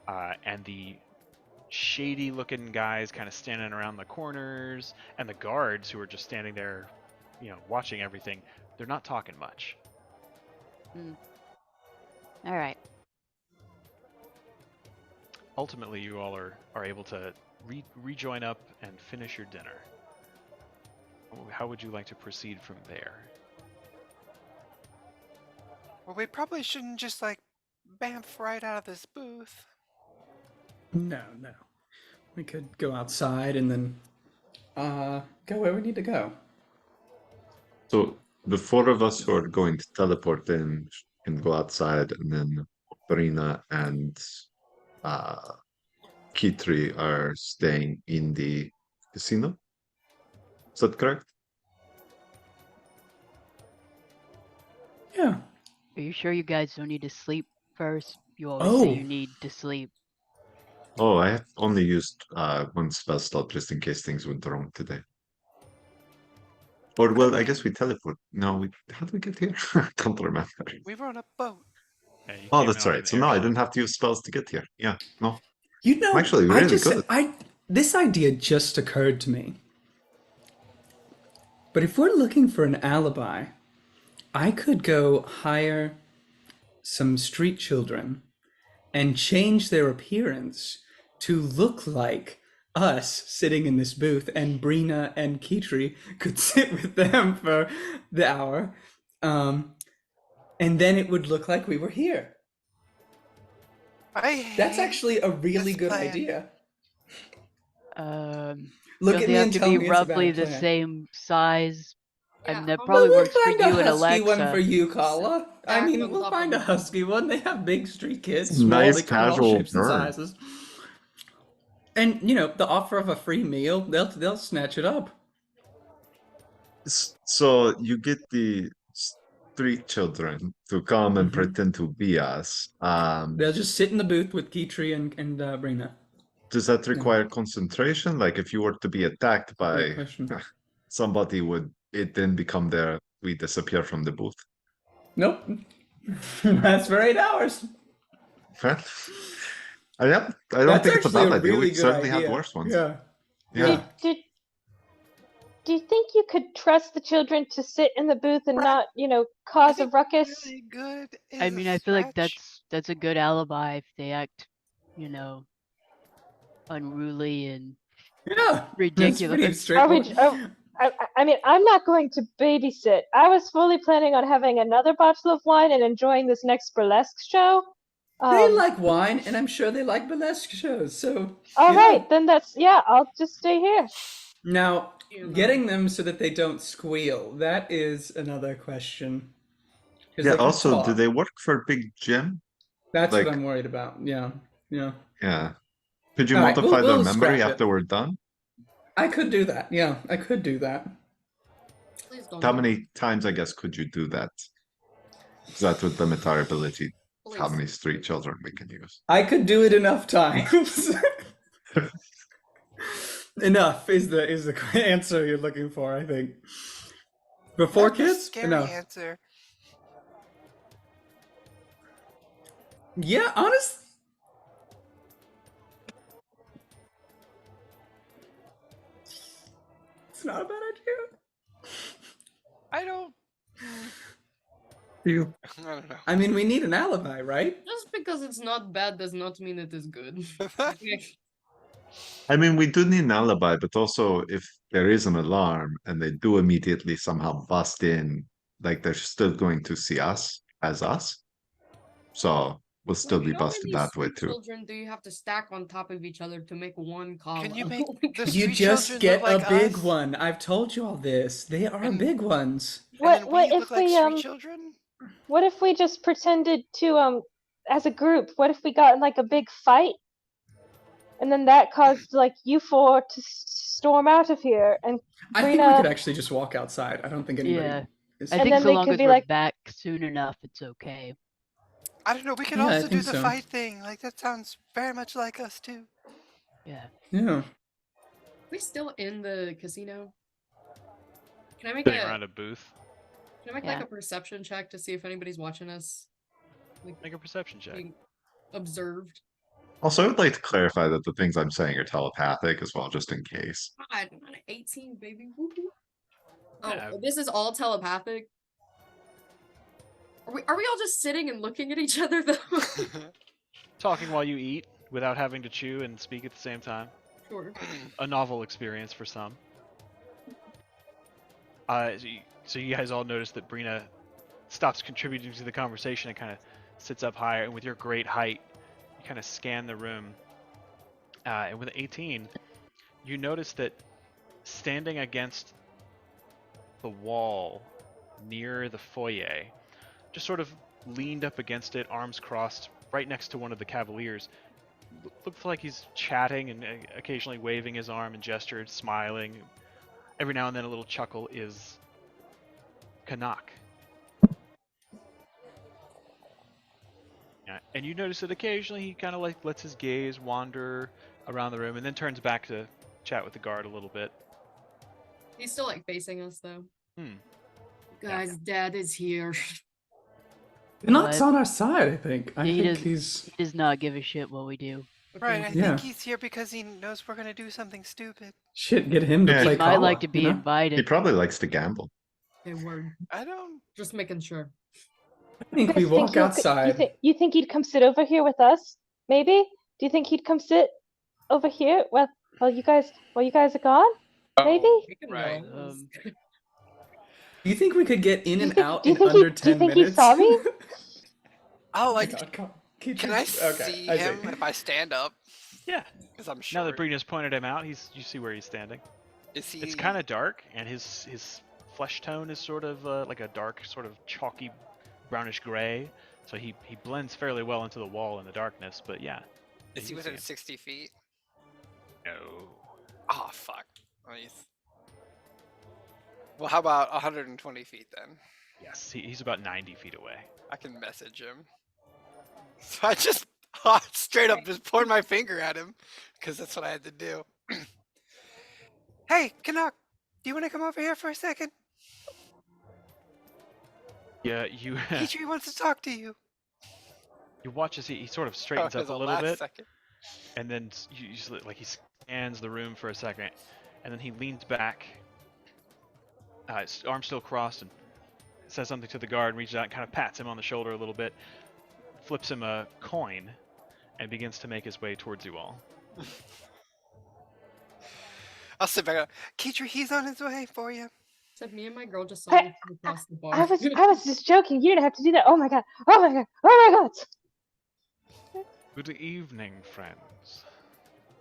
and the shady looking guys kind of standing around the corners, and the guards who are just standing there, watching everything. They're not talking much. All right. Ultimately, you all are able to rejoin up and finish your dinner. How would you like to proceed from there? Well, we probably shouldn't just like bamf right out of this booth. No. We could go outside and then go where we need to go. So the four of us who are going to teleport in and go outside, and then Brina and Kitri are staying in the casino. Is that correct? Yeah. Are you sure you guys don't need to sleep first? You always say you need to sleep. Oh, I have only used one spell slot just in case things went wrong today. Or, well, I guess we teleport. No, how did we get here? I can't remember. We were on a boat. Yeah, you Oh, came that's in on right. an So now I airship. didn't have to use spells to get here. Yeah, no. I'm actually really good. This idea just occurred to me. But if we're looking for an alibi, I could go hire some street children and change their appearance to look like us sitting in this booth, and Brina and Kitri could sit with them for the hour. And then it would look like we were here. That's actually a really good idea. Look Don't at they me have and to tell be me it's a roughly bad the plan. same size? Yeah, And that how probably We'll works for find a you and husky one Alexa. for you, Kala. I Stack mean, on we'll top find of a each other. husky one. They have big street kids, It's small. nice They come in all casual shapes and burn. sizes. And the offer of a free meal, they'll snatch it up. So you get the street children to come and pretend to be us. They'll just sit in the booth with Kitri and Brina. Does that require concentration? Like if you were to be attacked Great by question. somebody, would it then become we disappear from the booth? Nope. That's for 8 hours. I don't That's think it's a actually bad a idea. really We've good certainly idea. had worse ones. Yeah. Do you think you could trust the children to sit in the booth and not, cause a ruckus? Really good. I mean, I feel like that's a good alibi if they act, unruly and ridiculous. That's pretty straightforward. I mean, I'm not going to babysit. I was fully planning on having another bottle of wine and enjoying this next burlesque show. They like wine, and I'm sure they like burlesque shows. So. All right, then I'll just stay here. Now, getting them so that they don't squeal—that is another question. Yeah. Also, do they work for Big Jim? That's what I'm worried about. Yeah. Yeah. Could you All right, modify their we'll memory scrap after it. we're done? I could do that. Yeah, I could do that. Please don't How do many times, I guess, could you do that? Because that would limit our ability. How many street children we can use? I could do it enough times. Enough is the answer you're looking for, I think. Before kids? Scary Enough. answer. Yeah, honest. It's not a bad idea. I don't. I don't know. I mean, we need an alibi, right? Just because it's not bad does not mean it is good. I mean, we do need an alibi, but also if there is an alarm and they do immediately somehow bust in, like they're still going to see us as us. So we'll still be busted that way too. Children, do you have to stack on top of each other to make one column? Can you make the You street just children get look like a big us? one. I've told you all this. They are big ones. What if look like we street children? What if we just pretended to as a group? What if we got in like a big fight, and then that caused like you four to storm out of here? And I think we could actually just walk outside. I don't think anybody. Yeah. Is- I And think then so they long could as be we're like- back soon enough, it's okay. I don't know. We could Yeah, I also do think the so. fight thing. Like that sounds very much like us too. Yeah. Yeah. We still in the casino? Can I make Sitting a around a booth. Can I make like a perception check to see if anybody's watching us? Like Make a perception check. being observed. Also, I would like to clarify that the things I'm saying are telepathic as well, just in case. God, I'm on an 18, baby. Woo-hoo. Oh, Yeah. this is all telepathic. Are we all just sitting and looking at each other though? Talking while you eat without having to chew and speak at the same time. Sure. A novel experience for some. So you guys all notice that Brina stops contributing to the conversation and kind of sits up higher, and with your great height, you kind of scan the room. And with 18, you notice that standing against the wall near the foyer, just sort of leaned up against it, arms crossed, right next to one of the cavaliers, looks like he's chatting and occasionally waving his arm and gesture, smiling. Every now and then a little chuckle is Kanak. Yeah, and you notice that occasionally he kind of like lets his gaze wander around the room and then turns back to chat with the guard a little bit. He's still like facing us though. Hmm. Guys, Dad is here. Canuck's But- on our side, I think. I He think does- he's. He does not give a shit what we do. Right, I Yeah. think he's here because he knows we're gonna do something stupid. Shit, get him to Yeah, play He might Kala, like to be you know? He invited. probably likes to gamble. Okay, word. I don't. Just making sure. I think we You guys walk he'll- outside. You think he'd come sit over here with us? Maybe? Do you think he'd come sit over here while you guys are gone? Maybe? We can Right. roll. Do you think we could get in Do you and think- out do you in think under he- do you 10 think he minutes? saw me? Oh, Oh my like, God, can I see him if I stand up? Yeah. Because I'm Now sure. that Brina's pointed him out, you see where he's standing. Is he? It's kind of dark, and his flesh tone is sort of like a dark, sort of chalky, brownish gray. So he blends fairly well into the wall in the darkness. But yeah. Is he you can within see him. 60 feet? No. Oh fuck. Well, how about 120 feet then? Yes, he's about 90 feet away. I can message him. So I just straight up just pointed my finger at him because that's what I had to do. Hey, Canuck, do you want to come over here for a second? Yeah, you Petrie wants to talk to you. you watch as he sort of straightens Oh, up a the little last bit, second. and then like he scans the room for a second, and then he leans back, his arms still crossed, and says something to the guard, reaches out and kind of pats him on the shoulder a little bit, flips him a coin, and begins to make his way towards you all. I'll sit back up. Keetra, he's on his way for you. Except me and my girl just saw Hey, him across the bar. I was just joking. You didn't have to do that. Oh my god. Oh my god. Oh my god. Good evening, friends.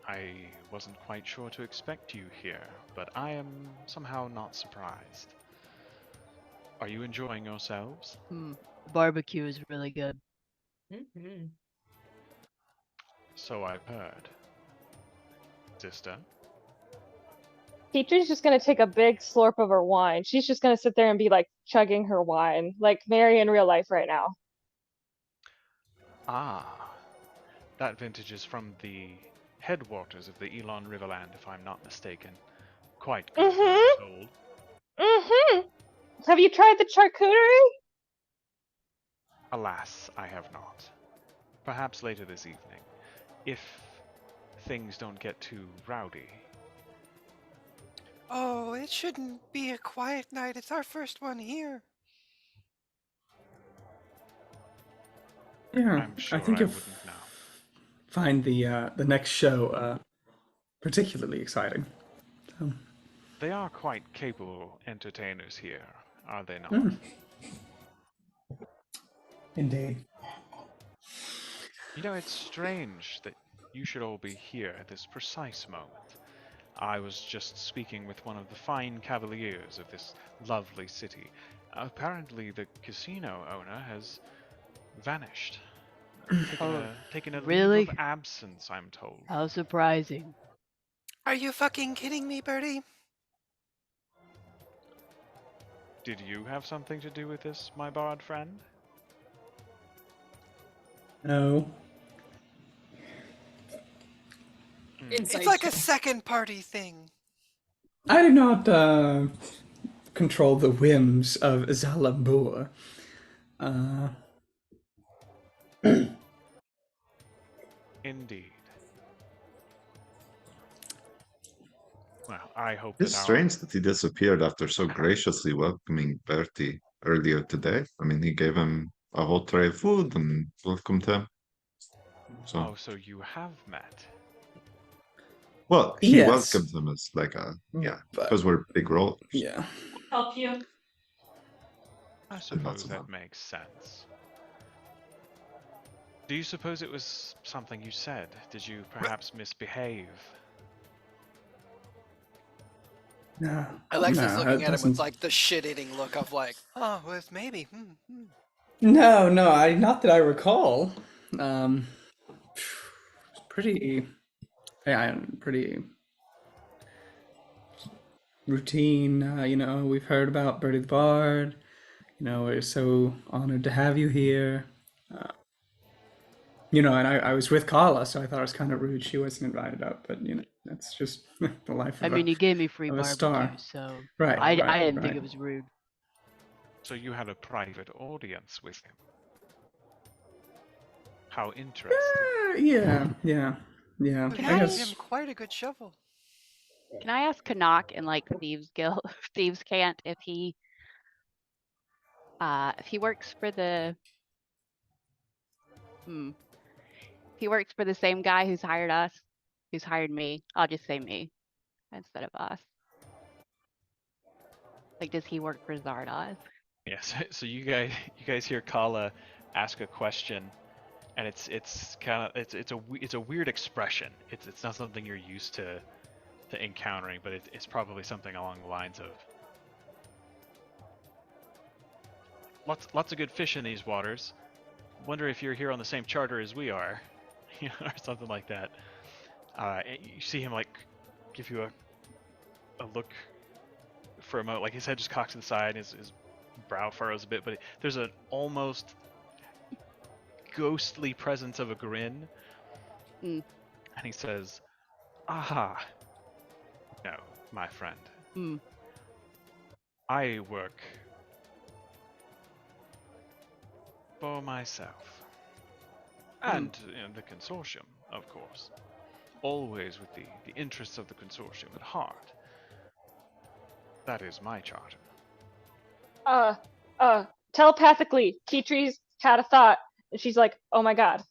I wasn't quite sure to expect you here, but I am somehow not surprised. Are you enjoying yourselves? The barbecue is really good. Mhm. So I've heard. Sister? Peaches just gonna take a big slurp of her wine. She's just gonna sit there and be like chugging her wine, like Mary in real life right now. Ah, that vintage is from the headwaters of the Elon Riverland, if I'm not mistaken. Quite good, I'm told. Mm-hmm. Have you tried the charcuterie? Alas, I have not. Perhaps later this evening, if things don't get too rowdy. Oh, it shouldn't be a quiet night. It's our first one here. Yeah, I'm sure I think I you'll wouldn't know. find the next show particularly exciting. They are quite capable entertainers here, are they not? Mm. Indeed. You know, it's strange that you should all be here at this precise moment. I was just speaking with one of the fine cavaliers of this lovely city. Apparently the casino owner has vanished. Taken a really? leave of absence, I'm told. How surprising. Are you fucking kidding me, Birdie? Did you have something to do with this, my bard friend? No. It's like a second party thing. I do not control the whims of Zalambur. Indeed. Well, I hope It's that strange that he disappeared after so graciously welcoming Bertie earlier today. I mean, he gave him a whole tray of food and welcomed him. So, Oh, so you have met. well, he Yes. welcomes him as like a, yeah, But- because we're big rollers. Yeah. Help you. I suppose so that fun. makes sense. Do you suppose it was something you said? Did you perhaps misbehave? No. Alexa's no, looking it at him doesn't- with like the shit-eating look of like, oh, well, maybe. No, not that I recall. Pretty, pretty routine. We've heard about Bertie the Bard. We're so honored to have you here. And I was with Carla, so I thought it was kind of rude she wasn't invited up. But that's just the life I of mean, you gave me free of a barbecue, star. so Right. I right, didn't think right. it was rude. So you had a private audience with him. How interesting. Yeah. You I gave guess. him quite a good shovel. Can I ask Canuck in like Thieves Guild, Thieves Cant if he works for the if he works for the same guy who's hired us, who's hired me? I'll just say me instead of us. Like, does he work for Zardoz? Yes. So you guys hear Kala ask a question, and it's a weird expression. It's not something you're used to encountering, but it's probably something along the lines of lots of good fish in these waters. Wonder if you're here on the same charter as we are, or something like that. And you see him like give you a look for a moment, like his head just cocks to the side, his brow furrows a bit, but there's an almost ghostly presence of a grin, and he says, "Aha, no, my friend. I work for myself, and the consortium, of course, always with the interests of the consortium at heart. That is my charter." Telepathically, Keetree's had a thought, and she's like, oh my god,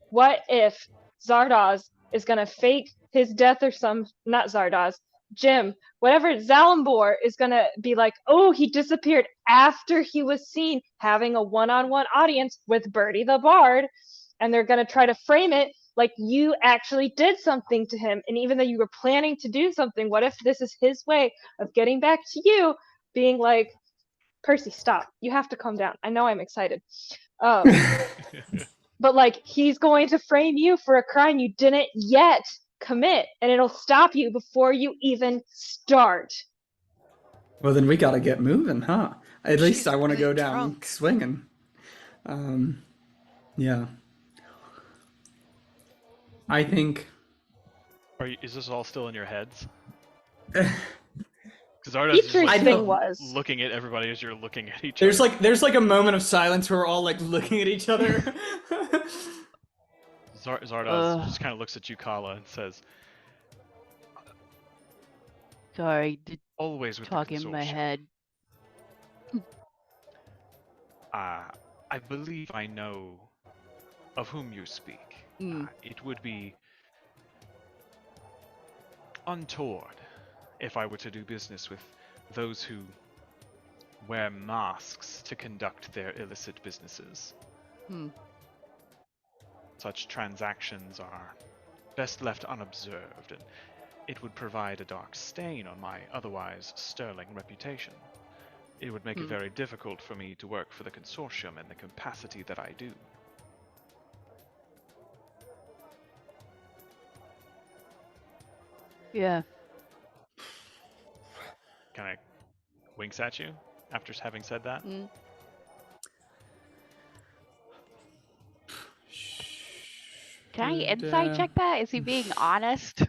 what if Zardoz is gonna fake his death or not Zardoz, Jim, whatever, Zalambor is gonna be like, oh, he disappeared after he was seen having a one-on-one audience with Bertie the Bard, and they're gonna try to frame it like you actually did something to him, and even though you were planning to do something, what if this is his way of getting back to you, being like, Percy, stop. You have to calm down. I know I'm excited. But like, he's going to frame you for a crime you didn't yet commit, and it'll stop you before you even start. Well, then we gotta get moving, huh? At least She's I want to really go down drunk. swinging. Yeah. I think. Is this all still in your heads? There's Because Arda's just Keetree's like, thing was looking at everybody as you're looking at each other. there's like a moment of silence where we're all like looking at each other. Zardoz just kind of looks at you, Kala, and says, Sorry, did "Always with talk the in my consortium. head. I believe I know of whom you speak. It would be untoward if I were to do business with those who wear masks to conduct their illicit businesses. Such transactions are best left unobserved, and it would provide a dark stain on my otherwise sterling reputation. It would make it very difficult for me to work for the consortium in the capacity that I do." Yeah. Kind of winks at you after having said that. Mm. Can I Should, insight check that? Is he being honest?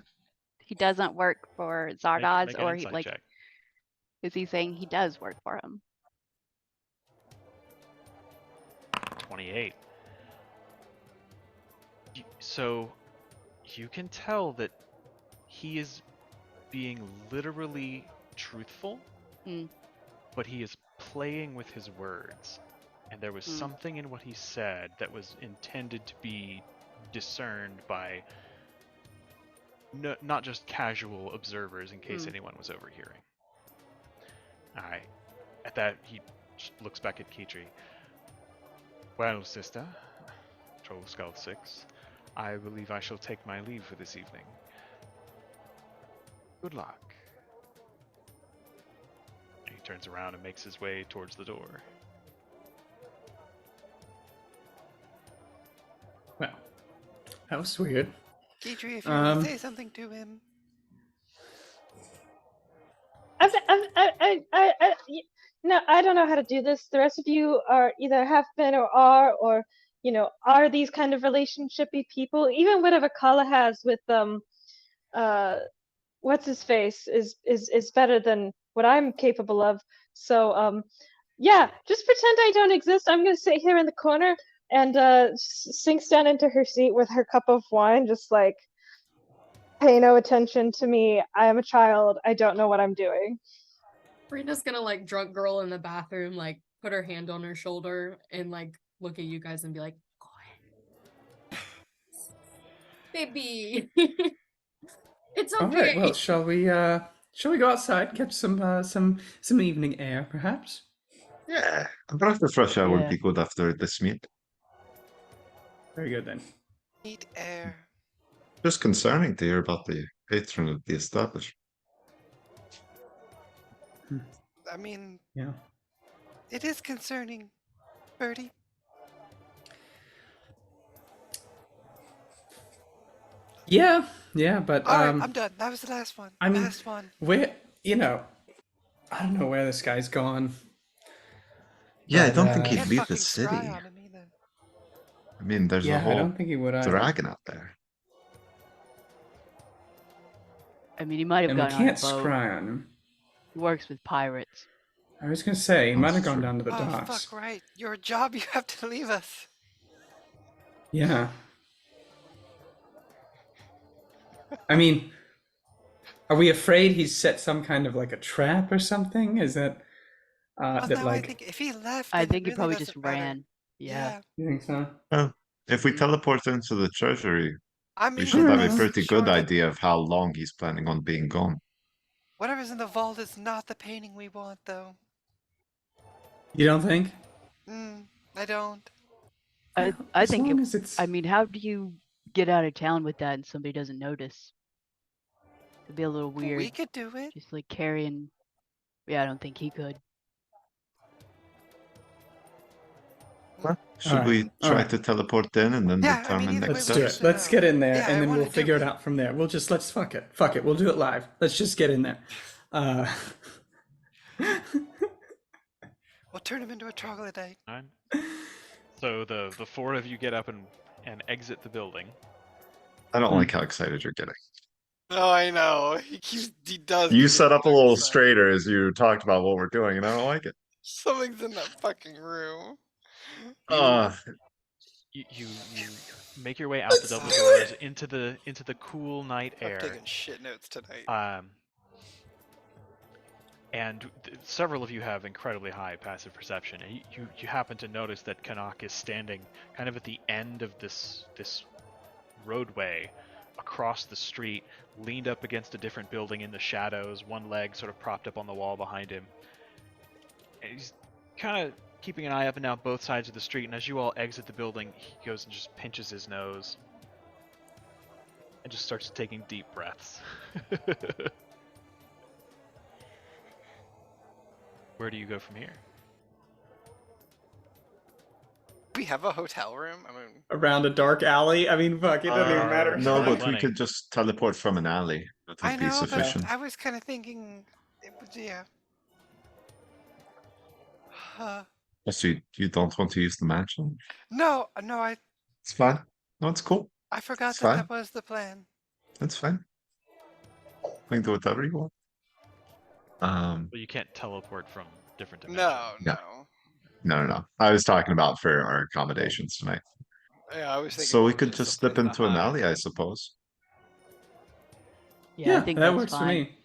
He doesn't work for Zardoz, Make an or he insight like check. is he saying he does work for him? 28. So you can tell that he is being literally truthful, but he is playing with his words. And there was something in what he said that was intended to be discerned by not just casual observers in case anyone was overhearing. Alright. At that, he looks back at Kitri. Well, sister, Trollskull 6, I believe I shall take my leave for this evening. Good luck. And he turns around and makes his way towards the door. Well, that was weird. Kitri, if you want to say something to him. No, I don't know how to do this. The rest of you are either have been or are, or are these kind of relationshipy people. Even whatever Kala has with what's his face is better than what I'm capable of. So yeah, just pretend I don't exist. I'm gonna sit here in the corner, and sinks down into her seat with her cup of wine, just like, pay no attention to me. I am a child. I don't know what I'm doing. Rita's gonna like drunk girl in the bathroom, like put her hand on her shoulder and like look at you guys and be like, go ahead. Baby. It's okay. All right. Well, shall we go outside, catch some evening air, perhaps? Yeah, a breath of fresh air would be good after this meet. Very good then. Need air. Just concerning to hear about the patron of the establishment. I mean, Yeah. it is concerning, Birdie. Yeah, but Alright, I'm done. That was the last one. I mean, last one. where I don't know where this guy's gone. Yeah, I but, don't think he'd Can't leave fucking the city. scry on him either. I mean, there's a I whole don't think he would either. dragon out there. I mean, he might have And we gone on a can't boat. scry on him. He works with pirates. I was gonna say he might have That's gone true. down to the Oh, docks. fuck right. Your job, you have to leave us. Yeah. I mean, are we afraid he's set some kind of like a trap or something? Is that Well, that no, like? I think if he left, I then think it he probably really just doesn't matter. ran. Yeah. You think so? Well, if we teleport into the treasury, I we mean, should have a rest pretty good assured that idea of how long he's planning on being gone. whatever's in the vault is not the painting we want, though. You don't think? I don't. I As think long as it's. I mean, how do you get out of town with that and somebody doesn't notice? It'd be a little weird. We could do it. Just like carrying. Yeah, I don't think he could. Should we Alright, try alright. to teleport in and then Yeah, I determine mean, either way, next Let's do steps? it. Let's get in there, Yeah, I and then wanna we'll do figure it it. out from there. Let's fuck it. Fuck it. We'll do it live. Let's just get in there. We'll turn him into a troglodyte. Fine. So the four of you get up and exit the building. I don't like how excited you're getting. Oh, I know. He does. You get set up a little excited. straighter as you talked about what we're doing, and I don't like it. Something's in that fucking room. You make your way out the double doors into the cool night I'm air. taking shit notes tonight. And several of you have incredibly high passive perception. And you happen to notice that Kanak is standing kind of at the end of this roadway across the street, leaned up against a different building in the shadows, one leg sort of propped up on the wall behind him. And he's kind of keeping an eye up and down both sides of the street, and as you all exit the building, he goes and just pinches his nose and just starts taking deep breaths. Where do you go from here? We have a hotel room. I mean, Around a dark alley. I mean, fuck, it doesn't even matter. No, but we Running. could just teleport from an alley. That I would be know, sufficient. but I was kind of thinking, it was, yeah. So you don't want to use the mansion? No, It's fine. No, it's cool. I forgot It's that fine. that was the plan. That's fine. You can do whatever you want. But you can't teleport from different dimensions. No. No. I was talking about for our accommodations tonight. Yeah, I was thinking. So we could just slip into an alley, I suppose. Yeah, I think that that's works for fine. me.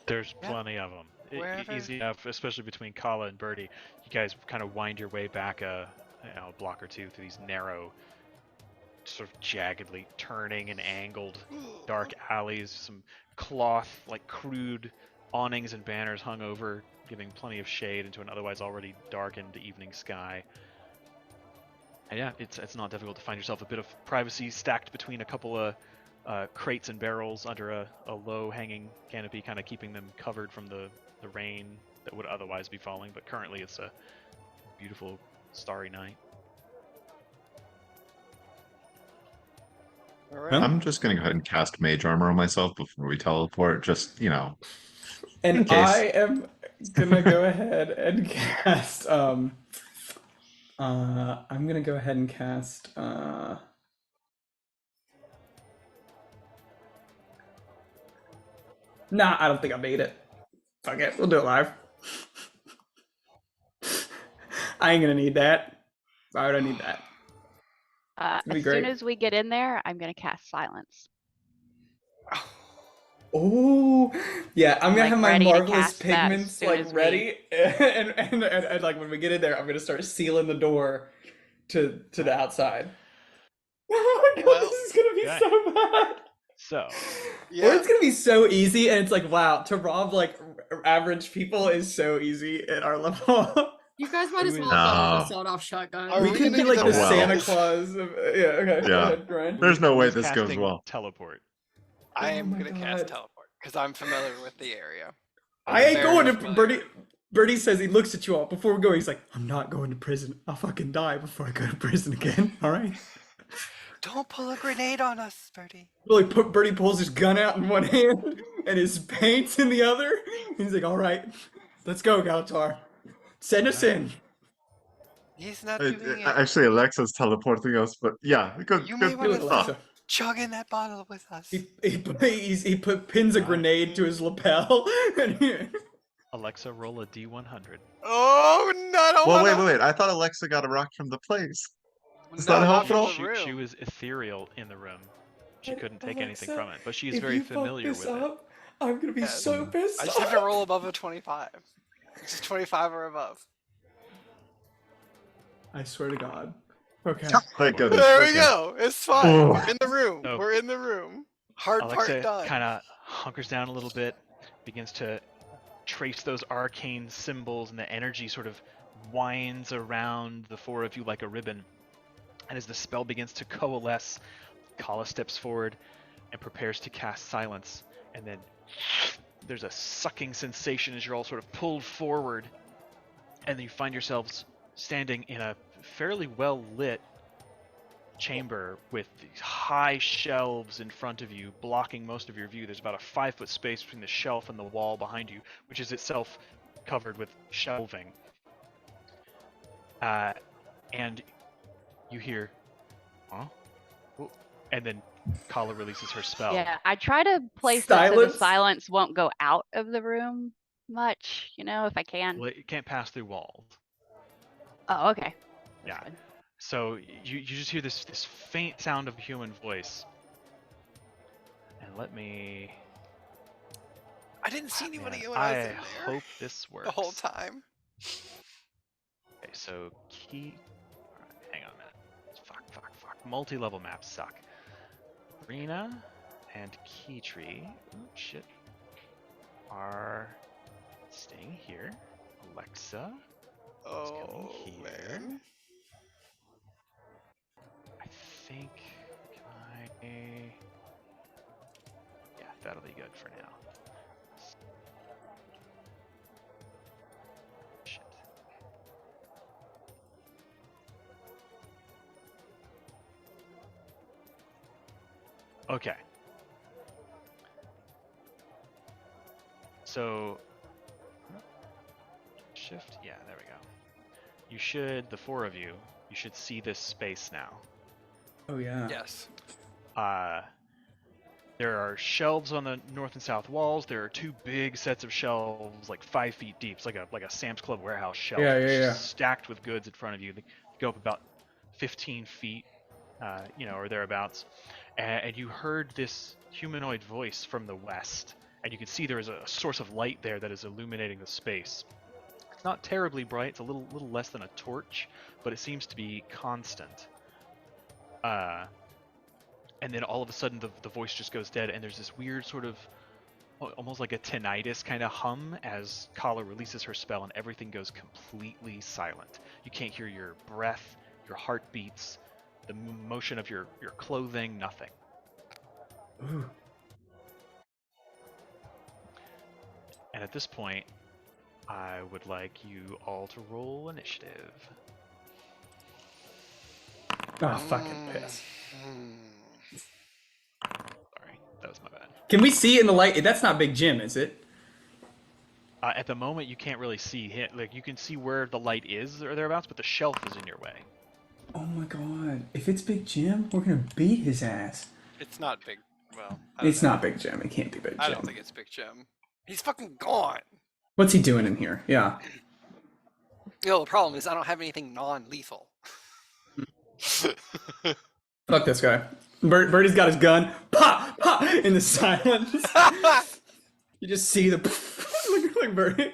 There's plenty of them. Wherever. Easy enough, especially between Kala and Birdie. You guys kind of wind your way back a block or two through these narrow, sort of jaggedly turning and angled dark alleys. Some cloth, like crude awnings and banners hung over, giving plenty of shade into an otherwise already darkened evening sky. And yeah, it's not difficult to find yourself a bit of privacy stacked between a couple of crates and barrels under a low-hanging canopy, kind of keeping them covered from the rain that would otherwise be falling. But currently it's a beautiful starry night. All right. I'm just gonna go ahead and cast Mage Armor on myself before we teleport. Just, in And case. I am gonna go ahead and cast I'm gonna go ahead and cast Nah, I don't think I made it. Fuck it, we'll do it live. I ain't gonna need that. Why would I need that? It'd be As soon great. as we get in there, I'm gonna cast silence. Oh, yeah, I'm gonna Like, have my ready to marvelous cast that as pigments soon like as we- ready, and like when we get in there, I'm gonna start sealing the door to the outside. Oh my god, Well, this is gonna be okay. so bad. So, Yeah. Or it's gonna be so easy, and it's like, wow, to rob like average people is so easy at our level. You guys might as Who well have gone with No. a sawed-off shotgun. Are We we could gonna be like get the the Santa well? Claus of, yeah, okay, go Yeah. ahead, Brian. There's no way who's this goes casting well. Teleport. I Oh am my gonna cast God. teleport because I'm familiar with the area. I ain't Very going to familiar. Birdie. Birdie says he looks at you all before we go. He's like, I'm not going to prison. I'll fucking die before I go to prison again. All right. Don't pull a grenade on us, Birdie. Really, Birdie pulls his gun out in one hand and his paints in the other. He's like, all right, let's go, Galtar. Send us in. He's not doing it. Actually, Alexa's teleporting us, but yeah, good. You good. may Do want it, to Alexa. chug in that bottle with us. He pins a grenade to his lapel. And Alexa, roll a D100. Oh no! I don't Well, wanna... wait. I thought Alexa got a rock from the place. Does No, that not help at from all? the room. She was ethereal in the room. She couldn't take anything Alexa, from it, but she's if very you fuck familiar this with it. up, I'm gonna be so pissed I just have to off. roll above a 25. It's just 25 or above. I swear to God. Okay. Thank goodness. There we Okay. go. It's fine. Oh. We're in the room. No. We're in the room. Hard part Alexa done. kind of hunkers down a little bit, begins to trace those arcane symbols, and the energy sort of winds around the four of you like a ribbon. And as the spell begins to coalesce, Kala steps forward and prepares to cast silence. And then there's a sucking sensation as you're all sort of pulled forward, and then you find yourselves standing in a fairly well lit chamber with these high shelves in front of you blocking most of your view. There's about a 5-foot space between the shelf and the wall behind you, which is itself covered with shelving. And you hear, huh? And then Kala releases her spell. Yeah, I try to place it so Silence? the silence won't go out of the room much, if I can. Well, it can't pass through walls. Oh, okay. That's Yeah. good. So you just hear this faint sound of a human voice. And let me... I didn't see anybody when I was in there hope this works. the whole time. Okay, so key... Alright, hang on a minute. Fuck. Multi-level maps suck. Arena and key tree, shit, are staying here. Alexa is going here. Man. I think, yeah, that'll be good for now. Shit. Okay. So, shift, yeah, there we go. you should, the four of you, you should see this space now. Oh yeah. Yes. There are shelves on the north and south walls. There are two big sets of shelves, like 5 feet deep. It's like a Sam's Club warehouse shelf. Yeah, It's yeah, just stacked with goods in front of you. They go up about 15 feet, or thereabouts. And you heard this humanoid voice from the west, and you can see there is a source of light there that is illuminating the space. It's not terribly bright. It's a little less than a torch, but it seems to be constant. And then all of a sudden the voice just goes dead, and there's this weird sort of almost like a tinnitus kind of hum as Kala releases her spell, and everything goes completely silent. You can't hear your breath, your heartbeats, the motion of your clothing, nothing. Ooh. And at this point, I would like you all to roll initiative. Oh, fucking piss. Sorry, that was my bad. Can we see in the light? That's not Big Jim, is it? At the moment, you can't really see him. Like, you can see where the light is or thereabouts, but the shelf is in your way. Oh my god. If it's Big Jim, we're gonna beat his ass. It's not Big. Well, It's not Big Jim. It can't be Big Jim. I don't think it's Big Jim. He's fucking gone. What's he doing in here? Yeah. The problem is I don't have anything non-lethal. Fuck this guy. Birdie's got his gun. Pop! Pop! In the silence. You just see the... Look, Birdie.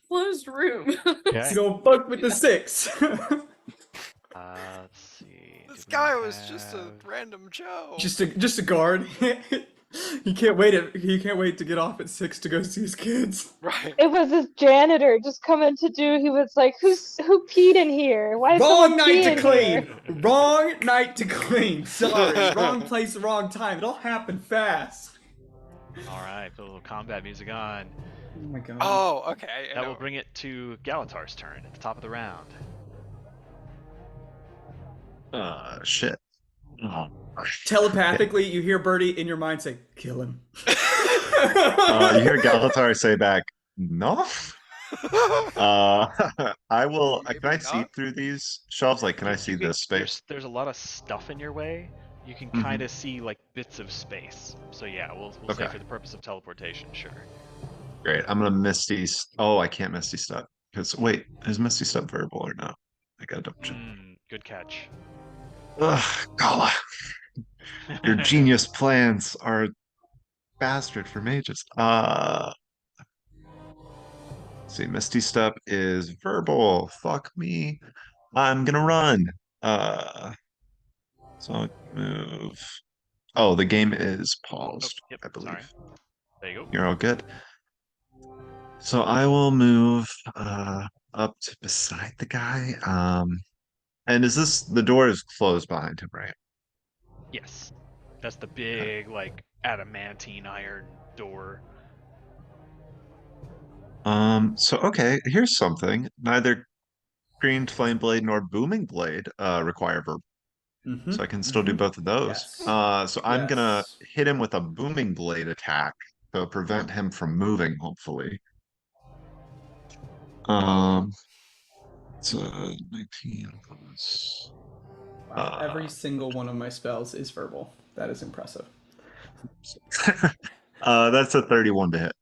Closed room. Okay. He's gonna fuck with the six. Let's see. This guy was just a random Joe. just a guard. He can't wait to get off at 6 to go see his kids. Right. It was his janitor just coming to do. He was like, "Who peed in here? Why is Wrong someone night peeing to clean. here?" Wrong night to clean. Sorry. Wrong place, wrong time. It all happened fast. All right, put a little combat music on. Oh my god. Oh, okay. I That know. will bring it to Galatar's turn at the top of the round. Shit. Oh. Telepathically, you hear Birdie in your mind say, "Kill him." You hear Galatar say back, "No." I will. Maybe Can I see not. through these shelves? Like, can I see this space? There's a lot of stuff in your way. You can kind of see like bits of space. So yeah, we'll say Okay. for the purpose of teleportation, sure. Great. I'm gonna Misty. Oh, I can't Misty Step because wait, is Misty Step verbal or no? I gotta double check. Good catch. Ugh, Gala. Your genius plans are a bastard for mages. See, Misty Step is verbal. Fuck me. I'm gonna run. So I'll move. Oh, the game is paused, Yep, I believe. sorry. There you go. You're all good. So I will move up to beside the guy. And is this the door is closed behind him, right? Yes. That's the big, like, adamantine iron door. So okay, here's something. Neither Green Flame Blade nor Booming Blade require verbal. So I can still do both of those. Yes. So I'm gonna Yes. hit him with a Booming Blade attack to prevent him from moving, hopefully. It's 19 plus. Every single one of my spells is verbal. That is impressive. That's a 31 to hit.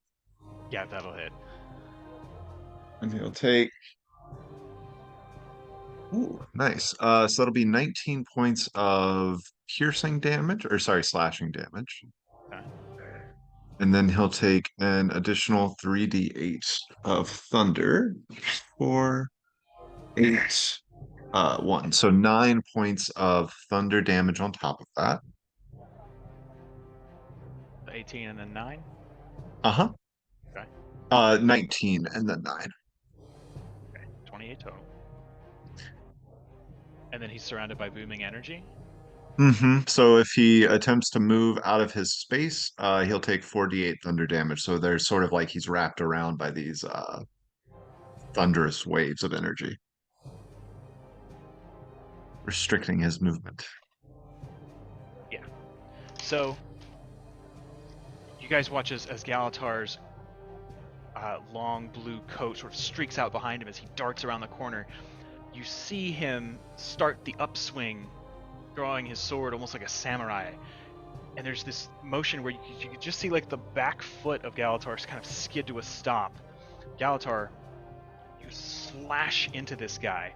Yeah, that'll hit. And he'll take. Ooh, nice. So that'll be 19 points of piercing damage, or sorry, slashing damage. Okay. And then he'll take an additional 3d8 of thunder. 4, 8, 1. So 9 points of thunder damage on top of that. 18 and then 9? Uh-huh. Okay. 19 and then 9. Okay, 28 total. And then he's surrounded by booming energy? So if he attempts to move out of his space, he'll take 4d8 thunder damage. So there's sort of like he's wrapped around by these thunderous waves of energy, restricting his movement. Yeah. So you guys watch as Galatar's long blue coat sort of streaks out behind him as he darts around the corner. You see him start the upswing, drawing his sword almost like a samurai. And there's this motion where you can just see like the back foot of Galatar kind of skid to a stop. Galatar, you slash into this guy,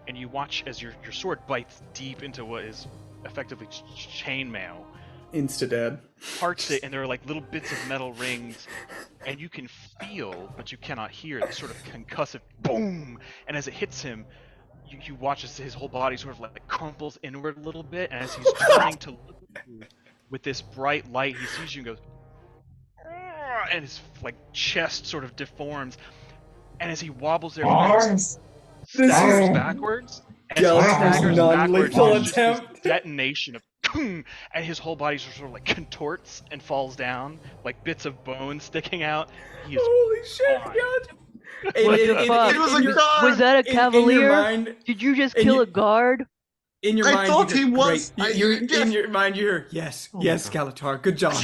and you watch as your sword bites deep into what is effectively chainmail. Insta-dead. Parts it, and there are like little bits of metal rings, and you can feel, but you cannot hear, the sort of concussive boom. And as it hits him, you watch as his whole body sort of like crumples inward a little bit, and as he's turning to look at you with this bright light, he sees you and goes, and his like chest sort of deforms, and as he wobbles there, staggers backwards, and Galatar's non-lethal there's just this attempt. detonation of and his whole body sort of like contorts and falls down, like bits of bone sticking out. He is Holy shit, gone. God. What the fuck? It was a god! Was that a In your cavalier? mind, Did you just in kill your- a guard? in your I mind, thought you he go, was- great. In your mind, you hear, yes, Oh my yes, God. Galatar, good job.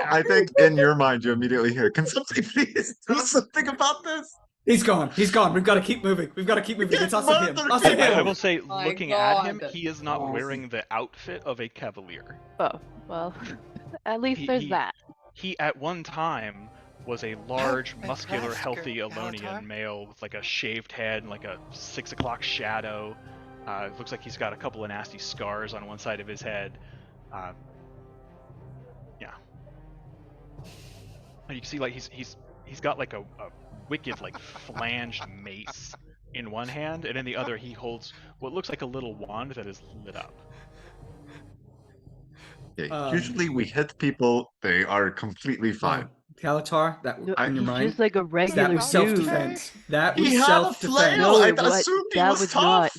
I think in your mind you immediately hear, can somebody please do something about this? He's gone. He's gone. We've got to keep moving. We've got to keep moving. It's us and him. Mother- Us and I him. will say, My looking at him, God. he is not wearing the outfit of a cavalier. Oh, well, at least He- there's he- that. He at one time was a large, Help, muscular, impressed, healthy Galatar? Elonian male with like a shaved head and like a 6 o'clock shadow. It looks like he's got a couple of nasty scars on one side of his head. Yeah. And you can see like he's got like a wicked like flanged mace in one hand, and in the other he holds what looks like a little wand that is lit up. Yeah, usually we hit people, they are completely fine. Galatar, that No, in your he's mind, just like a that regular was dude. self-defense. That was He had a self-defense. flail! No, I it wa- assumed he that was was tough! not.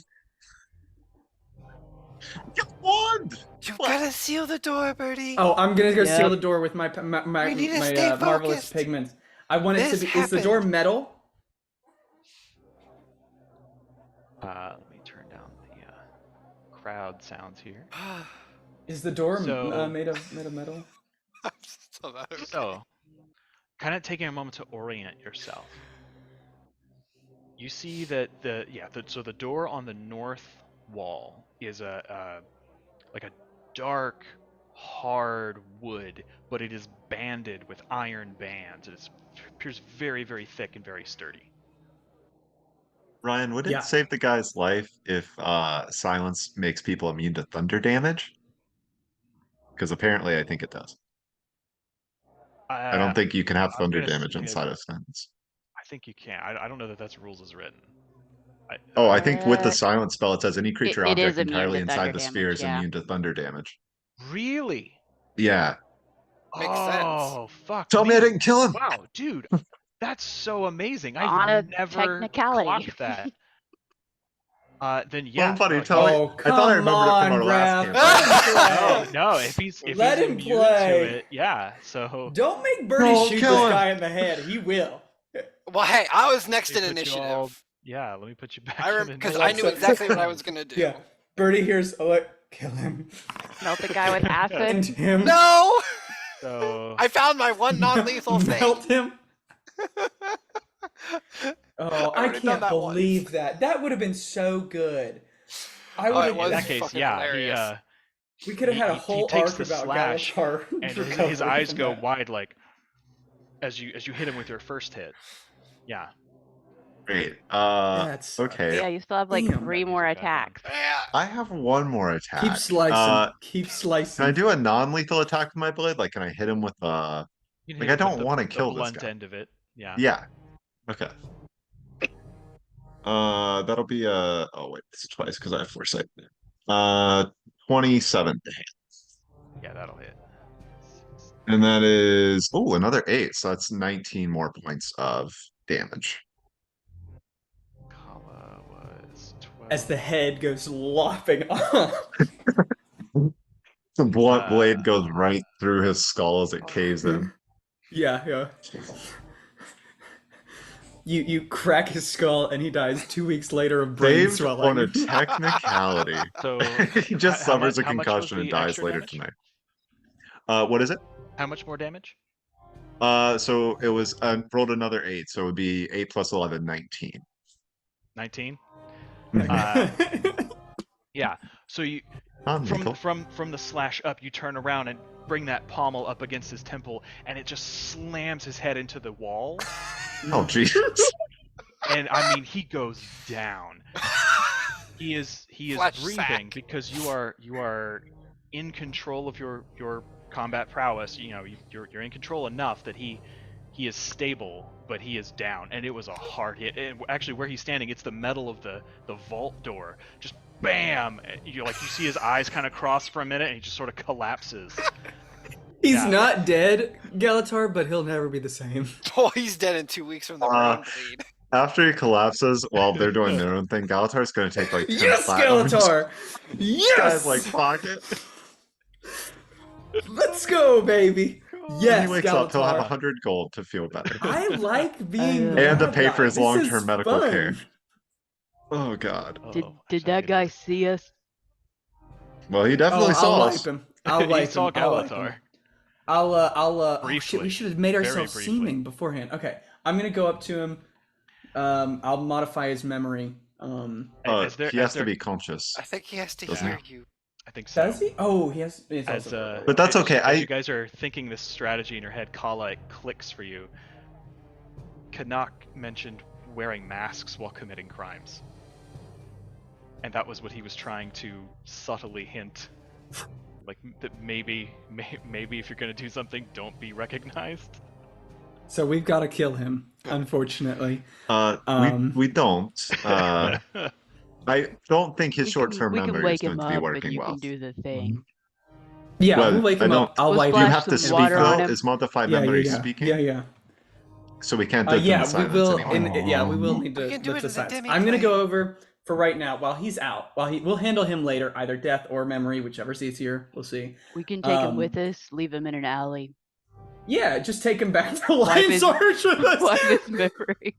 You won! You What? gotta seal the door, Birdie. Oh, I'm gonna go seal Yep. the door with my We need to stay marvelous focused. pigment. I want it to This be. Is the door happened. metal? Let me turn down the crowd sounds here. Is the door So- made of metal? So that was- So, kind of taking a moment to orient yourself. You see that so the door on the north wall is like a dark, hard wood, but it is banded with iron bands. It appears very, very thick and very sturdy. Ryan, would it Yeah. save the guy's life if silence makes people immune to thunder damage? Because apparently I think it does. I don't think you can have I'm thunder gonna damage say inside of fence. I think you can. I don't know that that's rules as written. I think with the Uh, silence spell it says any creature it is object immune to entirely inside thunder the sphere is damage, yeah. immune to thunder damage. Really? Yeah. Makes sense. Oh, fuck. Tell me I me. didn't kill him! Wow, dude, that's so amazing. On I've a never technicality. clocked that. Then yeah. Well, buddy, no, tell me. Oh, I thought I come remembered it from our on, last Raph. campaign. no, if he's Let him immune play. to it, yeah. So Don't make Birdie No, shoot kill this him. guy in the head. He will. Well, hey, I was next let in me put you initiative. all- yeah, let me put you back. I in because initiative. I knew exactly what I was gonna do. Yeah. Birdie hears, oh, kill him. Melt the guy with And acid. him. No, So I found my one non-lethal thing. Melt him. Oh, I already done can't that once. believe that. That would have been so good. I Oh, would it have. was in that case, fucking yeah, hilarious. We could have had a he whole takes arc the about slash, Galatar and his recovering eyes from go that. wide, like as you hit him with your first hit. Yeah. Great. That's Okay. Yeah, you still have like Damn. 3 more attacks. Yeah. I have one more attack. Keep slicing. Keep slicing. Can I do a non-lethal attack with my blade? Like, can I hit him with You can Like, hit I it with don't the- wanna the kill this blunt guy. end of it. Yeah. Yeah. Okay. That'll be oh wait, it's twice because I have foresight. 27 to hit. Yeah, that'll hit. And that is another 8, so that's 19 more points of damage. Kala was 12. As the head goes lopping off. The blunt blade goes right through his skull as it caves in. Yeah. You crack his skull and he dies 2 weeks later of brain Saved on a swelling. technicality. So He just how suffers a much was concussion and the dies extra later damage? tonight. What is it? How much more damage? So it was rolled another 8, so it would be 8 plus 11, 19. 19. Mm-hmm. Yeah. So you Nickel. from the slash up, you turn around and bring that pommel up against his temple, and it just slams his head into the wall. Oh Jesus. And I mean, he goes down. He is Flash breathing sack. because you are in control of your combat prowess. You know, you're in control enough that he is stable, but he is down, and it was a hard hit. And actually, where he's standing, it's the metal of the vault door. Just bam! You see his eyes kind of cross for a minute, and he just sort of collapses. He's Yeah. not dead, Galatar, but he'll never be the same. Oh, he's dead in 2 weeks from the brain bleed. After he collapses while they're doing their own thing, Galatar's gonna take like 10 Yes, flat arms. Galatar! This guy's Yes! like pocket. Let's go, baby! When Yes, he wakes up, he'll have Galatar. 100 gold to feel better. I like being the And to bad pay for guy. his This long-term is medical fun. care. Oh god. Did that guy see us? Well, he definitely I'll saw wipe us. him. I'll He wipe saw him. I'll wipe Galatar. him. Oh shit, we Briefly. should have made Very ourselves briefly. seeming beforehand. Okay, I'm gonna go up to him. I'll modify his memory. He has to be conscious. I think he has to Doesn't hear he? you. I think so. Does he? Oh, he has. It's As also But that's okay, As you guys are thinking this strategy in your head, Kala, it clicks for you. Kanak mentioned wearing masks while committing crimes, and that was what he was trying to subtly hint, like that maybe if you're gonna do something, don't be recognized. So we've got to kill him, unfortunately. We don't. I don't think his short-term We can memory is wake going him to be up, and working you well. can do the thing. Yeah, Well, we'll wake I him don't- up. I'll We'll wipe You him. splash have to some speak water on though. him. Is modified memory yeah. speaking? Yeah. So we can't do it in Yeah, the we silence will. anymore. We will need We to can do lift it the in the silence. demi I'm gonna plane. go over for right now while he's out. We'll handle him later, either death or memory, whichever's easier. We'll see. We can take him with us, leave him in an alley, Yeah, just take him back to Wipe Lion's his- Arch with us. wipe his memory.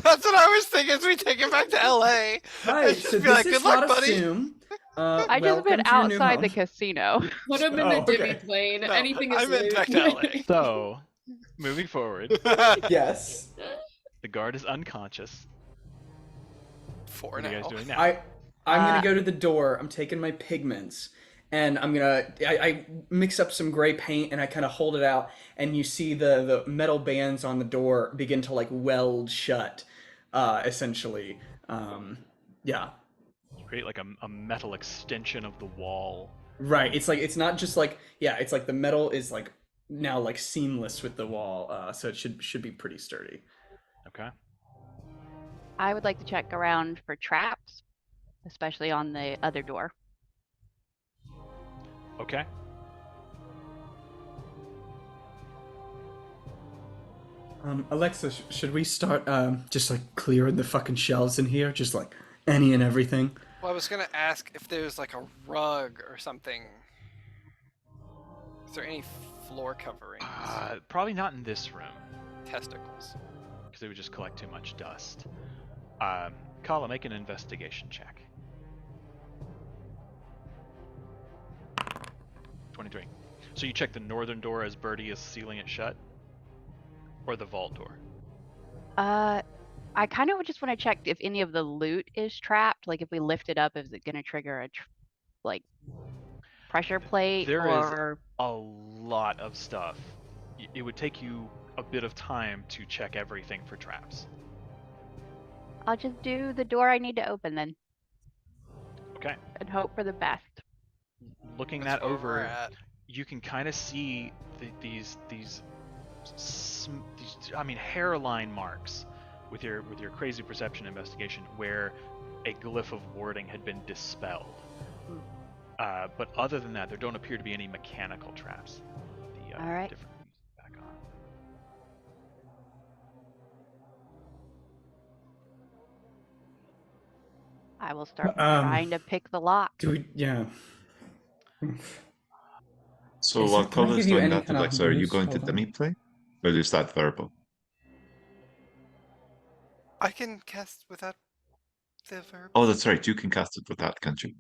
That's what I was thinking as we take him back to LA. Right, Let's just so be this like, is good luck, not buddy. assume. I just Welcome meant to your new outside the home. casino. Put him in Oh, a divvy okay. plane. No, Anything is I meant loot. back to LA. So, moving forward, Yes. the guard is unconscious. For What are you now. guys doing now? I'm gonna go to the door. I'm taking my pigments, and I mix up some gray paint, and I kind of hold it out, and you see the metal bands on the door begin to like weld shut, essentially. Yeah. You create like a metal extension of the wall. Right. It's not just like it's like the metal is like now like seamless with the wall, so it should be pretty sturdy. Okay. I would like to check around for traps, especially on the other door. Okay. Alexa, should we start just like clearing the fucking shelves in here, just like any and everything? Well, I was gonna ask if there's like a rug or something. Is there any floor coverings? Probably not in this room, Testicles. because it would just collect too much dust. Kala, make an investigation check. 23. So you check the northern door as Birdie is sealing it shut? Or the vault door? I kind of just want to check if any of the loot is trapped. Like if we lift it up, is it going to trigger a like pressure plate There is or? a lot of stuff. It would take you a bit of time to check everything for traps. I'll just do the door I need to open then Okay. and hope for the best. Looking That's that where we're over, at. you can kind of see these I mean hairline marks with your crazy perception investigation where a glyph of warding had been dispelled. But other than that, there don't appear to be any mechanical traps. The All right. different back on. I will start Um, trying to pick the lock. Do we? Yeah. So Is while it- can I Kola's give you doing any that, kind of Alexa, are you boost? going to Hold on. demi play? Or is that verbal? I can cast without the verb. Oh, that's right. You can cast it with that, can't you?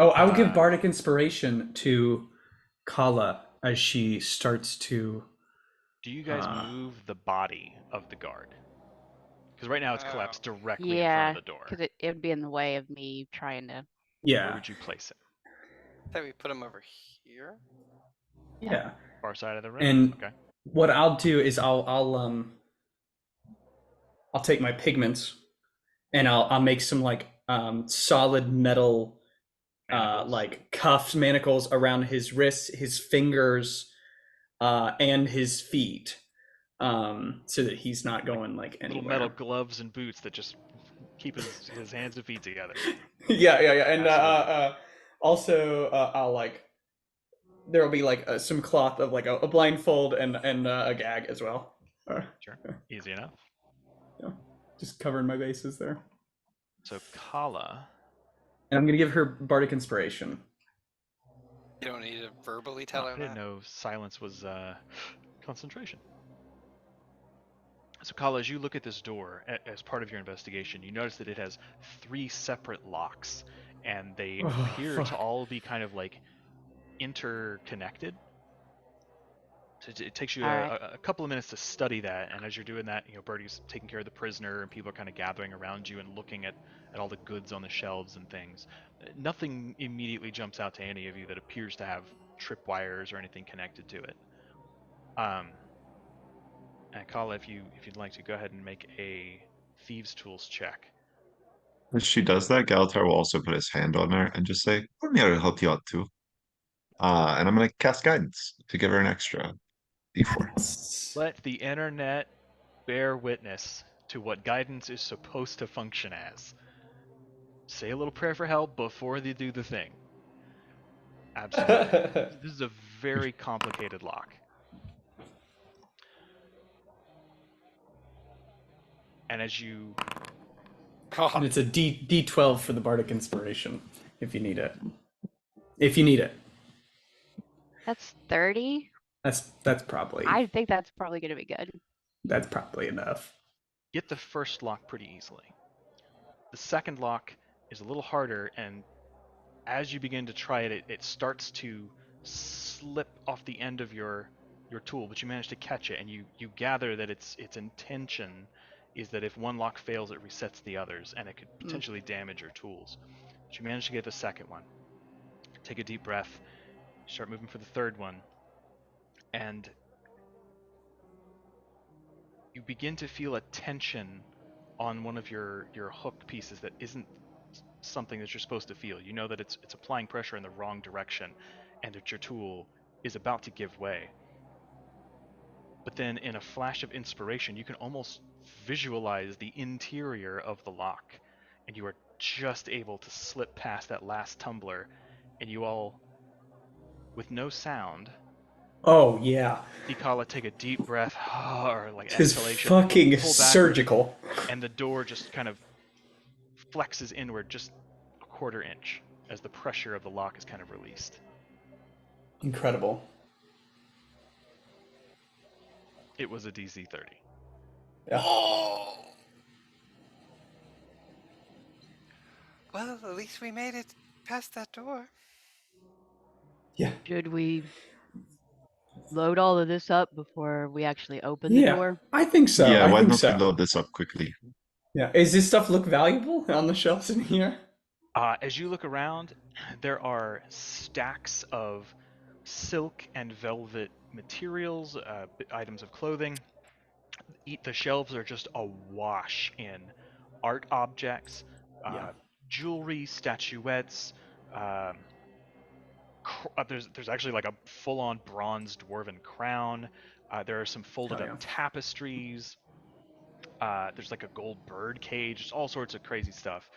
Oh, I will give Bardic Inspiration to Kala as she starts to. Do you guys move the body of the guard? Because right now it's collapsed directly in front Yeah, of the door. because it would be in the way of me trying to. Yeah. Where would you place it? I thought we put him over here. Yeah. Far side of the room. And Okay. what I'll do is I'll take my pigments and I'll make some like solid metal like cuffs, manacles around his wrists, his fingers, and his feet, so that he's not going like anywhere. Little metal gloves and boots that just keep his hands and feet together. Yeah, and also I'll like there will be like some cloth of like a blindfold and a gag as well. Sure, easy enough. Yeah, just covering my bases there. So Kala. And I'm gonna give her Bardic Inspiration. You don't need to verbally tell her I didn't that. know silence was concentration. So Kala, as you look at this door as part of your investigation, you notice that it has 3 separate locks, and they appear to all be kind of like interconnected. So it takes you a couple of minutes to study that, and as you're doing that, Birdie's taking care of the prisoner, and people are kind of gathering around you and looking at all the goods on the shelves and things. Nothing immediately jumps out to any of you that appears to have tripwires or anything connected to it. And Kala, if you'd like to, go ahead and make a thieves' tools check. As she does that, Galtar will also put his hand on her and just say, "Let me help you out too." And I'm gonna cast guidance to give her an extra D4. Let the internet bear witness to what guidance is supposed to function as. Say a little prayer for help before they do the thing. Absolutely. This is a very complicated lock. And as you... And it's a D12 for the Bardic Inspiration, if you need it. If you need it. That's 30? That's probably... I think that's probably going to be good. That's probably enough. Get the first lock pretty easily. The second lock is a little harder, and as you begin to try it, it starts to slip off the end of your tool, but you manage to catch it, and you gather that its intention is that if one lock fails, it resets the others, and it could potentially damage your tools. But you manage to get the second one. Take a deep breath, start moving for the third one, and you begin to feel a tension on one of your hook pieces that isn't something that you're supposed to feel. You know that it's applying pressure in the wrong direction, and that your tool is about to give way. But then in a flash of inspiration, you can almost visualize the interior of the lock, and you are just able to slip past that last tumbler, and you all, with no sound... Oh, yeah. Ikala take a deep breath, or like It's exhalation. fucking pull surgical. And the door just kind of flexes inward just a quarter inch as the pressure of the lock is kind of released. Incredible. It was a DC 30. Yeah. Oh! Well, at least we made it past that door. Yeah. Should we load all of this up before we actually open the door? I think so. Yeah, I why think don't so. we load this up quickly? Yeah. Is this stuff look valuable on the shelves in here? As you look around, there are stacks of silk and velvet materials, items of clothing. The shelves are just awash in art objects, jewelry, statuettes. There's actually like a full-on bronze dwarven crown. There are some folded-up tapestries. There's like a gold bird cage. Just all sorts of crazy stuff.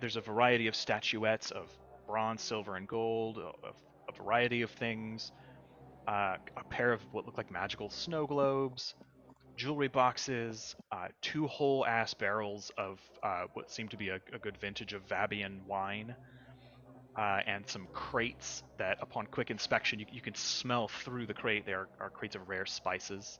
There's a variety of statuettes of bronze, silver, and gold, of a variety of things. A pair of what look like magical snow globes, jewelry boxes, 2 whole-ass barrels of what seem to be a good vintage of Vabian wine, and some crates that, upon quick inspection, you can smell through the crate. They are crates of rare spices.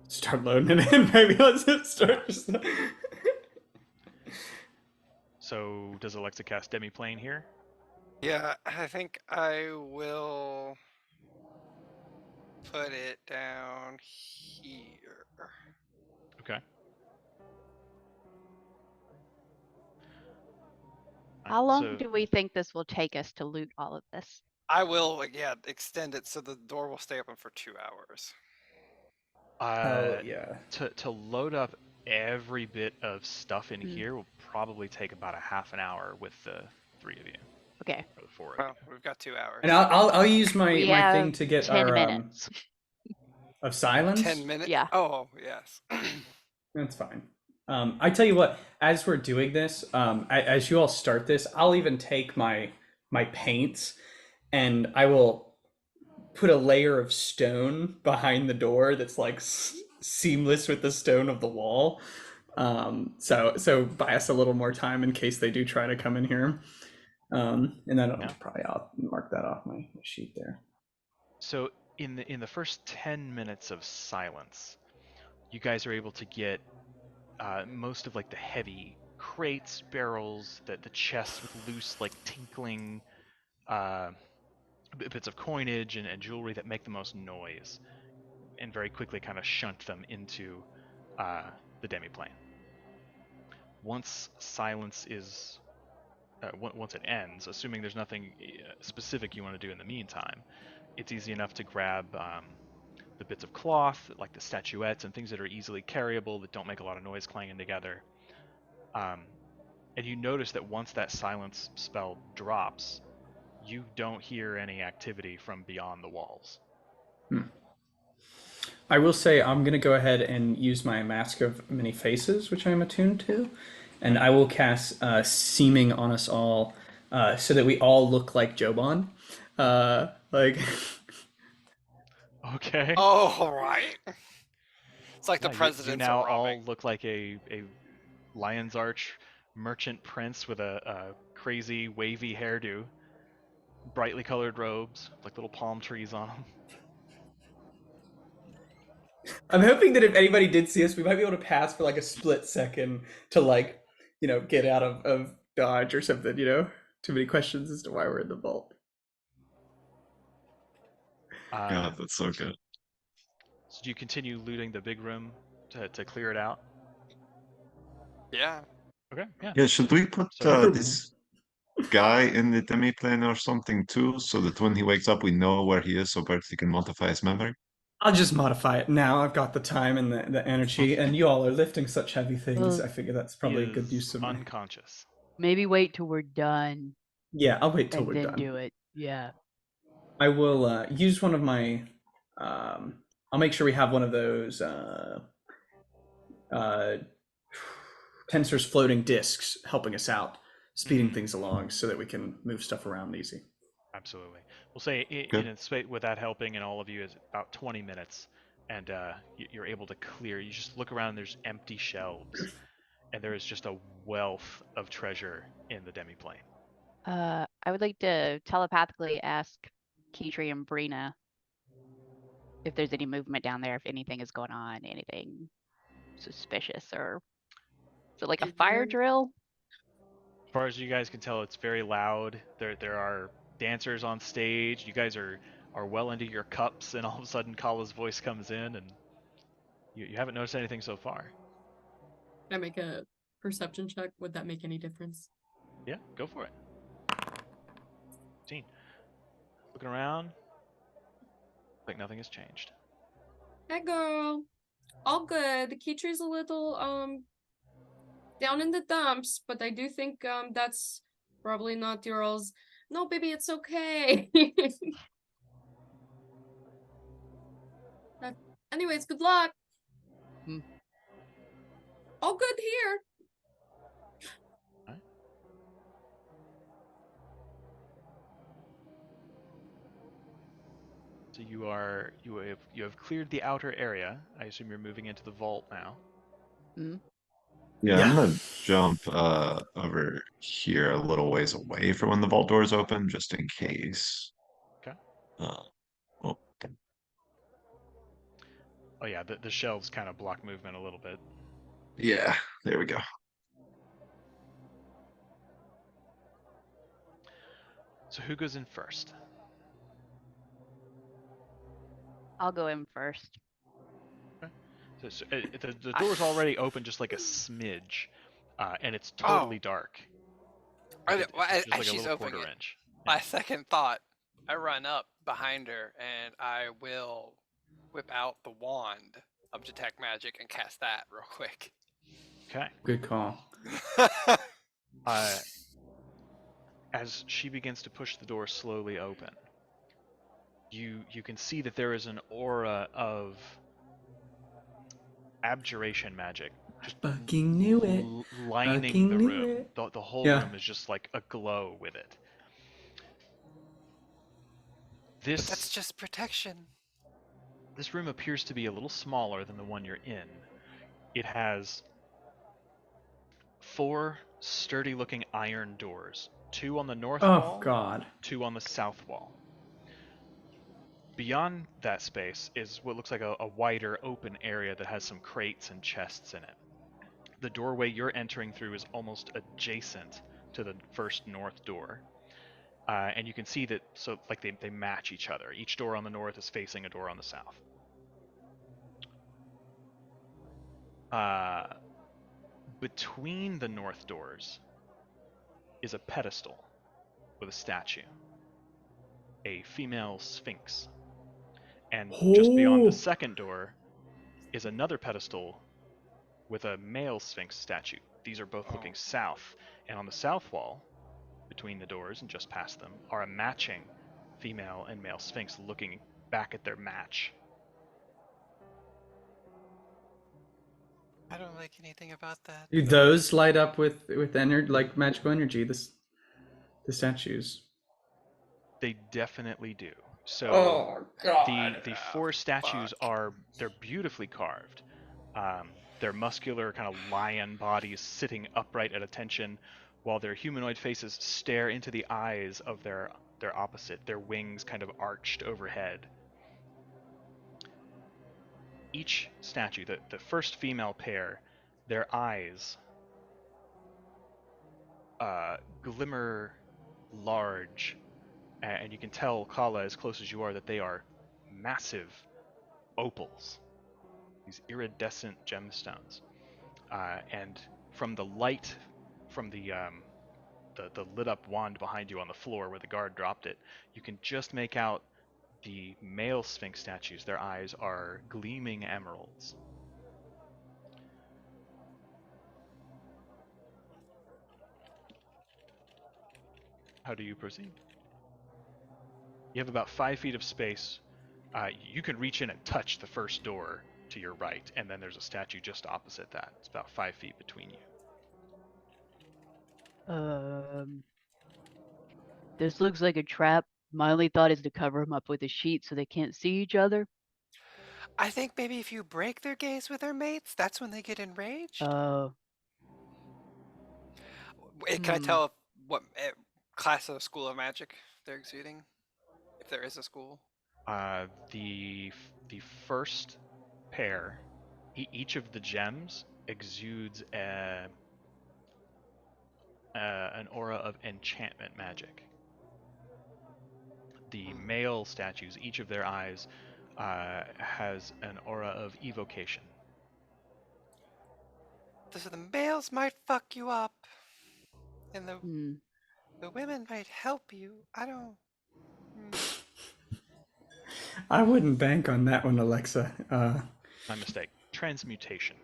Start loading it in, maybe. Let's start. So does Alexa cast Demiplane here? Yeah, I think I will put it down here. Okay. How long So do we think this will take us to loot all of this? I will, extend it so the door will stay open for 2 hours. Oh yeah. to load up every bit of stuff in Mm. here will probably take about a half an hour with the 3 of you. Okay. Or the 4 of Well, you. we've got 2 hours. And I'll use my We my have thing to get 10 our minutes. of silence. 10 minutes? Yeah. Oh, yes. That's fine. I tell you what, as we're doing this, as you all start this, I'll even take my paints and I will put a layer of stone behind the door that's like seamless with the stone of the wall. So buy us a little more time in case they do try to come in here. And then I'll mark that off my sheet there. So in the first 10 minutes of silence, you guys are able to get most of like the heavy crates, barrels, the chests with loose like tinkling bits of coinage and jewelry that make the most noise, and very quickly kind of shunt them into the demiplane. Once silence is once it ends, assuming there's nothing specific you want to do in the meantime, it's easy enough to grab the bits of cloth, like the statuettes and things that are easily carryable that don't make a lot of noise clanging together. And you notice that once that silence spell drops, you don't hear any activity from beyond the walls. I will say I'm going to go ahead and use my Mask of Many Faces, which I'm attuned to, and I will cast Seeming on us all so that we all look like Joban. Like. Okay. Oh, all right. It's like the Yeah, president's you now arriving. all look like a Lion's Arch merchant prince with a crazy wavy hairdo, brightly colored robes, like little palm trees on them. I'm hoping that if anybody did see us, we might be able to pass for like a split second to like, get out of dodge or something, Too many questions as to why we're in the vault. God, that's so good. So do you continue looting the big room to clear it out? Yeah. Okay, yeah. Yeah, should we put So- this guy in the demiplane or something too, so that when he wakes up we know where he is, so Bertie can modify his memory? I'll just modify it now. I've got the time and the energy, and you all are lifting such heavy things. I figure that's probably a good use of my... unconscious. Maybe wait till we're done. Yeah, I'll wait till and we're then done. do it. Yeah. I will use one of my... I'll make sure we have one of those Tensor's floating discs helping us out, speeding things along so that we can move stuff around easy. Absolutely. We'll say with that helping and all of you is about 20 minutes, and you're able to clear. You just look around. There's empty shelves, and there is just a wealth of treasure in the demiplane. I would like to telepathically ask Keetri and Brina if there's any movement down there, if anything is going on, anything suspicious, or is it like a fire drill? As far as you guys can tell, it's very loud. There are dancers on stage. You guys are well into your cups, and all of a sudden Kala's voice comes in, and you haven't noticed anything so far. Can I make a perception check? Would that make any difference? Yeah, go for it. 15. Looking around, like nothing has changed. Hey girl. All good. The Keetri's a little down in the dumps, but I do think that's probably not yours. No, baby, it's okay. Anyways, good luck. All good here. Right. So you have cleared the outer area. I assume you're moving into the vault now. Yeah, I'm gonna jump over here a little ways away from when the vault doors open, just in case. Okay. Oh. Oh yeah, the shelves kind of block movement a little bit. Yeah, there we go. So who goes in first? I'll go in first. So, the door's already open just like a smidge, and it's totally dark. Like just like a she's little opening quarter it, inch. my second thought, I run up behind her and I will whip out the wand of detect magic and cast that real quick. Okay. Good call. As she begins to push the door slowly open, you can see that there is an aura of abjuration magic just Fucking knew it. lining Fucking the knew room. it. The whole Yeah. room is just like aglow with it. But that's just protection. This room appears to be a little smaller than the one you're in. It has 4 sturdy-looking iron doors, 2 on the north wall, God. 2 on the south wall. Beyond that space is what looks like a wider open area that has some crates and chests in it. The doorway you're entering through is almost adjacent to the first north door. And you can see that, so like they match each other. Each door on the north is facing a door on the south. Between the north doors is a pedestal with a statue, a female sphinx. And just beyond the second door is another pedestal with a male sphinx statue. These are both looking south, and on the south wall, between the doors and just past them, are a matching female and male sphinx looking back at their match. I don't like anything about that. Do those light up with energy, like magical energy? The statues. They definitely do. So God. the 4 statues they're beautifully carved. Their muscular kind of lion bodies sitting upright at attention, while their humanoid faces stare into the eyes of their opposite, their wings kind of arched overhead. Each statue, the first female pair, their eyes glimmer large, and you can tell, Kala, as close as you are, that they are massive opals, these iridescent gemstones. And from the light from the lit up wand behind you on the floor where the guard dropped it, you can just make out the male sphinx statues. Their eyes are gleaming emeralds. How do you proceed? You have about 5 feet of space. You can reach in and touch the first door to your right, and then there's a statue just opposite that. It's about 5 feet between you. This looks like a trap. My only thought is to cover them up with a sheet so they can't see each other. I think maybe if you break their gaze with their mates, that's when they get enraged. Oh. Can I tell what class of School of Magic they're exuding? If there is a school? The first pair, each of the gems exudes an aura of enchantment magic. The male statues, each of their eyes has an aura of evocation. So the males might fuck you up, and the women might help you. I don't. I wouldn't bank on that one, Alexa. My mistake. Transmutation.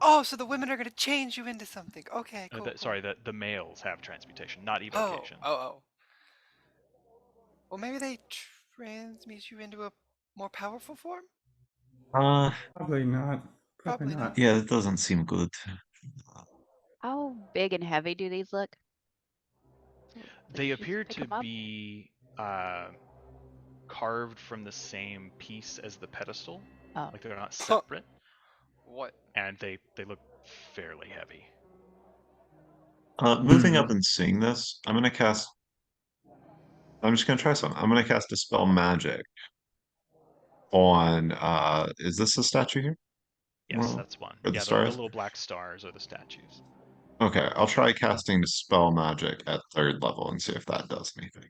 Oh, so the women are going to change you into something. Okay, cool. Sorry, the males have transmutation, not evocation. Oh. Well, maybe they transmute you into a more powerful form? Probably not. Probably not. Yeah, that doesn't seem good. How big and heavy do these look? They appear to be carved from the same piece as the pedestal. Oh. Like they're not separate. What? And they look fairly heavy. Moving up and seeing this, I'm just gonna try something. I'm gonna cast Dispel Magic on is this a statue here? Yes, that's one. Or the Yeah, the stars? little black stars are the statues. Okay, I'll try casting Dispel Magic at 3rd level and see if that does anything.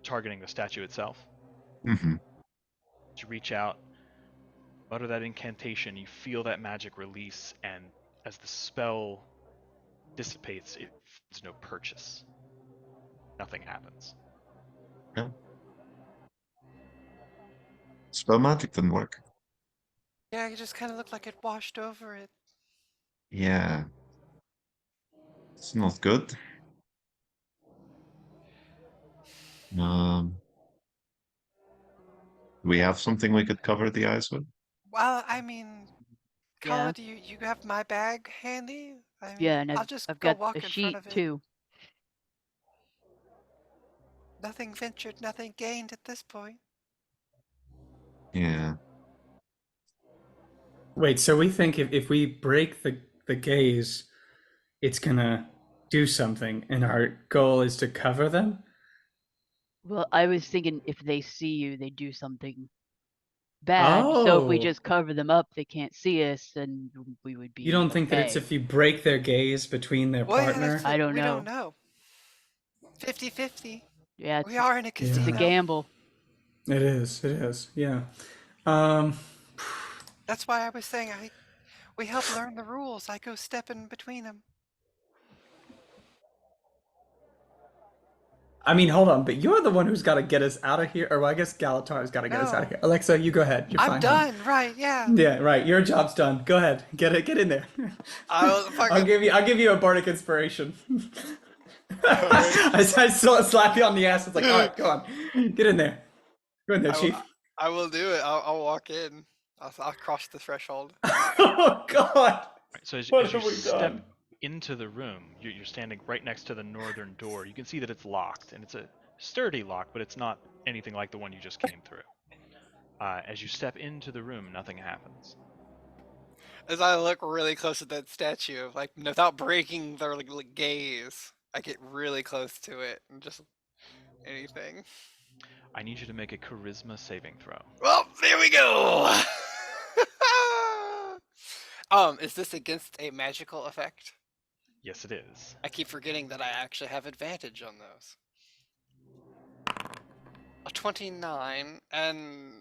targeting the statue itself. Mm-hmm. You reach out, utter that incantation, you feel that magic release, and as the spell dissipates, it finds no purchase. Nothing happens. Yeah. Spell magic didn't work. Yeah, it just kind of looked like it washed over it. Yeah. It's not good. We have something we could cover the eyes with? Well, I mean, Kala, Yeah. do you have my bag handy? I mean, Yeah, and I'll just I've go got walk a in front sheet of it. too. Nothing ventured, nothing gained at this point. Yeah. Wait, so we think if we break the gaze, it's gonna do something, and our goal is to cover them? Well, I was thinking if they see you, they do something bad. So if we Oh. just cover them up, they can't see us, and we would be You don't think that it's okay. if you break their gaze between their Well, yeah, partner? that's I don't we know. don't know. 50-50. Yeah, We are in a it's casino. a gamble. It is, yeah. Um, That's why I was saying we help learn the rules. I go stepping between them. I mean, hold on, but you're the one who's got to get us out of here. Or well, I guess Galatar's got to get us out of here. Alexa, you go ahead. You're I'm fine. done, right? Yeah. Yeah, right. Your job's done. Go ahead. Get in there. I'll give you a bardic inspiration. I slap you on the ass. It's like, all right, go on. Get in there. Go in there, Chief. I will do it. I'll walk in. I'll cross the threshold. Oh God! Right, so as What you have we step done? into the room, you're standing right next to the northern door. You can see that it's locked, and it's a sturdy lock, but it's not anything like the one you just came through. As you step into the room, nothing happens. As I look really close at that statue, like without breaking their gaze, I get really close to it and just anything. I need you to make a charisma saving throw. Well, there we go. Is this against a magical effect? Yes, it is. I keep forgetting that I actually have advantage on those. A 29, and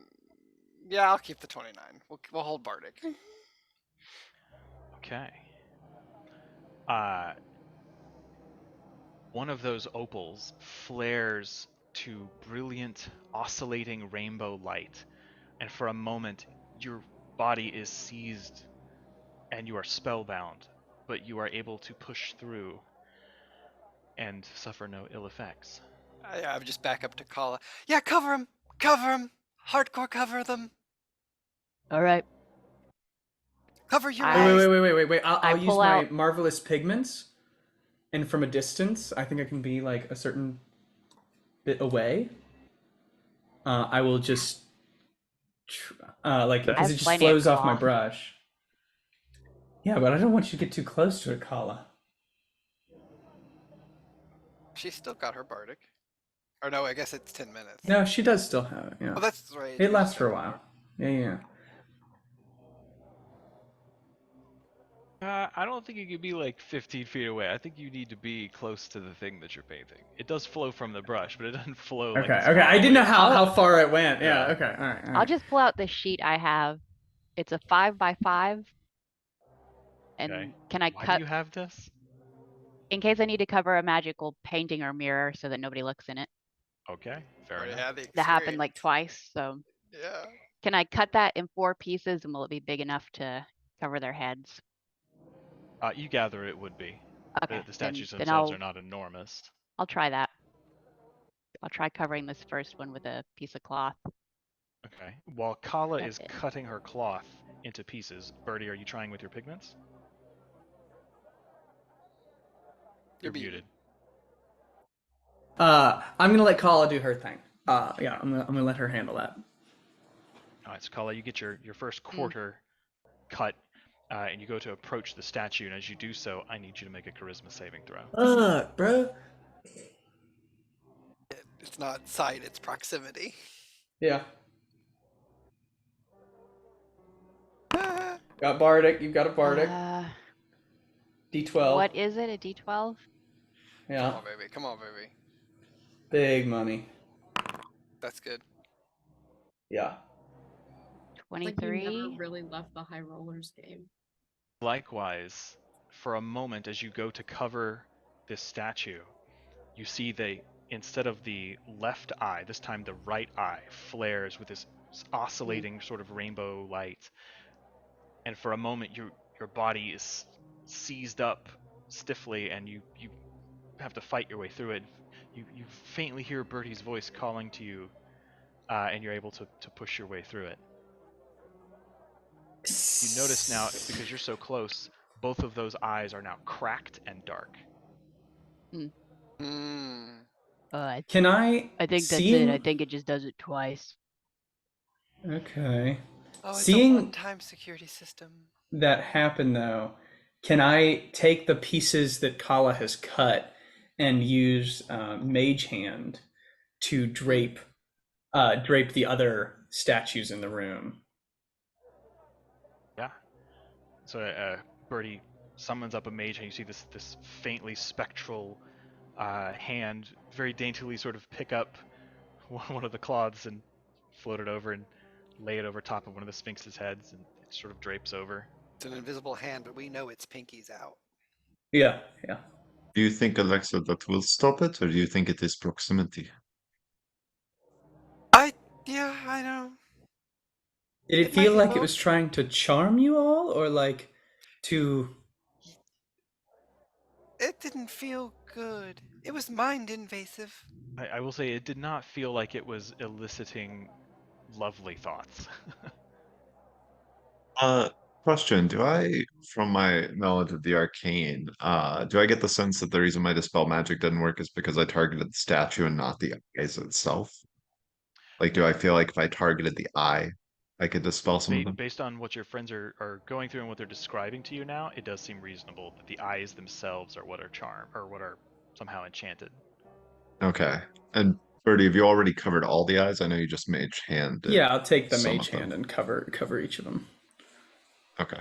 yeah, I'll keep the 29. We'll hold Bardic. Okay. One of those opals flares to brilliant, oscillating rainbow light, and for a moment, your body is seized and you are spellbound, but you are able to push through and suffer no ill effects. I would just back up to Kala. Yeah, cover him! Cover him! Hardcore cover them! All right. Cover your eyes! Wait. I'll use my out marvelous pigments, and from a distance, I think I can be like a certain bit away. I will just because it just flows off my brush. Yeah, but I don't want you to get too close to it, Kala. She's still got her Bardic. Or no, I guess it's 10 minutes. No, she does still have it. Yeah. Oh, that's right. It lasts for a while. Yeah. I don't think you could be like 15 feet away. I think you need to be close to the thing that you're painting. It does flow from the brush, but it doesn't flow. Okay. Like Okay. I didn't know how how far it went. Yeah. Yeah. Okay. All right. I'll just pull out the sheet I have. It's a 5x5. And Okay. can I Why cut do you have this? in case I need to cover a magical painting or mirror so that nobody looks in it? Okay, fair enough. That happened like twice, so. Yeah. Can I cut that in 4 pieces and will it be big enough to cover their heads? You gather it would be. Okay. The statues then themselves are not enormous. I'll try that. I'll try covering this first one with a piece of cloth. Okay. While Kala is cutting her cloth into pieces, Birdie, are you trying with your pigments? You're muted. I'm gonna let Kala do her thing. Yeah, I'm gonna let her handle that. All right, so Kala, you get your first quarter cut, and you go to approach the statue, and as you do so, I need you to make a charisma saving throw. Bro. It's not sight, it's proximity. Yeah. Got Bardic. You've got a Bardic. D12. What is it? A D12? Yeah. Come on, baby. Big money. That's good. Yeah. Like you never 23. really left the high rollers game. Likewise, for a moment, as you go to cover this statue, you see instead of the left eye, this time the right eye flares with this oscillating sort of rainbow light. And for a moment, your body is seized up stiffly, and you have to fight your way through it. You faintly hear Bertie's voice calling to you, and you're able to push your way through it. You notice now, because you're so close, both of those eyes are now cracked and dark. Can I think that's seeing... it. I think it just does it twice. Okay. Oh, it's Seeing a one-time security system. that happen though, can I take the pieces that Kala has cut and use Mage Hand to drape the other statues in the room? Yeah. So Bertie summons up a mage, and you see this faintly spectral hand very daintily sort of pick up one of the cloths and float it over and lay it over top of one of the Sphinx's heads, and it sort of drapes over. It's an invisible hand, but we know its pinky's out. Yeah. Do you think, Alexa, that will stop it, or do you think it is proximity? I know. Did it It might feel be like it both. was trying to charm you all, or like to... It didn't feel good. It was mind invasive. I will say it did not feel like it was eliciting lovely thoughts. Question, do I, from my knowledge of the arcane, do I get the sense that the reason my Dispel Magic didn't work is because I targeted the statue and not the eyes itself? Like, do I feel like if I targeted the eye, I could dispel some of them? Based on what your friends are going through and what they're describing to you now, it does seem reasonable that the eyes themselves are what are what are somehow enchanted. Okay. And Bertie, have you already covered all the eyes? I know you just Mage Hand. Yeah, I'll take the some Mage of them. Hand and cover each of them. Okay.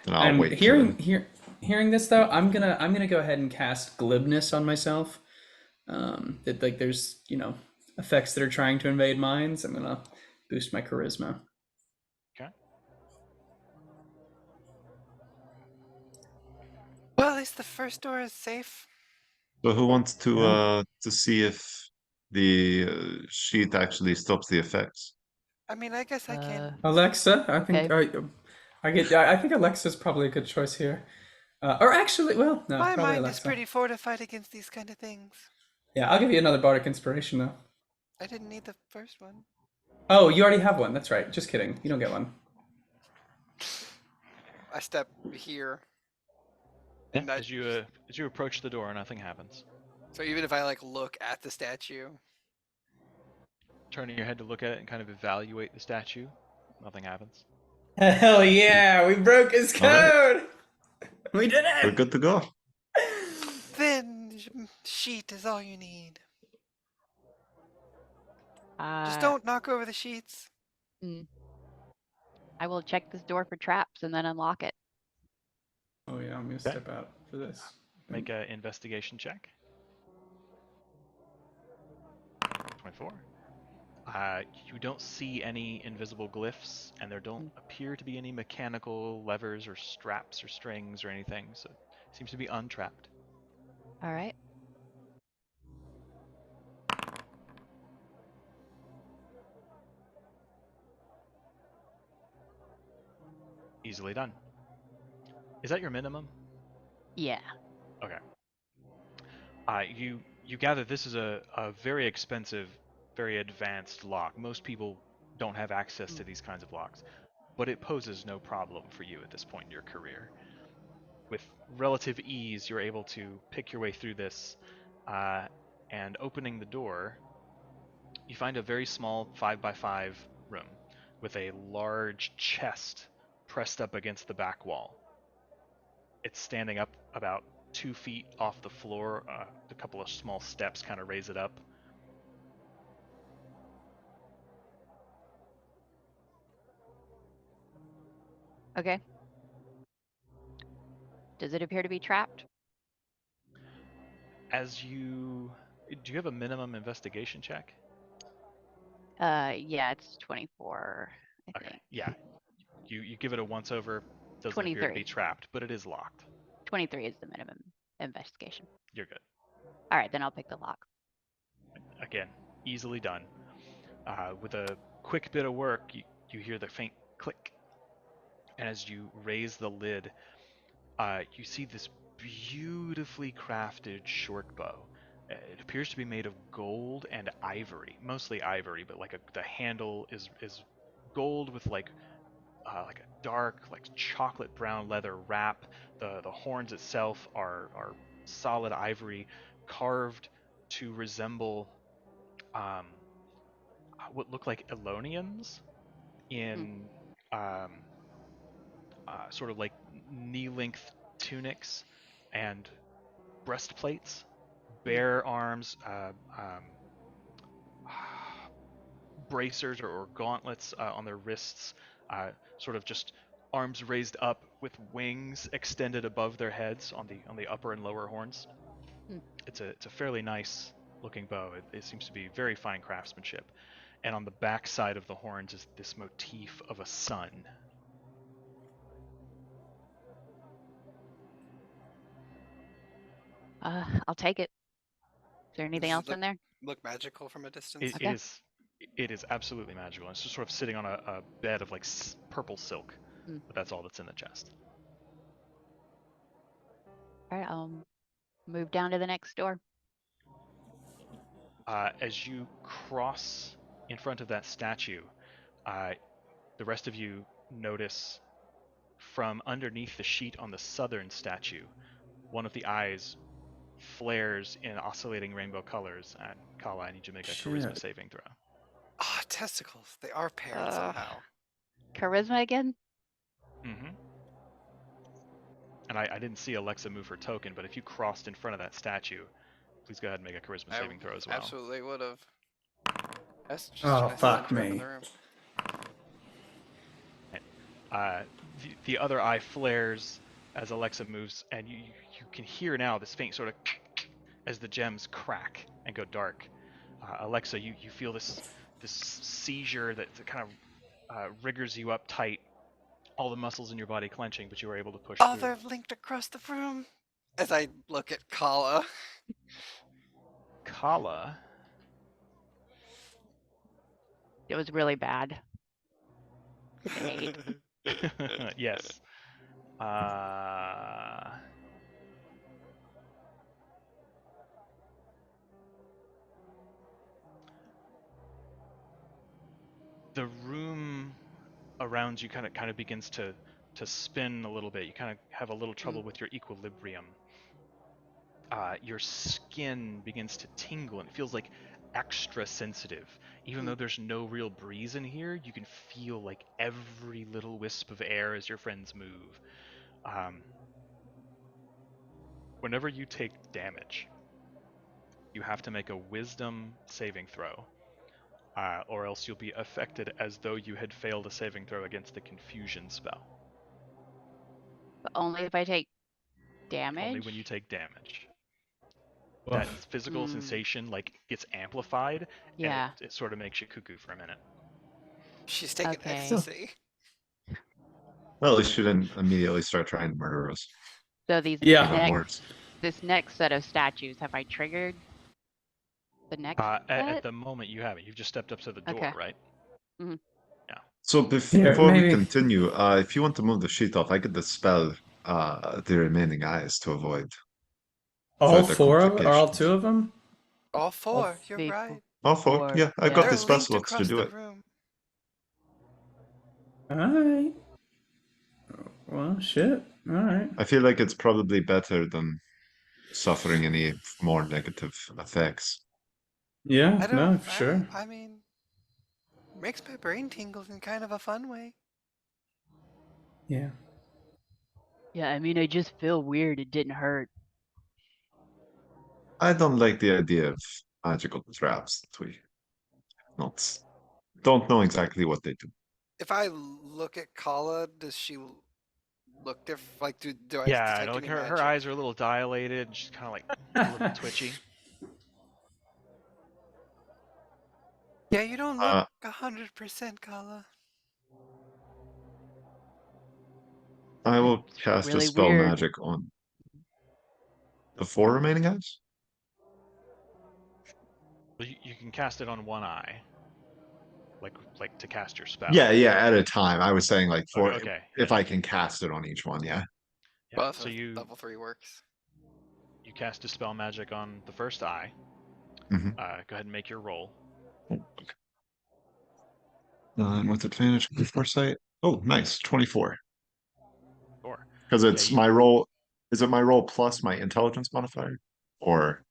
Then I'll And wait hearing this though, I'm gonna go ahead and cast Glibness on myself. That like there's effects that are trying to invade minds. I'm gonna boost my charisma. Okay. Well, at least the first door is safe. So who wants to see if the sheet actually stops the effects? I mean, I guess I can. Alexa, I think Okay. I think Alexa's probably a good choice here. Or actually, well, no, My probably mind Alexa. is pretty fortified against these kind of things. Yeah, I'll give you another bardic inspiration though. I didn't need the first one. Oh, you already have one. That's right. Just kidding. You don't get one. I step here. Yeah, And as you approach the door, nothing happens. So even if I like look at the statue, Turning your head to look at it and kind of evaluate the statue, nothing happens. Hell yeah, we broke his code. Alright. We did it. We're good to go. then sheet is all you need. Just Uh, don't knock over the sheets. I will check this door for traps and then unlock it. Oh yeah, I'm gonna step out for this. Make an investigation check. 24. You don't see any invisible glyphs, and there don't appear to be any mechanical levers or straps or strings or anything, so it seems to be untrapped. All right. Easily done. Is that your minimum? Yeah. Okay. You gather this is a very expensive, very advanced lock. Most people don't have access to these kinds of locks, but it poses no problem for you at this point in your career. With relative ease, you're able to pick your way through this, and opening the door, you find a very small 5x5 room with a large chest pressed up against the back wall. It's standing up about 2 feet off the floor. A couple of small steps kind of raise it up. Okay. Does it appear to be trapped? As you Do you have a minimum investigation check? Yeah, it's 24, I Okay, think. yeah. You give it a once over. Doesn't appear to 23. be trapped, but it is locked. 23 is the minimum investigation. You're good. All right, then I'll pick the lock. Again, easily done. With a quick bit of work, you hear the faint click. And as you raise the lid, you see this beautifully crafted short bow. It appears to be made of gold and ivory, mostly ivory, but like the handle is gold with like a dark, like chocolate brown leather wrap. The horns itself are solid ivory, carved to resemble what look like Elonians in sort of like knee-length tunics and breastplates, bare arms, bracers or gauntlets on their wrists, sort of just arms raised up with wings extended above their heads on the upper and lower horns. It's a fairly nice looking bow. It seems to be very fine craftsmanship. And on the back side of the horns is this motif of a sun. I'll take it. Is there anything else in there? Look magical from a distance. It is absolutely magical. It's just sort of sitting on a bed of like purple silk, but that's all that's in the chest. All right, I'll move down to the next door. As you cross in front of that statue, the rest of you notice from underneath the sheet on the southern statue, one of the eyes flares in oscillating rainbow colors. And Kala, I need you to make a charisma saving throw. Ah, testicles. They are paired somehow. Charisma again? Mm-hmm. And I didn't see Alexa move her token, but if you crossed in front of that statue, please go ahead and make a charisma saving throw as well. Absolutely would have. That's just Oh, fuck me. The other eye flares as Alexa moves, and you can hear now this faint sort of as the gems crack and go dark. Alexa, you feel this seizure that kind of riggers you up tight, all the muscles in your body clenching, but you were able to push through. They're linked across the room. As I look at Kala. Kala? It was really bad. Yes. The room around you kind of begins to spin a little bit. You kind of have a little trouble with your equilibrium. Your skin begins to tingle and it feels like extra sensitive. Even though there's no real breeze in here, you can feel like every little wisp of air as your friends move. Whenever you take damage, you have to make a wisdom saving throw, or else you'll be affected as though you had failed a saving throw against the confusion spell. But only if I take damage? Only when you take damage. That physical sensation like gets amplified, and it sort of makes you cuckoo for a minute. She's taking ecstasy. Well, we shouldn't immediately start trying to murder us. So these this next set of statues, have I triggered the next set? At the moment you haven't. You've just stepped up to the door, right? Mm-hmm. Yeah. So before we continue, if you want to move the sheet off, I could dispel the remaining eyes to avoid all four of or all two of them? All four, you're right. All four, yeah. I've got the spell slots to do it. Alright. Well, shit. Alright. I feel like it's probably better than suffering any more negative effects. Yeah, no, sure. I mean, makes my brain tingle in kind of a fun way. Yeah. Yeah, I mean, I just feel weird. It didn't hurt. I don't like the idea of magical traps that we don't know exactly what they do. If I look at Kala, does she look different? Like, do I Yeah, detect like any her eyes are a little dilated. And she's kind of like a little twitchy. Yeah, you don't look 100%, Kala. I will cast really a spell weird. magic on the 4 remaining guys. Well, you can cast it on one eye, like to cast your spell. Yeah, at a time. I was saying like 4. Okay. If Yeah. I can cast it on each one, yeah. Yeah. Well, So you level 3 works. You cast a spell magic on the first eye. Mm-hmm. Go ahead and make your roll. And with advantage with foresight. Oh, nice. 24. Sure. Because it's my roll. Is it my roll plus my intelligence modifier? Or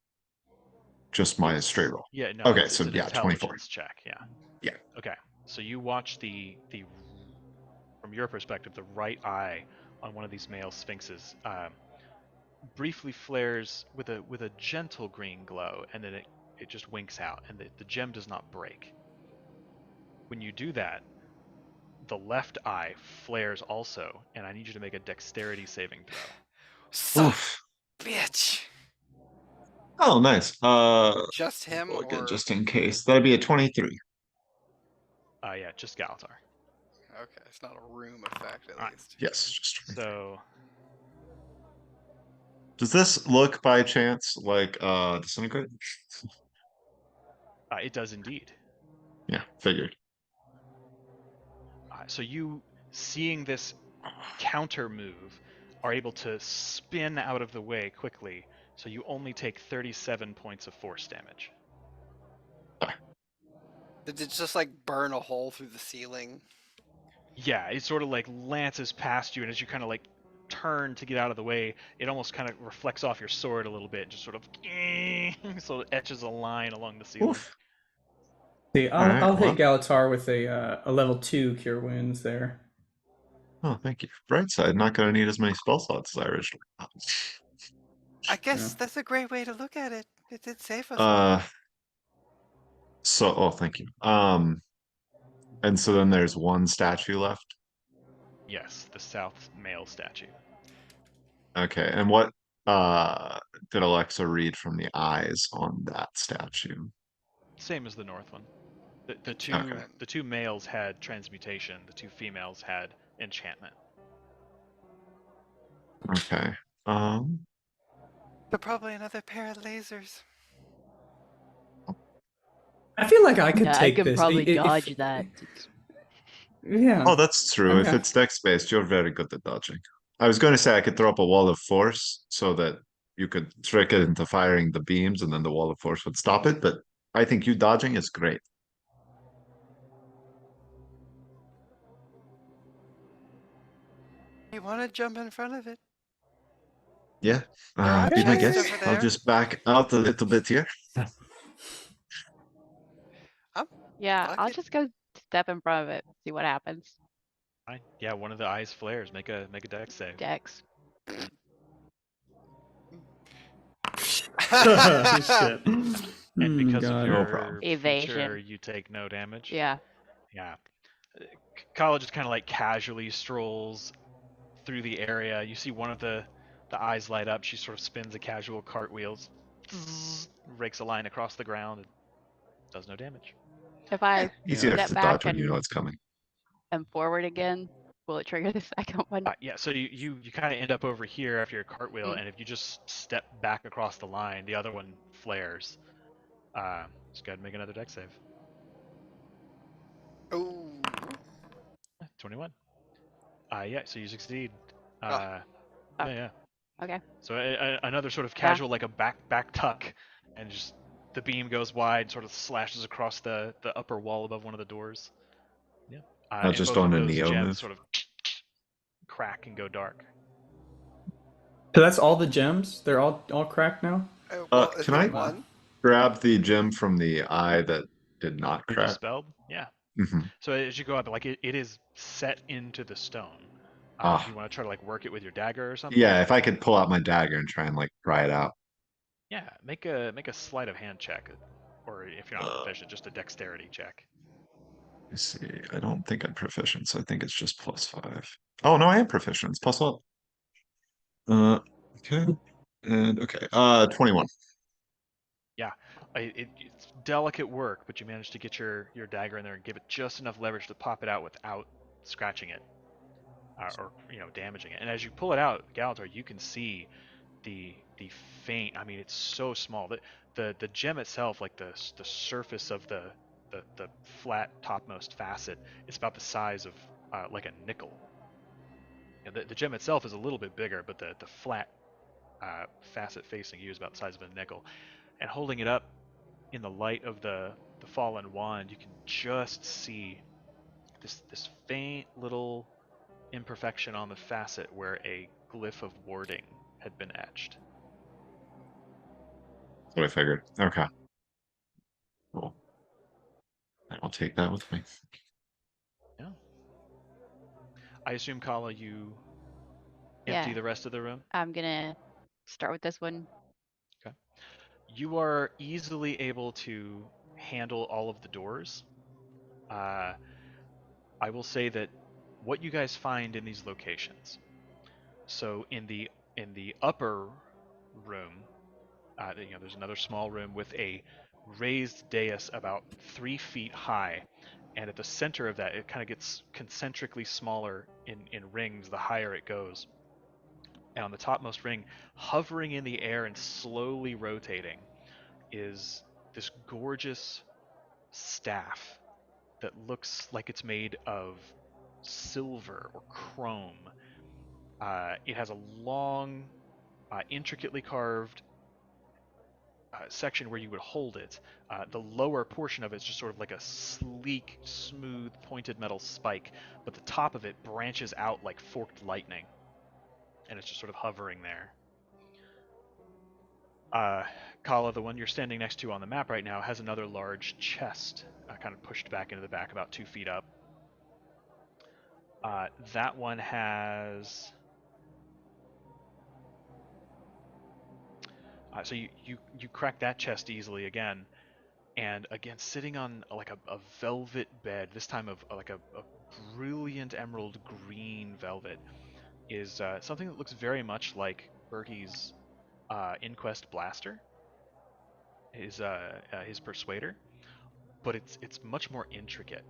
just my straight roll? Yeah, no. Okay, It's so an 24. intelligence check. Yeah. Yeah. Okay. So you watch the from your perspective, the right eye on one of these male sphinxes briefly flares with a gentle green glow, and then it just winks out, and the gem does not break. When you do that, the left eye flares also, and I need you to make a dexterity saving throw. Oof. Bitch. Oh, nice. Just him, or just in case. That'd be a 23. Yeah, just Galatar. okay, it's not a room effect at least. Yes, just 23. So does this look by chance like disintegrate? it does indeed. Yeah, figured. So you, seeing this counter move, are able to spin out of the way quickly, so you only take 37 points of force damage. Did it just like burn a hole through the ceiling? Yeah, it sort of like lances past you, and as you kind of like turn to get out of the way, it almost kind of reflects off your sword a little bit, just sort of so it etches a line along the ceiling. Oof. See, Alright, I'll hit well. Galatar with a level 2 cure wounds there. Oh, thank you. Bright side, not going to need as many spell slots as I originally thought. I guess that's a great way to look at it. It did save us. Thank you. And so then there's one statue left. Yes, the south male statue. Okay, and what did Alexa read from the eyes on that statue? Same as the north one. The two males had transmutation. The two females had enchantment. Okay. But probably another pair of lasers. I feel like I could Yeah, I take can this. probably If- dodge that. Yeah. Oh, that's true. If Okay. it's dex based, you're very good at dodging. I was going to say I could throw up a wall of force so that you could trick it into firing the beams and then the wall of force would stop it, but I think you dodging is great. You want to jump in front of it? Yeah. There are Be my chests guest. over I'll there. just back out a little bit here. Yeah, Fuck I'll it. just go step in front of it, see what happens. Fine. Yeah, one of the eyes flares. Make a dex save. Dex. Shit. And because of God. No your problem. feature, Evasion. you take no damage. Yeah. Yeah. Kala just kind of like casually strolls through the area. You see one of the eyes light up. She sort of spins a casual cartwheels, rakes a line across the ground, and does no damage. If I Easier step to back dodge when you know and it's coming. forward again, will it trigger the second one? Yeah, so you kind of end up over here after your cartwheel, and if you just step back across the line, the other one flares. Just go ahead and make another dex save. Oh. 21. Yeah, so you succeed. Oh. Yeah. Okay. So another sort of casual, like a back tuck, and just the beam goes wide, sort of slashes across the upper wall above one of the doors. Yeah. Not And just both on of a those Neo gems move. sort of crack and go dark. So that's all the gems? They're all cracked now? Well, is Can there I one? grab the gem from the eye that did not You're crack? dispelled? Yeah. Mm-hmm. So as you go up, like it is set into the stone. Do you want to try to like work it with your dagger or something? Yeah, if I could pull out my dagger and try and like pry it out. Yeah, make a sleight of hand check, or if you're not proficient, just a dexterity check. Let's see. I don't think I'm proficient, so I think it's just +5. Oh no, I am proficient. It's +1. Okay. And okay. 21. Yeah. It's delicate work, but you manage to get your dagger in there and give it just enough leverage to pop it out without scratching it or damaging it. And as you pull it out, Galator, you can see the faint. I mean, it's so small. The gem itself, like the surface of the flat topmost facet, it's about the size of like a nickel. The gem itself is a little bit bigger, but the flat facet facing you is about the size of a nickel. And holding it up in the light of the fallen wand, you can just see this faint little imperfection on the facet where a glyph of warding had been etched. That's what I figured. Okay. Cool. I'll take that with me. Yeah. I assume, Kala, you empty the rest of the room? I'm gonna start with this one. Okay. You are easily able to handle all of the doors. I will say that what you guys find in these locations. So in the upper room, there's another small room with a raised dais about 3 feet high, and at the center of that, it kind of gets concentrically smaller in rings the higher it goes. And on the topmost ring, hovering in the air and slowly rotating, is this gorgeous staff that looks like it's made of silver or chrome. It has a long, intricately carved section where you would hold it. The lower portion of it is just sort of like a sleek, smooth, pointed metal spike, but the top of it branches out like forked lightning, and it's just sort of hovering there. Kala, the one you're standing next to on the map right now, has another large chest, kind of pushed back into the back about 2 feet up. That one has... so you crack that chest easily again, and again, sitting on like a velvet bed, this time of like a brilliant emerald green velvet, is something that looks very much like Bertie's Inquest Blaster, his Persuader, but it's much more intricate.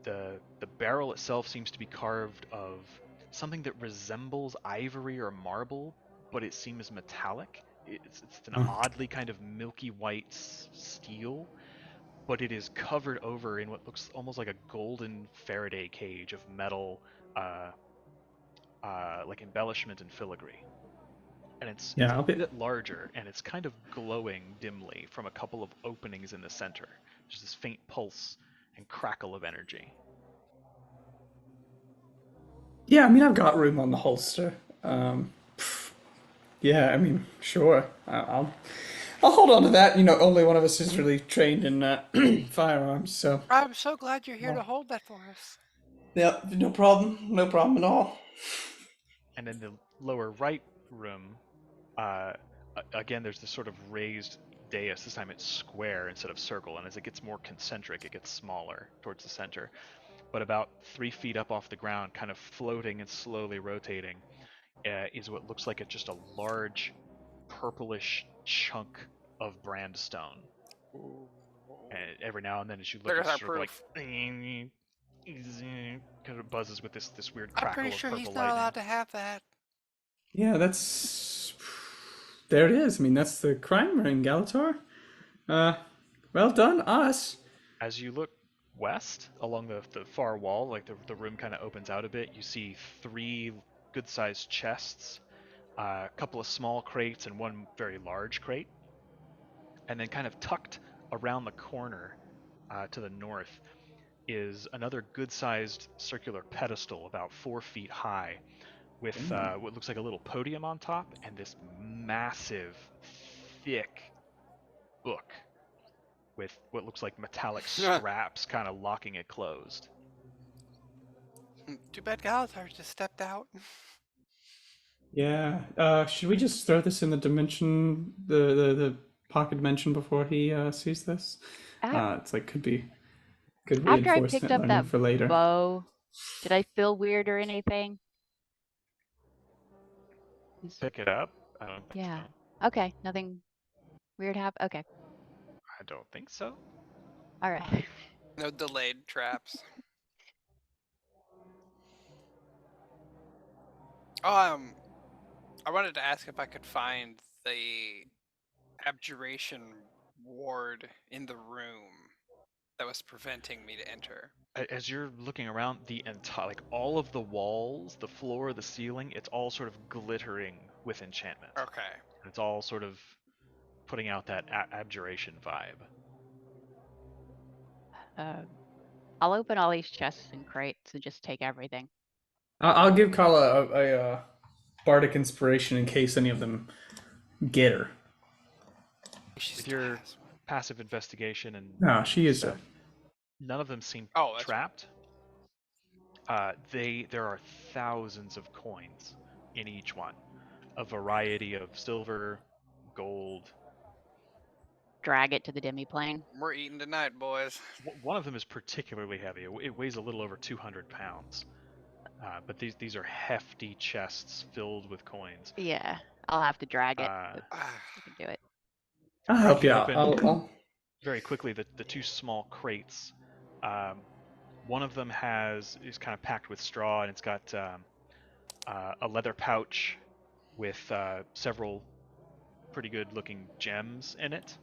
The barrel itself seems to be carved of something that resembles ivory or marble, but it seems metallic. It's an oddly kind of milky white steel, but it is covered over in what looks almost like a golden Faraday cage of metal, like embellishment and filigree. And it's a bit larger, and it's kind of glowing dimly from a couple of openings in the center. There's this faint pulse and crackle of energy. Yeah, I mean, I've got room on the holster. Yeah, I mean, sure. I'll hold on to that. Only one of us is really trained in firearms, so. I'm so glad you're here to hold that for us. Yeah, no problem. No problem at all. And in the lower right room, again, there's this sort of raised dais. This time it's square instead of circle, and as it gets more concentric, it gets smaller towards the center. But about 3 feet up off the ground, kind of floating and slowly rotating, is what looks like just a large purplish chunk of brandstone. And every now and then, as you look, it's sort of like kind of buzzes with this weird crackle of purple lightning. I'm pretty sure he's not allowed to have that. Yeah, that's... There it is. I mean, that's the crime ring, Galator. Well done, us. As you look west along the far wall, like the room kind of opens out a bit, you see 3 good-sized chests, a couple of small crates, and one very large crate. And then kind of tucked around the corner to the north is another good-sized circular pedestal about 4 feet high with what looks like a little podium on top and this massive, thick book with what looks like metallic straps kind of locking it closed. Too bad Galatar just stepped out. Yeah. Should we just throw this in the dimension, the pocket dimension before he sees this? It's like could be good After I reinforcement picked up learning that for later. bow, did I feel weird or anything? Pick it up? Yeah. Okay, nothing weird happened. Okay. I don't think so. All right. No delayed traps. I wanted to ask if I could find the abjuration ward in the room that was preventing me to enter. As you're looking around, the entire, like all of the walls, the floor, the ceiling, it's all sort of glittering with enchantment. Okay. It's all sort of putting out that abjuration vibe. I'll open all these chests and crates and just take everything. I'll give Kala a bardic inspiration in case any of them get her. With your passive investigation and No, she is stuff, none of them seem that's trapped. There are thousands of coins in each one, a variety of silver, gold. Drag it to the demi-plane. We're eating tonight, boys. One of them is particularly heavy. It weighs a little over 200 pounds. But these are hefty chests filled with coins. Yeah, I'll have to drag it. But I can do it. I'll help you out. Open very quickly the two small crates. One of them is kind of packed with straw, and it's got a leather pouch with several pretty good-looking gems in it,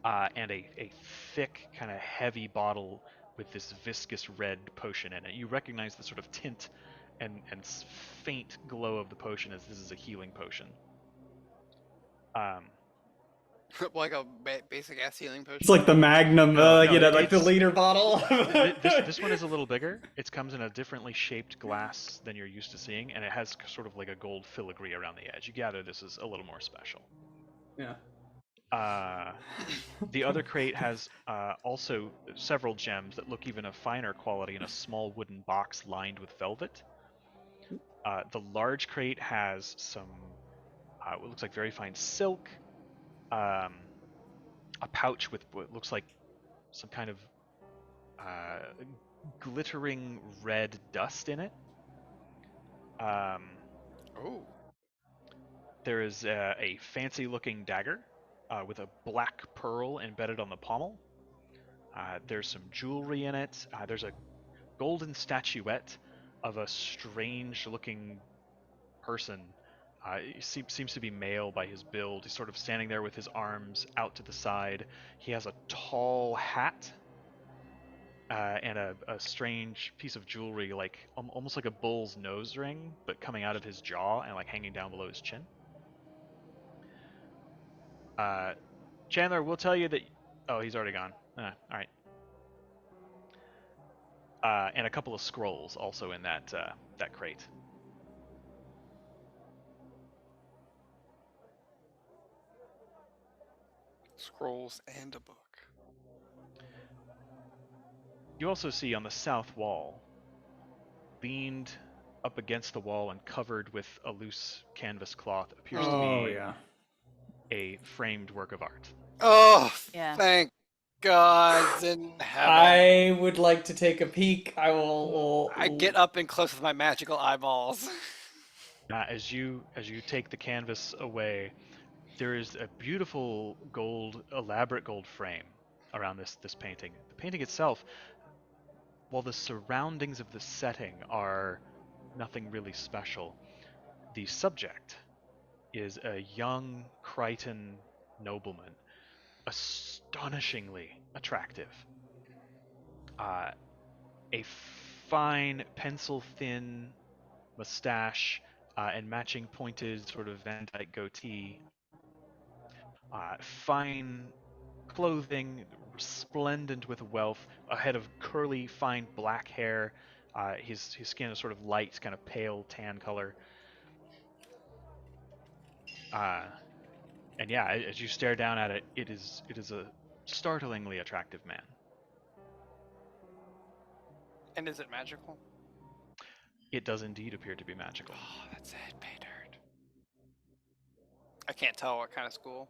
and a thick, kind of heavy bottle with this viscous red potion in it. You recognize the sort of tint and faint glow of the potion as this is a healing potion. Like a basic ass healing potion. It's like the Magnum, No, like the liter bottle. this one is a little bigger. It comes in a differently shaped glass than you're used to seeing, and it has sort of like a gold filigree around the edge. You gather this is a little more special. Yeah. The other crate has also several gems that look even a finer quality in a small wooden box lined with velvet. The large crate has some what looks like very fine silk, a pouch with what looks like some kind of glittering red dust in it. There is a fancy-looking dagger with a black pearl embedded on the pommel. There's some jewelry in it. There's a golden statuette of a strange-looking person. He seems to be male by his build. He's sort of standing there with his arms out to the side. He has a tall hat and a strange piece of jewelry, like almost like a bull's nose ring, but coming out of his jaw and like hanging down below his chin. Chandler, we'll tell you that. Oh, he's already gone. All right. And a couple of scrolls also in that crate. Scrolls and a book. You also see on the south wall, leaned up against the wall and covered with a loose canvas cloth, appears to be a framed work of art. Oh, yeah. Thank God in heaven. I would like to take a peek. I get up and close with my magical eyeballs. As you take the canvas away, there is a beautiful elaborate gold frame around this painting. The painting itself, while the surroundings of the setting are nothing really special, the subject is a young Crichton nobleman, astonishingly attractive. A fine, pencil-thin mustache and matching pointed sort of Van Dyke goatee. Fine clothing, resplendent with wealth, a head of curly, fine black hair. His skin is sort of light, kind of pale tan color. And yeah, as you stare down at it, it is a startlingly attractive man. And is it magical? It does indeed appear to be magical. Oh, that's it, pay dirt. I can't tell what kind of school.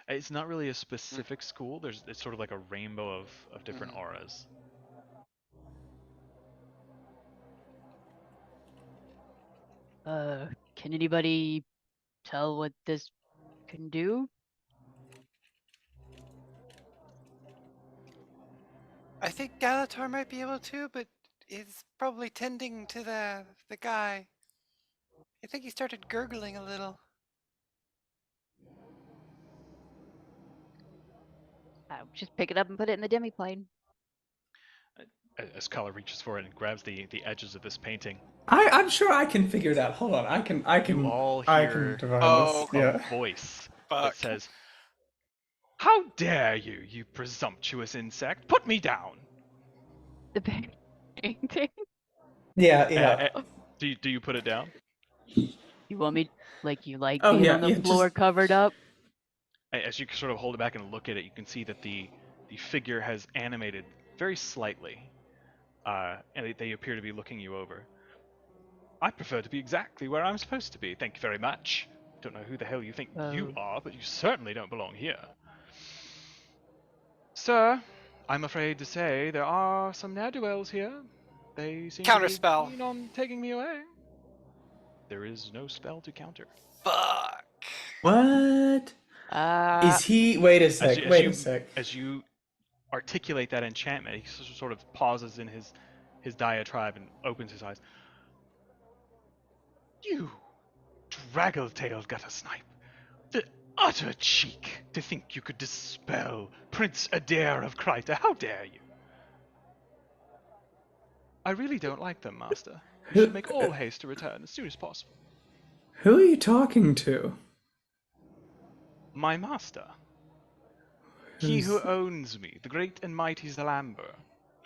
It's not really a specific school. It's sort of like a rainbow of different auras. Can anybody tell what this can do? I think Galator might be able to, but he's probably tending to the guy. I think he started gurgling a little. Just pick it up and put it in the demiplane. As Kala reaches for it and grabs the edges of this painting, I'm sure I can figure it out. Hold on, I can you all I can hear divine Oh, this. Yeah. a voice fuck. that says, "How dare you, you presumptuous insect! Put me down!" The painting. Yeah. Do you put it down? You want me you like Oh, being yeah, on the yeah, floor just- covered up? As you sort of hold it back and look at it, you can see that the figure has animated very slightly, and they appear to be looking you over. I prefer to be exactly where I'm supposed to be. Thank you very much. Don't know who the hell you think you Oh. are, but you certainly don't belong here. Sir, I'm afraid to say there are some ne'er-do-wells here. They seem to be Counterspell. keen on taking me away. There is no spell to counter. Fuck. What? Is he? Wait a sec. Wait a sec. As you articulate that enchantment, he sort of pauses in his diatribe and opens his eyes. You draggle-tailed gutter snipe. The utter cheek to think you could dispel Prince Adair of Kryta. How dare you? I really don't like them, Master. You should make all haste to return as soon as possible. Who are you talking to? My master. He who owns me, the great and mighty Zalamber.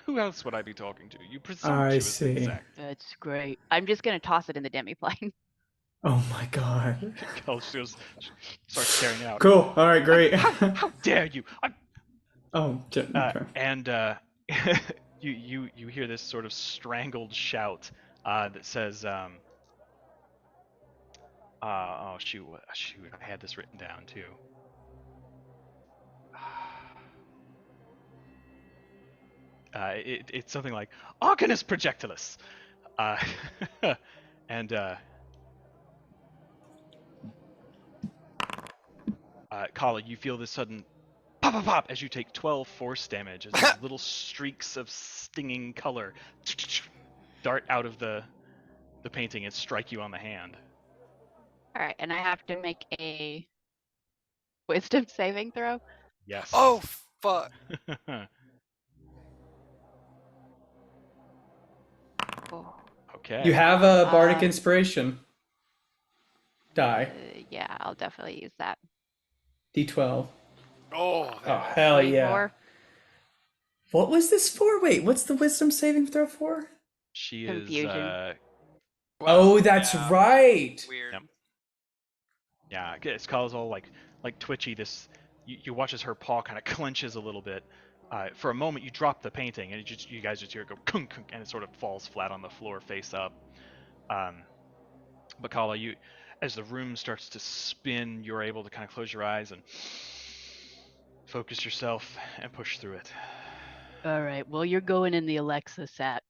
Who else would I be talking to? You I presumptuous see. insect. That's great. I'm just gonna toss it in the demiplane. Oh my god. Kel starts staring out. Cool. All right, great. How dare you? Okay. And you hear this sort of strangled shout that says, oh shoot, I had this written down too. It's something like Arcanus Projectilus, and Kala, you feel this sudden pop, pop, pop as you take 12 force damage as these little streaks of stinging color dart out of the painting and strike you on the hand. All right, and I have to make a wisdom saving throw. Yes. Oh, fuck. Oh. Okay. You have a bardic inspiration die. Yeah, I'll definitely use that. D12. Oh, hell yeah. 24. What was this for? Wait, what's the wisdom saving throw for? She Confusion. is. Oh, that's right. Weird. Yep. Yeah, it's Kala's all like twitchy. You watch as her paw kind of clenches a little bit. For a moment, you drop the painting, and you guys just hear it go kunk, kunk, and it sort of falls flat on the floor, face up. But Kala, as the room starts to spin, you're able to kind of close your eyes and focus yourself and push through it. All right. Well, you're going in the Alexa sack.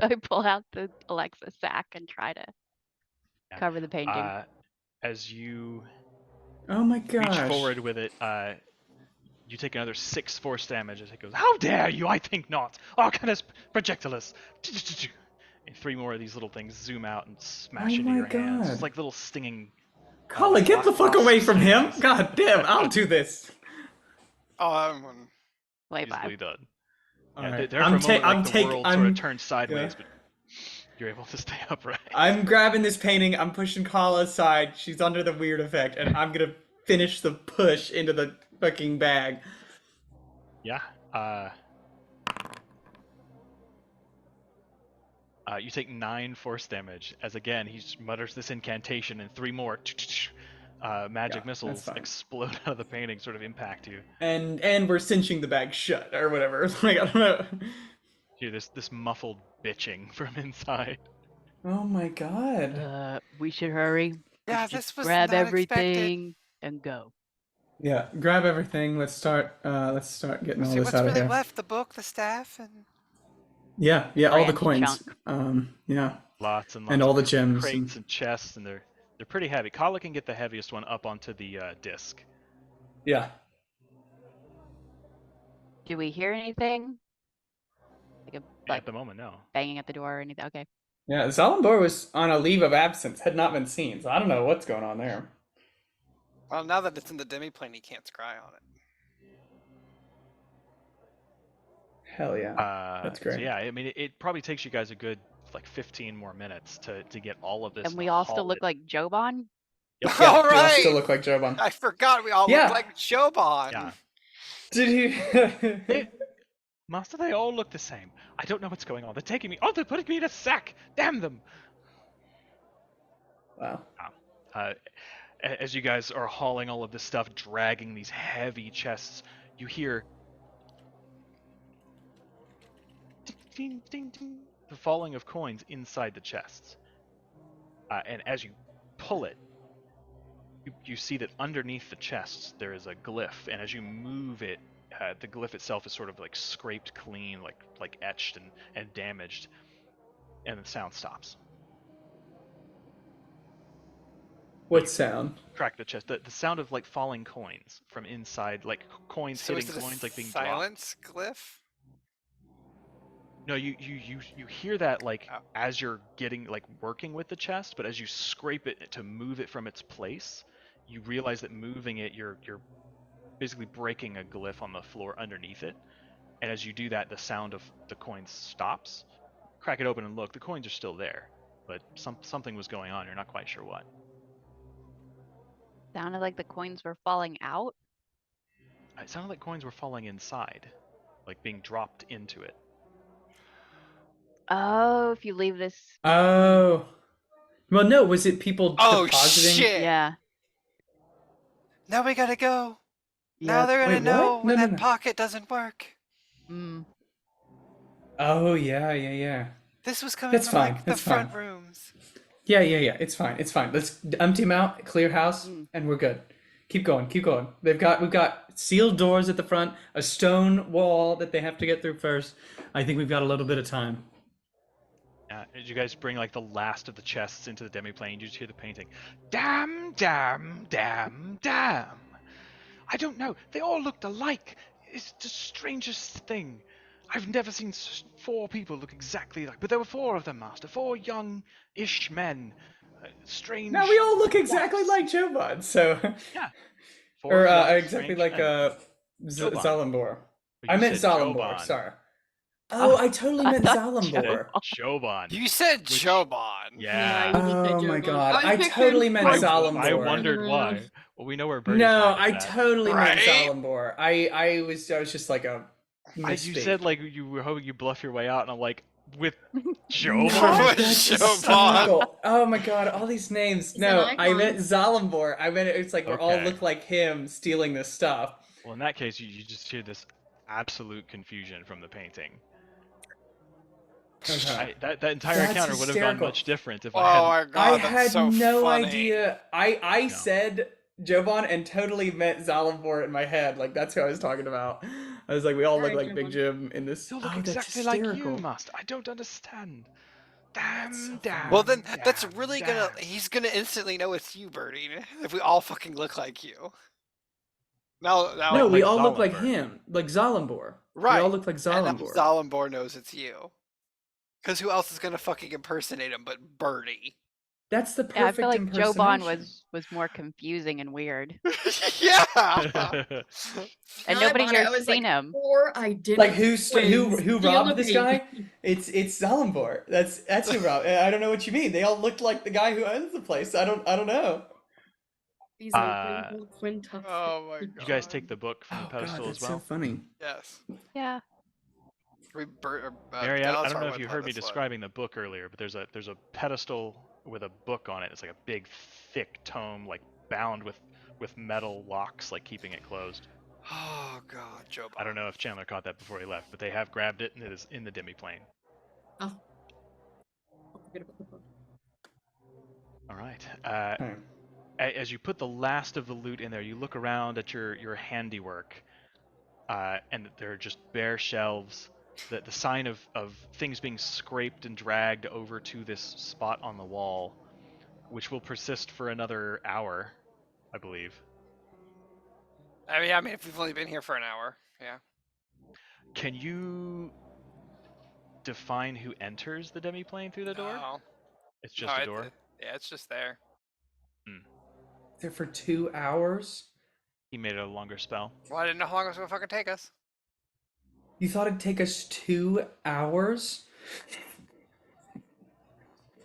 I pull out the Alexa sack and try to cover the painting. As you Oh my gosh. reach forward with it, you take another 6 force damage as it goes, "How dare you! I think not! Arcanus Projectilus!" And 3 more of these little things zoom out and smash into your hands. It's like little stinging. Kala, get the fuck away from him! wasps. God damn, I'll do this. Oh, I'm one. Way Easily by. done. All Yeah, right. there for a moment, the world sort I'm of turned sideways, but you're able to stay upright. I'm grabbing this painting, I'm pushing Kala aside, she's under the weird effect, and I'm gonna finish the push into the fucking bag. Yeah. You take 9 force damage as again he mutters this incantation and 3 more magic missiles explode out of the painting, sort of impact you. And we're cinching the bag shut or whatever. Like I don't know. Hear this muffled bitching from inside. Oh my god. We should hurry. Yeah, Just this was grab not everything and go. Yeah, grab everything. Let's start getting all See this what's out of really here. left: the book, the staff, and Yeah, all the Grand coins. Yeah. Lots and lots And all of the gems crates and chests, and they're pretty heavy. Kala can get the heaviest one up onto the disc. Yeah. Do we hear anything? At the moment, no. Banging at the door or anything. Okay. Yeah, Zalambor was on a leave of absence, had not been seen, so I don't know what's going on there. Well, now that it's in the demi-plane, he can't scry on it. Hell yeah. That's great. So yeah, I mean, it probably takes you guys a good like 15 more minutes to get all of this. And we all still look like Joban? Yep. Yeah, All we all right. still look like Joban. I forgot we all Yeah. look like Joban. Yeah. Did he? Master, they all look the same. I don't know what's going on. They're taking me. Oh, they're putting me in a sack. Damn them. Wow. As you guys are hauling all of this stuff, dragging these heavy chests, you hear ding, ding, ding, the falling of coins inside the chests. And as you pull it, you see that underneath the chests there is a glyph, and as you move it, the glyph itself is sort of like scraped clean, like etched and damaged, and the sound stops. What sound? Crack the chest. The sound of like falling coins from inside, like coins So hitting is it coins, like being silence dropped. glyph? No, you hear that like as you're getting like working with the chest, but as you scrape it to move it from its place, you realize that moving it, you're basically breaking a glyph on the floor underneath it. And as you do that, the sound of the coins stops. Crack it open and look. The coins are still there, but something was going on. You're not quite sure what. Sounded like the coins were falling out. It sounded like coins were falling inside, like being dropped into it. Oh, if you leave this. Oh. Well, no, was it people depositing? Shit. Yeah. Now we gotta go. Yep. Now they're gonna Wait, know what? when No, that no, no. pocket doesn't work. Oh, yeah. This was coming That's from fine. like That's the front fine. rooms. Yeah. It's fine. Let's empty them out, clear house, and we're good. Keep going. We've got sealed doors at the front, a stone wall that they have to get through first. I think we've got a little bit of time. As you guys bring like the last of the chests into the demi-plane, you just hear the painting. Damn, damn, damn, damn. I don't know. They all looked alike. It's the strangest thing. I've never seen 4 people look exactly like, but there were 4 of them, Master. 4 young-ish men. Strange. Now we all look exactly like Joban, so. Yeah. Or young, exactly strange like men. Zalambor. But I you meant said Zalambor, Joban. sorry. Oh, I totally meant Zalambor. Joban. You said Joban. Yeah. Oh my god, I pictured totally meant Trollskull Zalambor. I wondered why. Well, we know where Birdie's No, mind I is at. totally meant Right? Zalambor. I was just like a misspeak. You said like you were hoping you bluff your way out, and I'm like, with No, Joban? that's Joban. hysterical. Oh my god, all these names. No, an I icon. meant Zalambor. I meant it's like we all Okay. look like him stealing this stuff. Well, in that case, you just hear this absolute confusion from the painting. Okay. That entire That's encounter would have gone hysterical. much different if Oh I hadn't. my god, I that's had so no funny. idea. I No. said Jovan and totally meant Zalambor in my head. Like that's who I was talking about. I was like, we all look Alright, like Big Jim in this. They all look Oh, that's exactly like you, hysterical. Master. I don't understand. Damn, so damn. Well then, that's damn, really damn. he's gonna instantly know it's you, Birdie, if we all fucking look like you. Now, No, we like all look like Zalambor. him, like Zalambor. right. We all look like And now Zalambor. Zalambor knows it's you. Because who else is gonna fucking impersonate him but Birdie? That's the Yeah, I perfect feel like Joban impersonation. was more confusing and weird. Yeah. And Now I nobody bought it, here's I was seen like, him. 4 identical Like who twins steal robbed a this guy? baby. It's Zalambor. That's who robbed. I don't know what you mean. They all looked like the guy who owns the place. I don't know. These identical quintuplets. Oh my god. You guys take the book from the Oh pedestal god, that's as well. so funny. Yes. Yeah. Mary, I don't know if went you by heard me this one. describing the book earlier, but there's a pedestal with a book on it. It's like a big, thick tome, like bound with metal locks, like keeping it closed. Oh god, Joban. I don't know if Chandler caught that before he left, but they have grabbed it and it is in the demi-plane. Oh. I'll forget about the book. All right. Okay. As you put the last of the loot in there, you look around at your handiwork, and there are just bare shelves. The sign of things being scraped and dragged over to this spot on the wall, which will persist for another hour, I believe. I mean, if we've only been here for an hour, yeah. Can you define who enters the demiplane through the door? No. It's just a door? Yeah, it's just there. There for 2 hours? He made it a longer spell. Well, I didn't know how long it was going to fucking take us. You thought it'd take us 2 hours?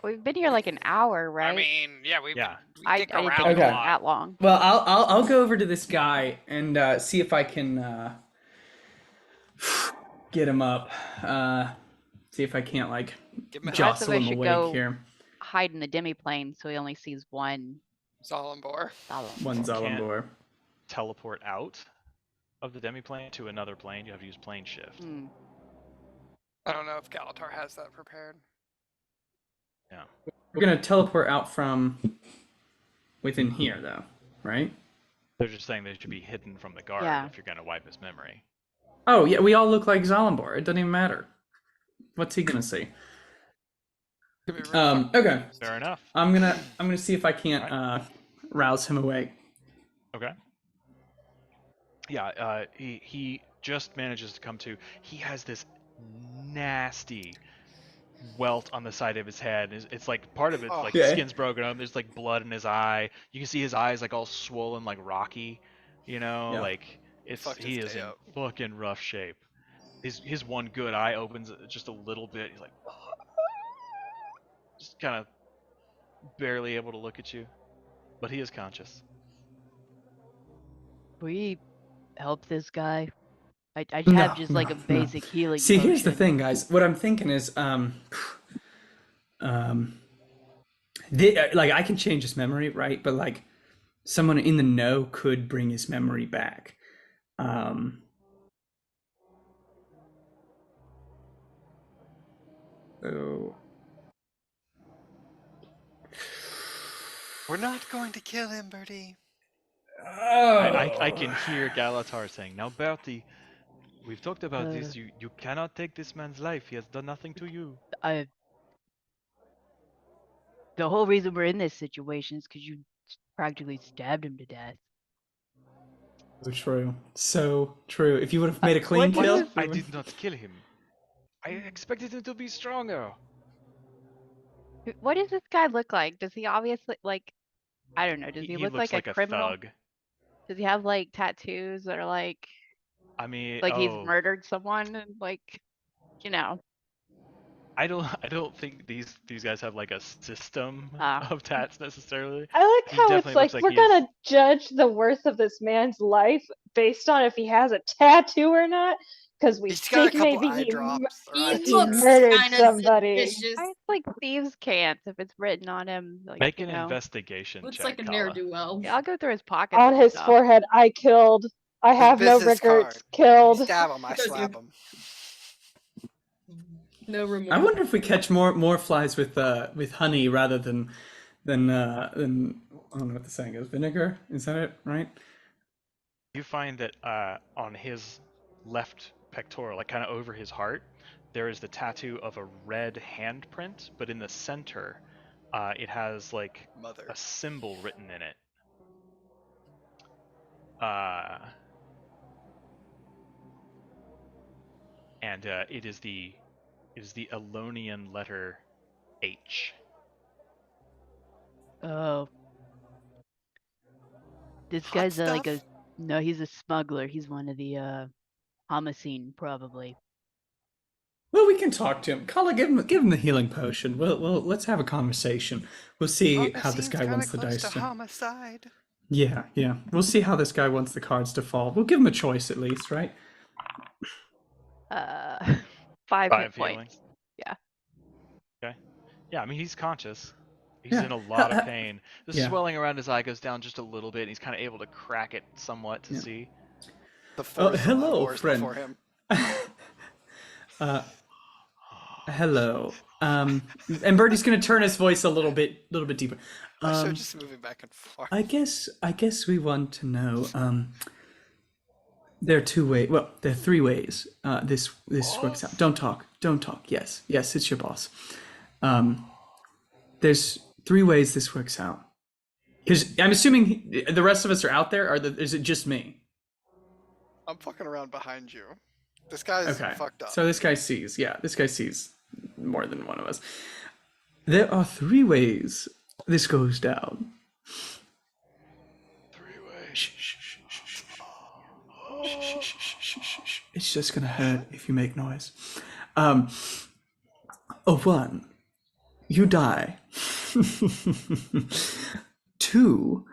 We've been here like an hour, right? I mean, yeah, we Yeah. I dick didn't around think it Okay. was a lot. that long. Well, I'll go over to this guy and see if I can get him up. See if I can't like Give him a Just- jostle us him should awake go- here. Hide in the demiplane so he only sees one Zalimbor. Zalambor. One Zalambor. Teleport out of the demiplane to another plane. You have to use plane shift. Hmm. I don't know if Galatar has that prepared. Yeah. We're gonna teleport out from within here, though, right? They're just saying they should be hidden from the guard Yeah. if you're going to wipe his memory. Oh yeah, we all look like Zalambor. It doesn't even matter. What's he gonna see? Could be really fucking Okay. Fair enough. I'm gonna see if I can't rouse him awake. Okay. Yeah, he just manages to come to. He has this nasty welt on the side of his head. It's like part of it's Oh. like Okay. the skin's broken up. There's like blood in his eye. You can see his eyes like all swollen, like Rocky. You know, Yeah. like Fucked he his is day in up. fucking rough shape. His one good eye opens just a little bit. He's like, just kind of barely able to look at you, but he is conscious. We help this guy. I No, have just like no, a no. basic healing. See, here's the potion. thing, guys. What I'm thinking is, like I can change his memory, right? But like, someone in the know could bring his memory back. So We're not going to kill him, Birdie. I can hear Galatar saying, "Now, Bertie, we've talked about this. You cannot take this man's life. He has done nothing to you." The whole reason we're in this situation is because you practically stabbed him to death. So true. So true. If you would have made a clean what kill, is- I did not kill him. I expected him to be stronger. What does this guy look like? Does he obviously like? I don't know. Does he look looks like a criminal? thug. Does he have like tattoos that are like I mean, he's murdered someone and like, you know? I don't think these guys have like a system Ah. of tats necessarily. I like He how it's definitely like looks like we're he is- gonna judge the worth of this man's life based on if he has a tattoo or not, because we He's got a think couple maybe eye he, drops. or He eye he looks murdered kind of somebody. suspicious. It's like thieves can't if it's written on him. Like, Make you an know. investigation Looks check, like a Kala. ne'er do well. Yeah, I'll go through his pockets. On and his stuff. forehead, I killed. I His have no business records. card. Killed. You stab him, I Does slap you- him. No remorse. I wonder if we catch more flies with honey rather than I don't know what the saying is. Vinegar? Is that it? Right? You find that on his left pectoral, like kind of over his heart, there is the tattoo of a red handprint, but in the center, it has like Mother. a symbol written in it. And it is the Elonian letter H. Oh. This Hot guy's like stuff? no, he's a smuggler. He's one of the homicide probably. Well, we can talk to him. Kala, give him the healing potion. Well, let's have a conversation. We'll see how this guy wants the dice to. Homicide. Yeah. We'll see how this guy wants the cards to fall. We'll give him a choice at least, right? 5 hit healing. points. Yeah. Okay. Yeah, I mean he's conscious. He's Yeah. in a lot of pain. The Yeah. swelling around his eye goes down just a little bit. And he's kind of able to crack it somewhat to Yeah. see. The force hello, wars friend. before him. Hello. And Birdie's gonna turn his voice a little bit deeper. So just moving back and forth. I guess we want to know. There are 2 ways. Well, there are 3 ways. This works out. Don't talk. Yes, it's your boss. There's 3 ways this works out. Because I'm assuming the rest of us are out there. Is it just me? I'm fucking around behind you. This guy's Okay. fucked up. So this guy sees. Yeah, this guy sees more than one of us. There are 3 ways this goes down. 3 ways. Shh, shh, shh, shh, shh, shh. Shh, shh, shh, shh, shh, shh, shh. It's just gonna hurt if you make noise. 1, you die. 2,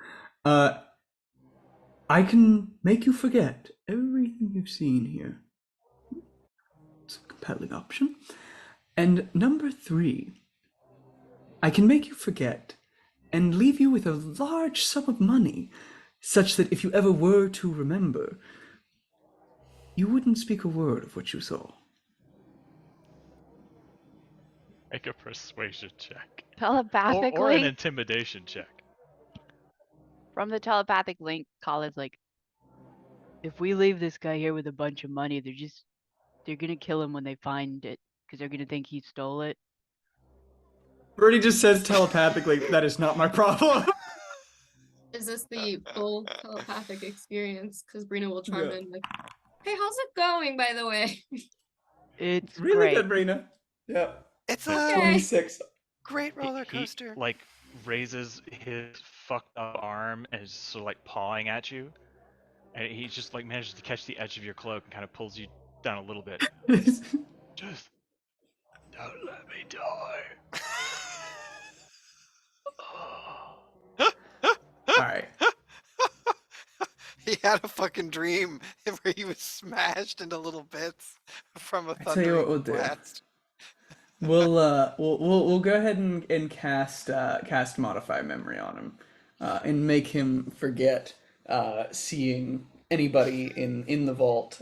I can make you forget everything you've seen here. It's a compelling option. And number 3, I can make you forget and leave you with a large sum of money, such that if you ever were to remember, you wouldn't speak a word of what you saw. Make a persuasion check. Telepathically? Or an intimidation check. From the telepathic link, Colin's like, if we leave this guy here with a bunch of money, they're gonna kill him when they find it, because they're gonna think he stole it. Bertie just says telepathically, that is not my problem. Is this the full telepathic experience? Because Brina will chime Yeah. in like, hey, how's it going, by the way? It's Really great. good, Brina. Yeah. It's Okay. a 26. great roller coaster. He like raises his fucked up arm and is sort of like pawing at you, and he just like manages to catch the edge of your cloak and kind of pulls you down a little bit. Just don't let me die. All right. He had a fucking dream where he was smashed into little bits from a I tell you what we'll thundering do. blast. We'll go ahead and cast modify memory on him, and make him forget seeing anybody in the vault.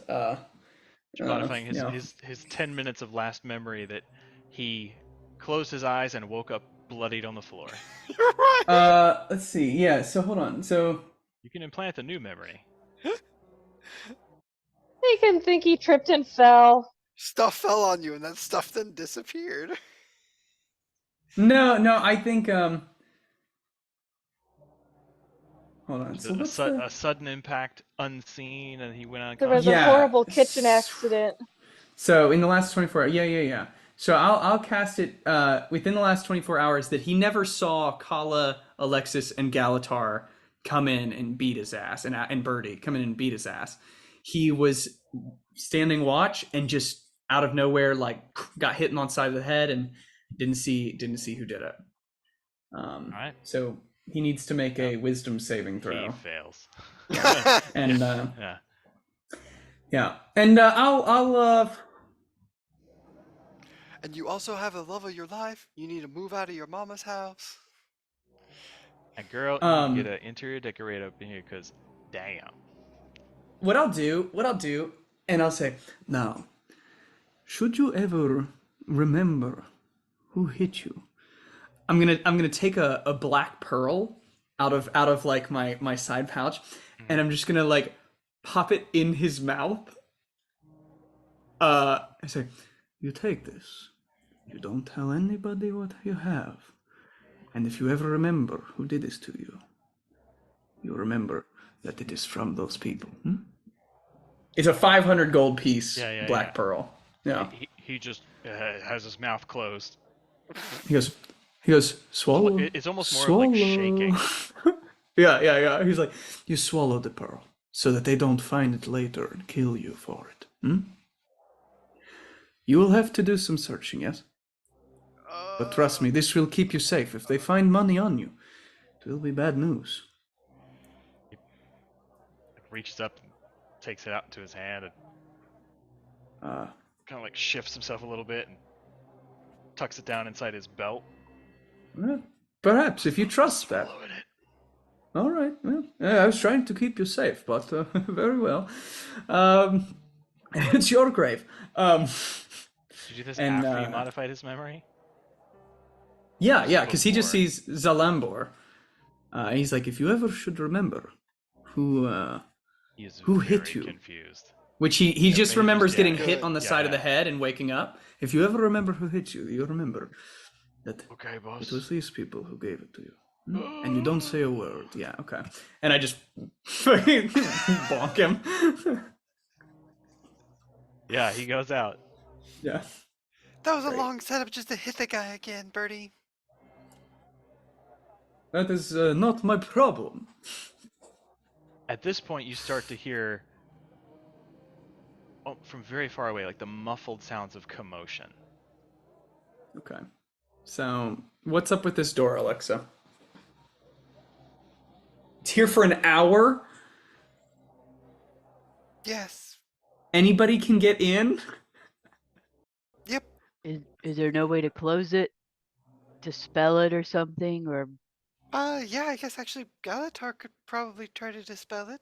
Modifying you know. his 10 minutes of last memory that he closed his eyes and woke up bloodied on the floor. You're right. Let's see. Yeah. So hold on. So You can implant a new memory. Make him think he tripped and fell. Stuff fell on you, and that stuff then disappeared. no, I think hold on. So what's A sudden impact, unseen, and he went There was unconscious. a horrible kitchen accident. So in the last 24 hours, yeah. So I'll cast it within the last 24 hours that he never saw Kala, Alexis, and Galatar come in and beat his ass, and Birdie come in and beat his ass. He was standing watch and just out of nowhere like got hit on the side of the head and didn't see who did it. All right. So he needs to make a wisdom saving throw. He fails. And yeah. And I'll And you also have the love of your life. You need to move out of your mama's house. And girl, you can get an interior decorator up in here because, damn. What I'll do, and I'll say, now, should you ever remember who hit you, I'm gonna take a black pearl out of like my side pouch, and I'm just gonna like pop it in his mouth. I say, you take this. You don't tell anybody what you have, and if you ever remember who did this to you, you remember that it is from those people. It's a 500 gold piece, black pearl. Yeah. He just has his mouth closed. He goes, swallow. It's almost more like shaking. Yeah. He's like, you swallow the pearl so that they don't find it later and kill you for it. You will have to do some searching, yes? But trust me, this will keep you safe. If they find money on you, it will be bad news. He reaches up and takes it out into his hand and kind of like shifts himself a little bit and tucks it down inside his belt. Perhaps, if you trust that. Following it. All right. Well, I was trying to keep you safe, but very well. It's your grave. Did you do this after you modified his memory? Yeah, because he just sees Zalambor. He's like, if you ever should remember who hit you. Confused. Which he just remembers getting hit on the side of the yeah. head and waking up. If you ever remember who hit you, you remember that Okay, boss. it was these people who gave it to you. And you don't say a word. Yeah, okay. And I just fucking bonk him. Yeah, he goes out. Yeah. That was a Great. long setup just to hit the guy again, Birdie. That is not my problem. At this point, you start to hear from very far away, like the muffled sounds of commotion. Okay. So, what's up with this door, Alexa? It's here for an hour? Yes. Anybody can get in? Yep. Is there no way to close it? Dispel it or something? Or Yeah, I guess actually Galatar could probably try to dispel it.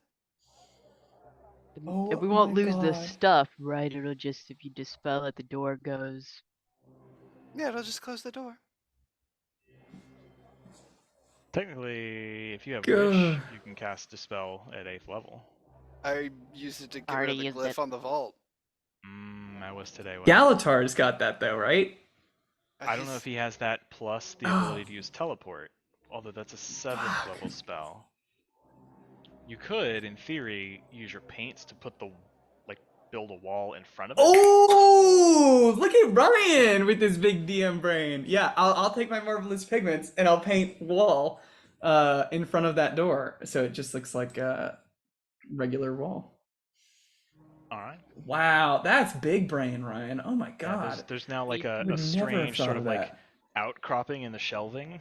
Oh we won't my lose the God. stuff, right? It'll just, if you dispel it, the door goes. Yeah, it'll just close the door. Technically, if you have Good. Wish, you can cast Dispel at 8th level. I used it to get rid Already of the used glyph it. on the vault. That was today. Galatar's got that though, right? I don't know if he has that plus the ability to use Teleport, although that's a 7th level spell. You could, in theory, use your paints to put build a wall in front of it. Oh, look at Ryan with his big DM brain. Yeah, I'll take my Marvelous Pigments and I'll paint wall in front of that door, so it just looks like a regular wall. All right. Wow, that's big brain, Ryan. Oh my Yeah, God. there's now like Would a never have strange thought sort of of like that. outcropping in the shelving.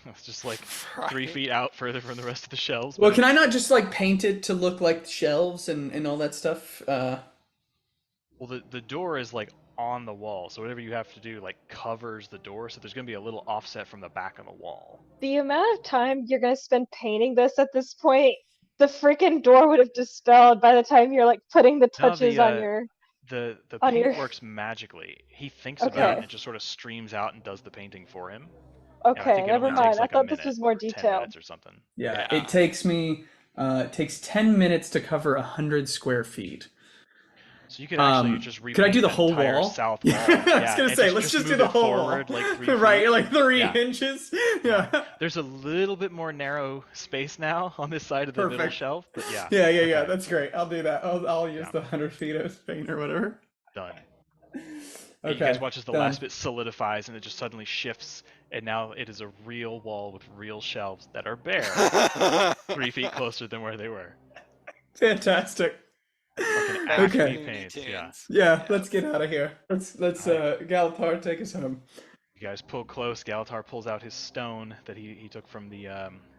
It's just like 3 Right. feet out further from the rest of the shelves. Well, but can I not just like paint it to look like shelves and all that stuff? Well, the door is like on the wall, so whatever you have to do like covers the door, so there's gonna be a little offset from the back of the wall. The amount of time you're gonna spend painting this at this point, the freaking door would have dispelled by the time you're like putting the No, touches on your. the on paint your- works magically. He thinks about it Okay. and it just sort of streams out and does the painting for him. And I Okay, think it never only mind. takes I like a thought this minute was more or 10 detailed. minutes or something. Yeah, Yeah. it takes me it takes 10 minutes to cover 100 square feet. So you could actually just could I repaint do the that whole entire wall? south wall. I was gonna and say, let's just do move the it whole forward wall. like 3 right, feet. like 3 Yeah. inches. Yeah. There's a little bit more narrow space now on this side of the middle Perfect. shelf, but yeah. Yeah. Okay, That's great. I'll do that. I'll use Yeah. the 100 feet of paint or whatever. done. Okay. You guys watch as the done. last bit solidifies and it just suddenly shifts, and now it is a real wall with real shelves that are bare, 3 feet closer than where they were. Fantastic. Fucking Okay. acne paints, yeah. Yeah, let's get out of here. Let's Galatar take us home. You guys pull close. Galatar pulls out his stone that he took from the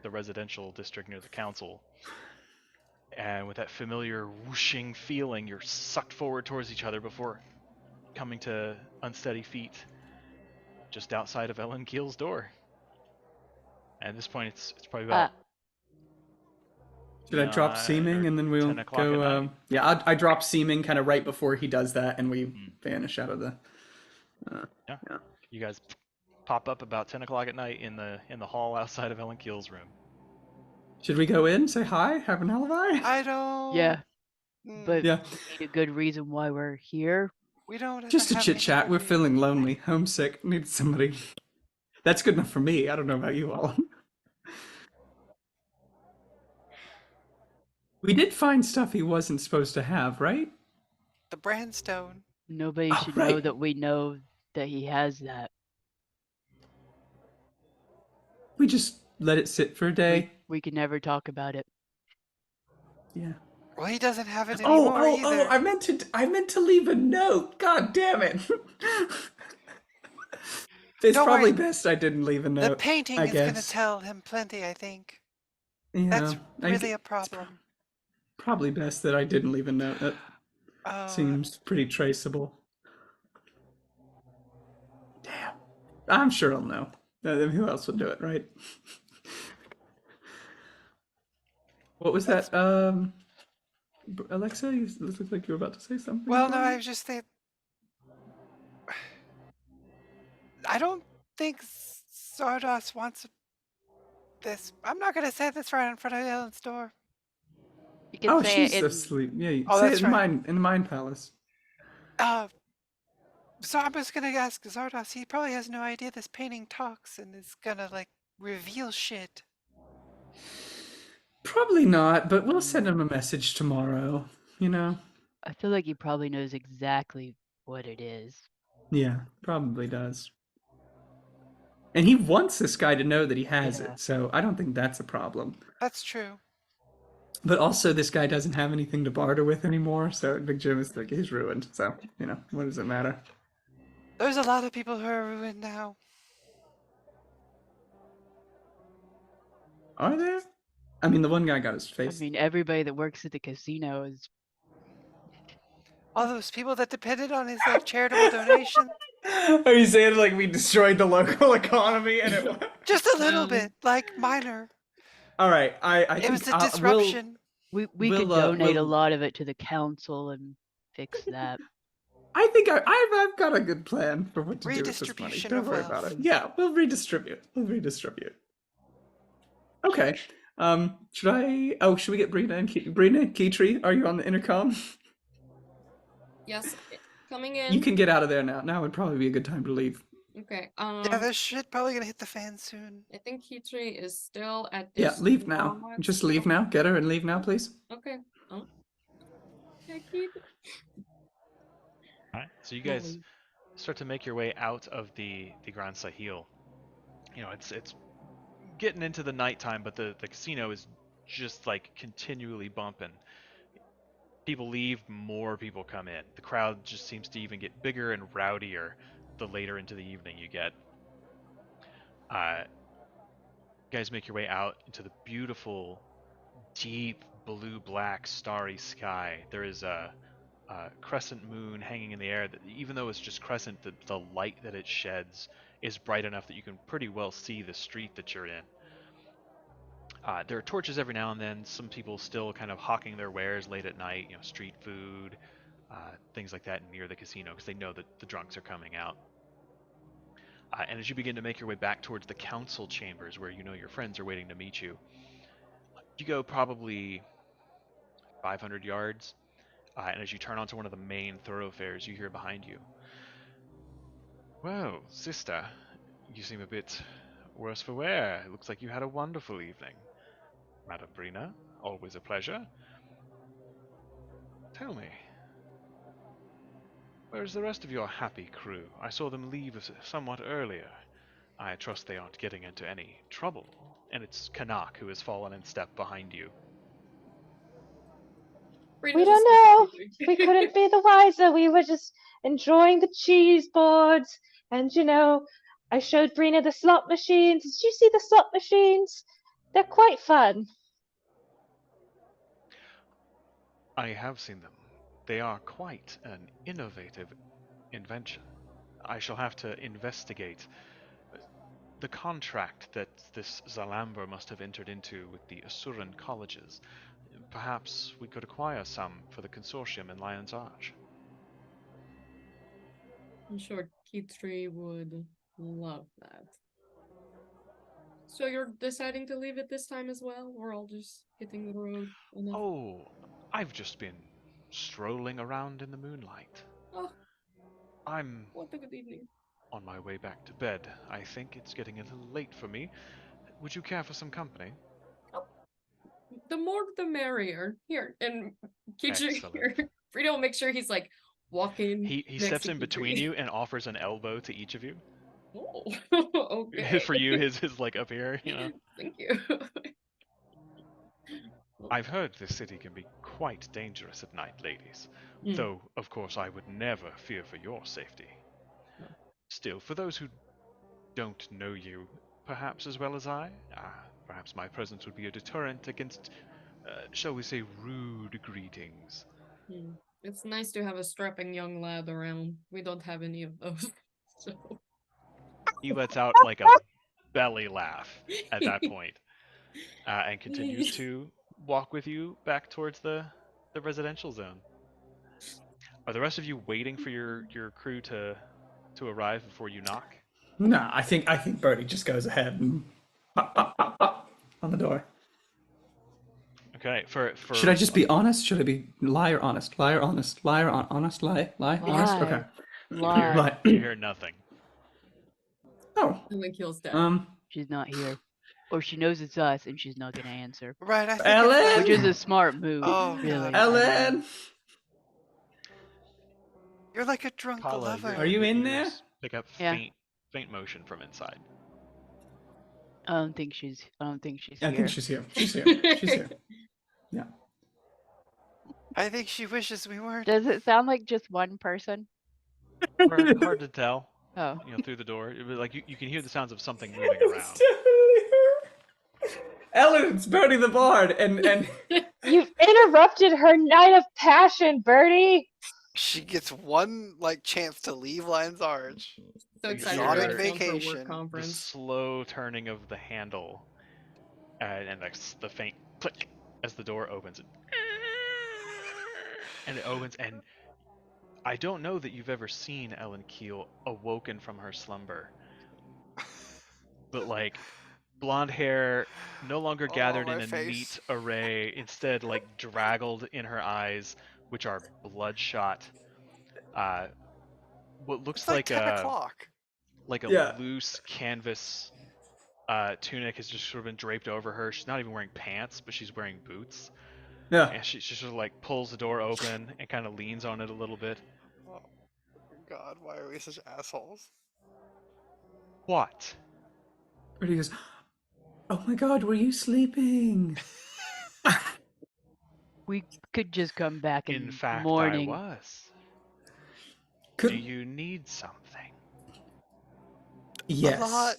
residential district near the council. And with that familiar whooshing feeling, you're sucked forward towards each other before coming to unsteady feet just outside of Ellen Keel's door. And at this point, it's probably about. Should I drop 9 seaming or and then we'll 10 o'clock at go? night. Yeah, I drop seaming kind of right before he does that, and we vanish out of the. Yeah. You guys pop up about 10 o'clock at night in the hall outside of Ellen Keel's room. Should we go in, say hi, have an alibi? I don't. Yeah, but Yeah. we need a good reason why we're here. We don't. Just a have chit any chat. good We're reason. feeling lonely, homesick, need somebody. That's good enough for me. I don't know about you all. We did find stuff he wasn't supposed to have, right? The Brandstone. Nobody Oh, should know right. that we know that he has that. We just let it sit for a day. We can never talk about it. Yeah. Well, he doesn't have it Oh, anymore either. I meant to leave a note. God damn it. It's Don't probably worry. best I didn't leave a note. The painting I is going to guess. tell him plenty, I think. Yeah, That's I really g- a problem. Probably best that I didn't leave a note. That Oh, seems pretty traceable. Damn. I'm sure I'll know. Who else would do it, right? What was that? Alexa, you looked like you were about to say something. well, no, about I it? was just thinking. I don't think Zardos wants this. I'm not going to say this right in front of Ellen's door. You can Oh, say it she's in, asleep. Yeah, Oh, say that's it in right. in the Mind Palace. So I'm just going to ask Zardos. He probably has no idea this painting talks and is going to, like, reveal shit. Probably not, but we'll send him a message tomorrow. You know. I feel like he probably knows exactly what it is. Yeah, probably does. And he wants this guy to know that he has Yeah. it, so I don't think that's a problem. That's true. But also, this guy doesn't have anything to barter with anymore, so Big Jim is like, he's ruined. So, what does it matter? There's a lot of people who are ruined now. Are there? I mean, the one guy got his face. I mean, everybody that works at the casino is. All those people that depended on his like charitable donation. Are you saying like we destroyed the local economy and it? Just a little bit, like minor. All right, I It think was a disruption. We we'll, could donate a we'll- lot of it to the council and fix that. I think I've got a good plan for what to do with this money. Redistribution Don't of worry wealth. about it. Yeah, we'll redistribute. Okay. Should we get Brina and Brina, Keytree, are you on the intercom? Yes, coming in. You can get out of there now. Now would probably be a good time to leave. Okay. Yeah, this shit probably gonna hit the fan soon. I think Keytree is still at Yeah, this. leave now. moment. Just leave now. Get her and leave now, please. Okay. Oh. Yeah, keep. All right. So you guys start to make your way out of the Grand Sahil. It's getting into the nighttime, but the casino is just like continually bumping. People leave, more people come in. The crowd just seems to even get bigger and rowdier the later into the evening you get. You guys make your way out into the beautiful, deep blue-black starry sky. There is a crescent moon hanging in the air that, even though it's just crescent, the light that it sheds is bright enough that you can pretty well see the street that you're in. There are torches every now and then. Some people still kind of hawking their wares late at night, street food, things like that near the casino, because they know that the drunks are coming out. And as you begin to make your way back towards the council chambers, where your friends are waiting to meet you, you go probably 500 yards, and as you turn onto one of the main thoroughfares, you hear behind you, "Well, sister, you seem a bit worse for wear. It looks like you had a wonderful evening. Madam Brina, always a pleasure. Tell me, where's the rest of your happy crew? I saw them leave somewhat earlier. I trust they aren't getting into any trouble." And it's Kanak who has fallen in step behind you. We don't know. We couldn't be the wiser. We were just enjoying the cheese boards. And, I showed Brina the slot machines. Did you see the slot machines? They're quite fun. I have seen them. They are quite an innovative invention. I shall have to investigate the contract that this Zalamber must have entered into with the Asuran colleges. Perhaps we could acquire some for the consortium in Lion's Arch. I'm sure Keytree would love that. So you're deciding to leave it this time as well? We're all just hitting the road? Oh, I've just been strolling around in the moonlight. Oh, I'm what a good evening. on my way back to bed. I think it's getting a little late for me. Would you care for some company? The more the merrier. Here, and Keytree Excellent. here. Frida will make sure he's like walking. He next steps to in between Keytree. you and offers an elbow to each of you. Oh, okay. For you, his like up here, Thank you. I've heard this city can be quite dangerous at night, ladies. Though, of course, I would never fear for your safety. Still, for those who don't know you perhaps as well as I, perhaps my presence would be a deterrent against, shall we say, rude greetings. It's nice to have a strapping young lad around. We don't have any of those. So He lets out like a belly laugh at that point, and continues to walk with you back towards the residential zone. Are the rest of you waiting for your crew to arrive before you knock? No, I think Birdie just goes ahead and pop on the door. Okay, for Should I just be honest? Should I be lie or honest? Lie or honest? Lie or honest? Lie? Honest? Okay. Lie. You hear nothing. Oh. and then kills dead. She's not here. Or she knows it's us and she's not gonna answer. Right, I think Ellen? Which is a smart move, Oh, really. God. Ellen. You're like a drunk Kala, lover. Are you your in there? ears pick up Yeah. faint motion from inside. I don't think she's I here. think she's here. She's here. She's here. Yeah. I think she wishes we weren't. Does it sound like just one person? Hard to tell. Oh. Through the door. It was like you can hear the sounds of something moving It's around. definitely her. Ellen, it's Bertie the Bard, and You've interrupted her night of passion, Bertie. She gets one chance to leave Lion's Arch. So You excited hear to on come for a vacation. work The conference. slow turning of the handle, and the faint click as the door opens. And it opens, and I don't know that you've ever seen Ellen Keel awoken from her slumber. But blonde hair, no longer gathered in my a face. neat array, instead draggled in her eyes, which are bloodshot. What looks It's like 10 o'clock. Yeah. loose canvas tunic has just sort of been draped over her. She's not even wearing pants, but she's wearing boots. yeah. And she sort of pulls the door open and kind of leans on it a little bit. Oh, God, why are we such assholes? What? Bertie goes, "Oh my God, were you sleeping?" We could just come back In in fact, morning. I was. Could... Do you need something? Yes. A lot.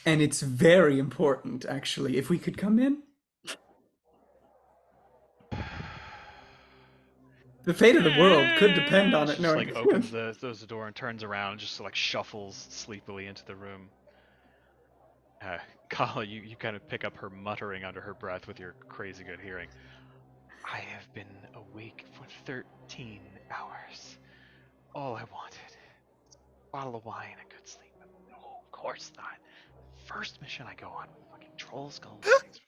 And it's very important, actually. If we could come in. The fate of the world could depend on She it. just Knowing opens the door and turns around and just shuffles sleepily into the room. Kala, you kind of pick up her muttering under her breath with your crazy good hearing. I have been awake for 13 hours. All I wanted, a bottle of wine, a good sleep. No, of course not. First mission I go on with fucking Trollskull Six.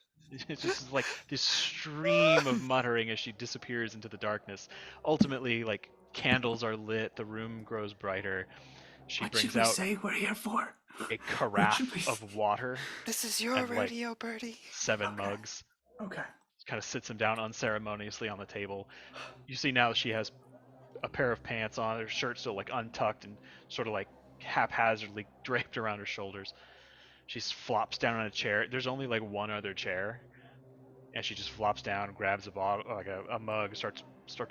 It's just this stream of muttering as she disappears into the darkness. Ultimately, candles are lit, the room grows brighter. She what brings should we out say we're here for? a carafe of water. This is your And, radio, Bertie. 7 mugs. Okay. Kind of sits them down unceremoniously on the table. You see now that she has a pair of pants on, her shirt still untucked and sort of haphazardly draped around her shoulders. She flops down on a chair. There's only one other chair, and she just flops down, grabs a bottle, a mug, starts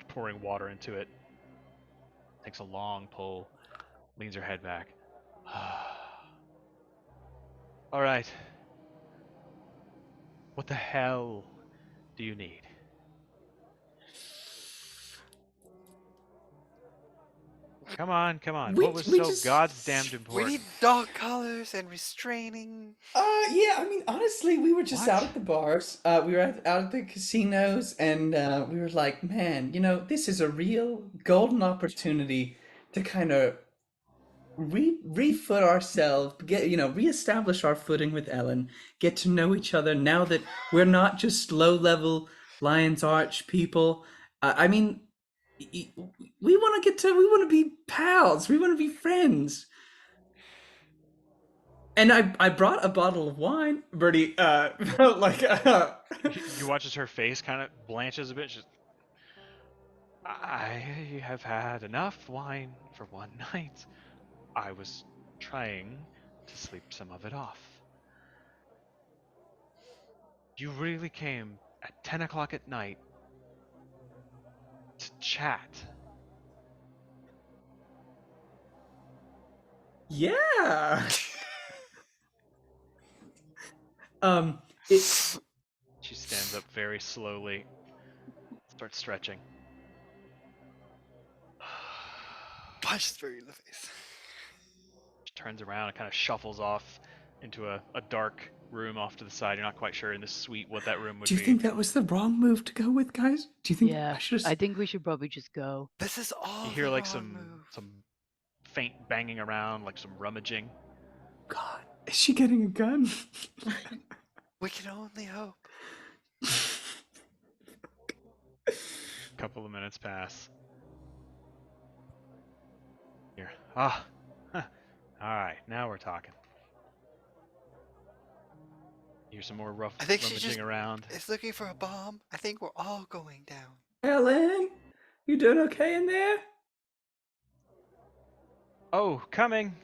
pouring water into it. Takes a long pull, leans her head back. All right. What the hell do you need? Come on. We- What was we so just- goddamned We important? need dog collars and restraining. Yeah, I mean, honestly, we were just What? out at the bars. We were out at the casinos, and we were like, man, this is a real golden opportunity to kind of refoot ourselves, reestablish our footing with Ellen, get to know each other now that we're not just low-level Lion's Arch people. I mean, we want to be pals. We want to be friends. And I brought a bottle of wine, Bertie. You watch as her face kind of blanches a bit. She's, I have had enough wine for one night. I was trying to sleep some of it off. You really came at 10 o'clock at night to chat. Yeah. She stands up very slowly, starts stretching. Punches Bertie in the face. She turns around and kind of shuffles off into a dark room off to the side. You're not quite sure in this suite what that room would Do be. you think that was the wrong move to go with, guys? Do you think Yeah, I should have? I think we should probably just go. This is all You hear the wrong some move. faint banging around, some rummaging. God, is she getting a gun? We can only hope. A couple of minutes pass. Here. All right, now we're talking. You hear some more I think she rummaging just around. is looking for a bomb. I think we're all going down. Ellen, you doing okay in there? Oh, coming.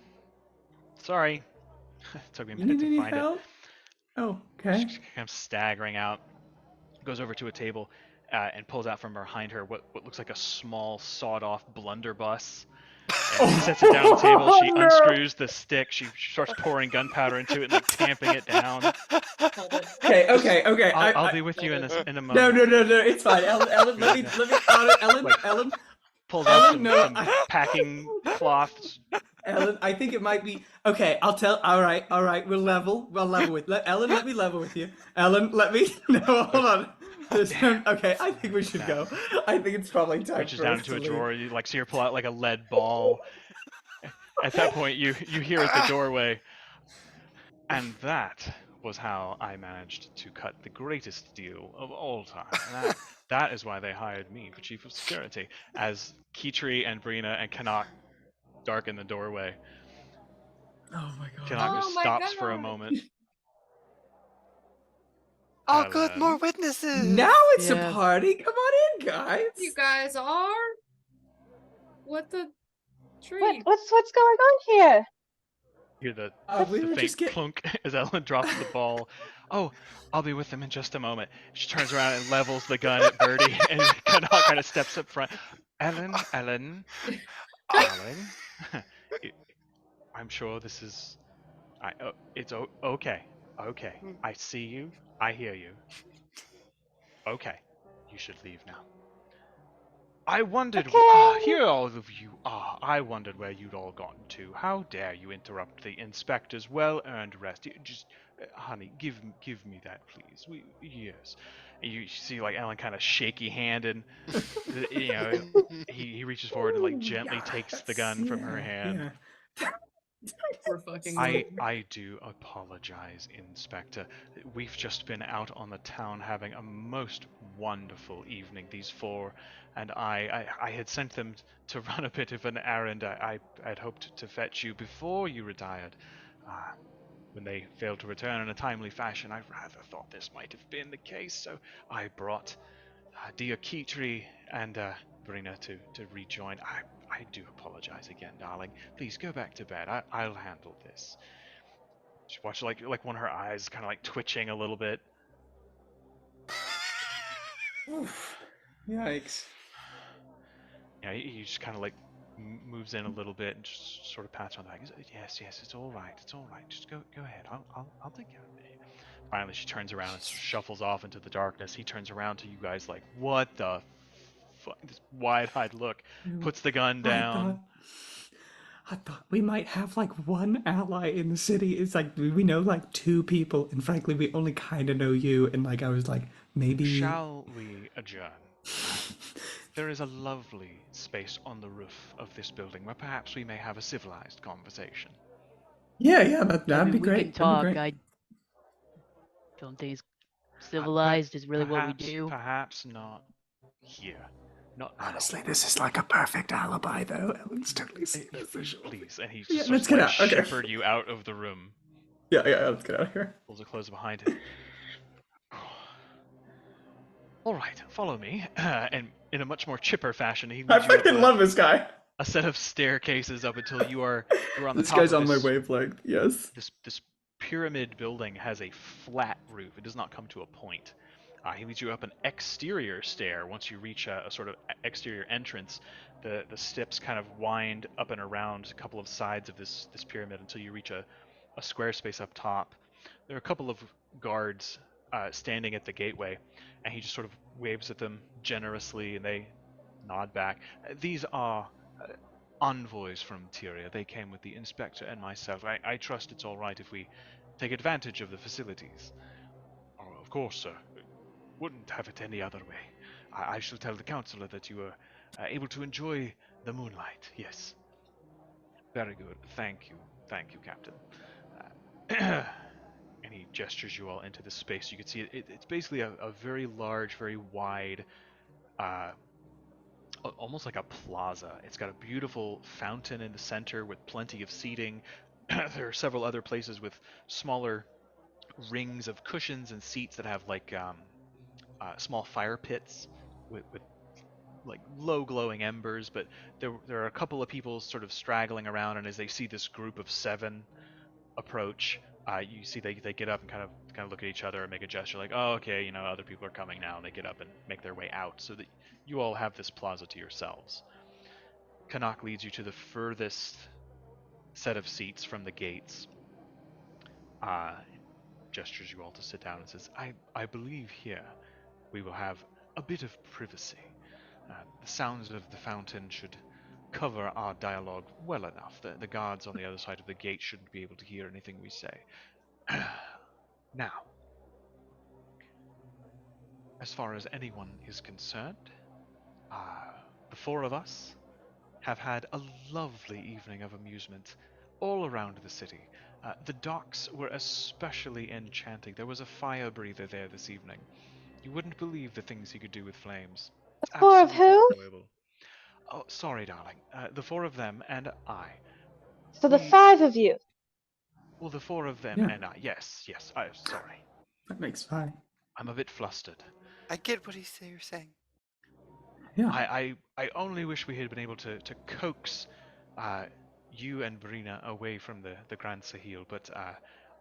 Sorry. It took me a You minute need to any find it. help? Oh, She okay. comes staggering out, goes over to a table, and pulls out from behind her what looks like a small sawed-off blunderbuss. And sets it down on the table. She No! unscrews the stick. She starts pouring gunpowder into it and like tamping it down. Okay. I'll be with you in a No, moment. it's fine. Ellen, let me Ellen, Pulls out Ellen, some, no, some packing cloths. Ellen, I think it might be okay. I'll tell. All right. We'll level with. Ellen, let me level with you. Ellen, let me. No, hold on. Okay, I think we should go. I think it's probably time Reaches for down us into to a leave. drawer. You like see her pull out like a lead ball. At that point, you hear at the doorway, and that was how I managed to cut the greatest deal of all time. That is why they hired me for chief of security. As Kitri and Brina and Kanak darken the doorway, Oh my god. Kanak just Oh my stops for a God. moment. Oh, good, more Ellen? witnesses. Now it's a Yeah. party. Come on in, guys. You guys are? What the tree? What's going on here? Hear the We were faint just getting. plunk as Ellen drops the ball. Oh, I'll be with them in just a moment. She turns around and levels the gun at Birdie, and Kanak kind of steps up front. Ellen, darling, I'm sure this is. It's okay. Okay, I see you. I hear you. Okay, you should leave now. I wondered. Okay. Here all of you are. I wondered where you'd all gotten to. How dare you interrupt the inspector's well-earned rest? Just, honey, give me that, please. Yes. And you see, like Ellen, kind of shaky-handed. You know, he reaches forward and like gently takes the gun from her hand. Yeah. We're fucking. I do apologize, Inspector. We've just been out on the town having a most wonderful evening, these four, and I had sent them to run a bit of an errand. I'd hoped to fetch you before you retired. When they failed to return in a timely fashion, I rather thought this might have been the case, so I brought dear Kitri and Brina to rejoin. I do apologize again, darling. Please go back to bed. I'll handle this. She watched like one of her eyes kind of like twitching a little bit. Oof. Yikes. Yeah, he just kind of like moves in a little bit and just sort of pats her on the back. He's like, yes, it's all right. It's all right. Just go ahead. I'll take care of it. Finally, she turns around and shuffles off into the darkness. He turns around to you guys like, what the fuck? This wide-eyed look. Puts the gun down. I thought we might have like one ally in the city. It's like we know like two people, and frankly, we only kind of know you. And like I was like, maybe. Shall we adjourn? There is a lovely space on the roof of this building where perhaps we may have a civilized conversation. Yeah, that'd be We great. can That'd be talk. great. I don't think it's civilized is really what we do. Perhaps not here. Not now. Honestly, this is like a perfect alibi, though. Ellen's totally seen us. Please, and he Yeah, starts let's to get like out. Okay. shepherd you out of the room. Yeah, let's get out of here. Pulls the clothes behind him. All right, follow me. And in a much more chipper fashion, he I leads you up freaking love this guy. a set of staircases up until you are on the This top guy's of on my wavelength. Yes. This pyramid building has a flat roof. It does not come to a point. He leads you up an exterior stair. Once you reach a sort of exterior entrance, the steps kind of wind up and around a couple of sides of this pyramid until you reach a square space up top. There are a couple of guards standing at the gateway, and he just sort of waves at them generously, and they nod back. These are envoys from Tyria. They came with the inspector and myself. I trust it's all right if we take advantage of the facilities. Oh, of course, sir. Wouldn't have it any other way. I shall tell the councillor that you are able to enjoy the moonlight. Yes. Very good. Thank you, Captain. And he gestures you all into the space. You can see it's basically a very large, very wide, almost like a plaza. It's got a beautiful fountain in the center with plenty of seating. There are several other places with smaller rings of cushions and seats that have like small fire pits with like low glowing embers, but there are a couple of people sort of straggling around, and as they see this group of 7 approach, you see they get up and kind of look at each other and make a gesture like, oh, okay, other people are coming now, and they get up and make their way out so that you all have this plaza to yourselves. Canuck leads you to the furthest set of seats from the gates, gestures you all to sit down and says, I believe here we will have a bit of privacy. The sounds of the fountain should cover our dialogue well enough. The guards on the other side of the gate shouldn't be able to hear anything we say. Now, as far as anyone is concerned, the 4 of us have had a lovely evening of amusement all around the city. The docks were especially enchanting. There was a fire breather there this evening. You wouldn't believe the things he could do with flames. It's 4 of absolutely who? enjoyable. Oh, sorry, darling. The 4 of them and I. So the 5 of you. Well, the 4 of them Yeah. and I. Yes. Sorry. That makes 5. I'm a bit flustered. I get what you're saying. Yeah. I only wish we had been able to coax you and Brina away from the Grand Sahil, but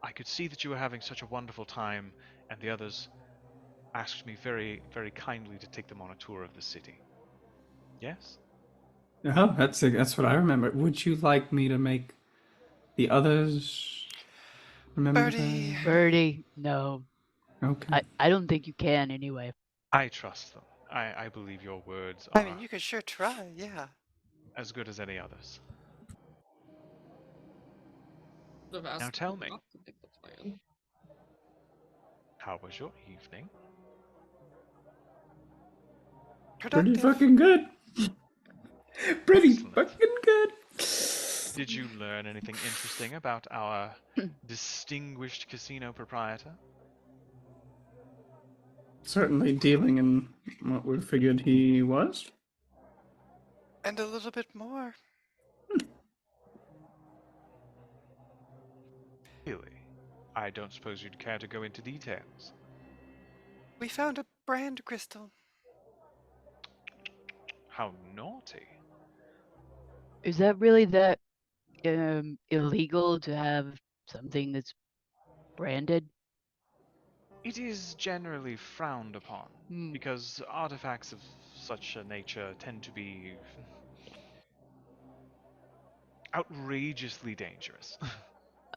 I could see that you were having such a wonderful time, and the others asked me very, very kindly to take them on a tour of the city. Yes? Oh, that's what I remember. Would you like me to make the others remember Birdie. that? Birdie, no. Okay. I don't think you can anyway. I trust them. I believe your words I are mean, you could sure try, yeah. as good as any others. The vast Now tell me, not to make the plan. how was your evening? Pretty Productive. fucking good. Pretty Excellent. fucking good. Did you learn anything interesting about our distinguished casino proprietor? Certainly dealing in what we figured he was. And a little bit more. Really? I don't suppose you'd care to go into details. We found a brand crystal. How naughty. Is that really that illegal to have something that's branded? It is generally frowned upon, Hmm. because artifacts of such a nature tend to be outrageously dangerous.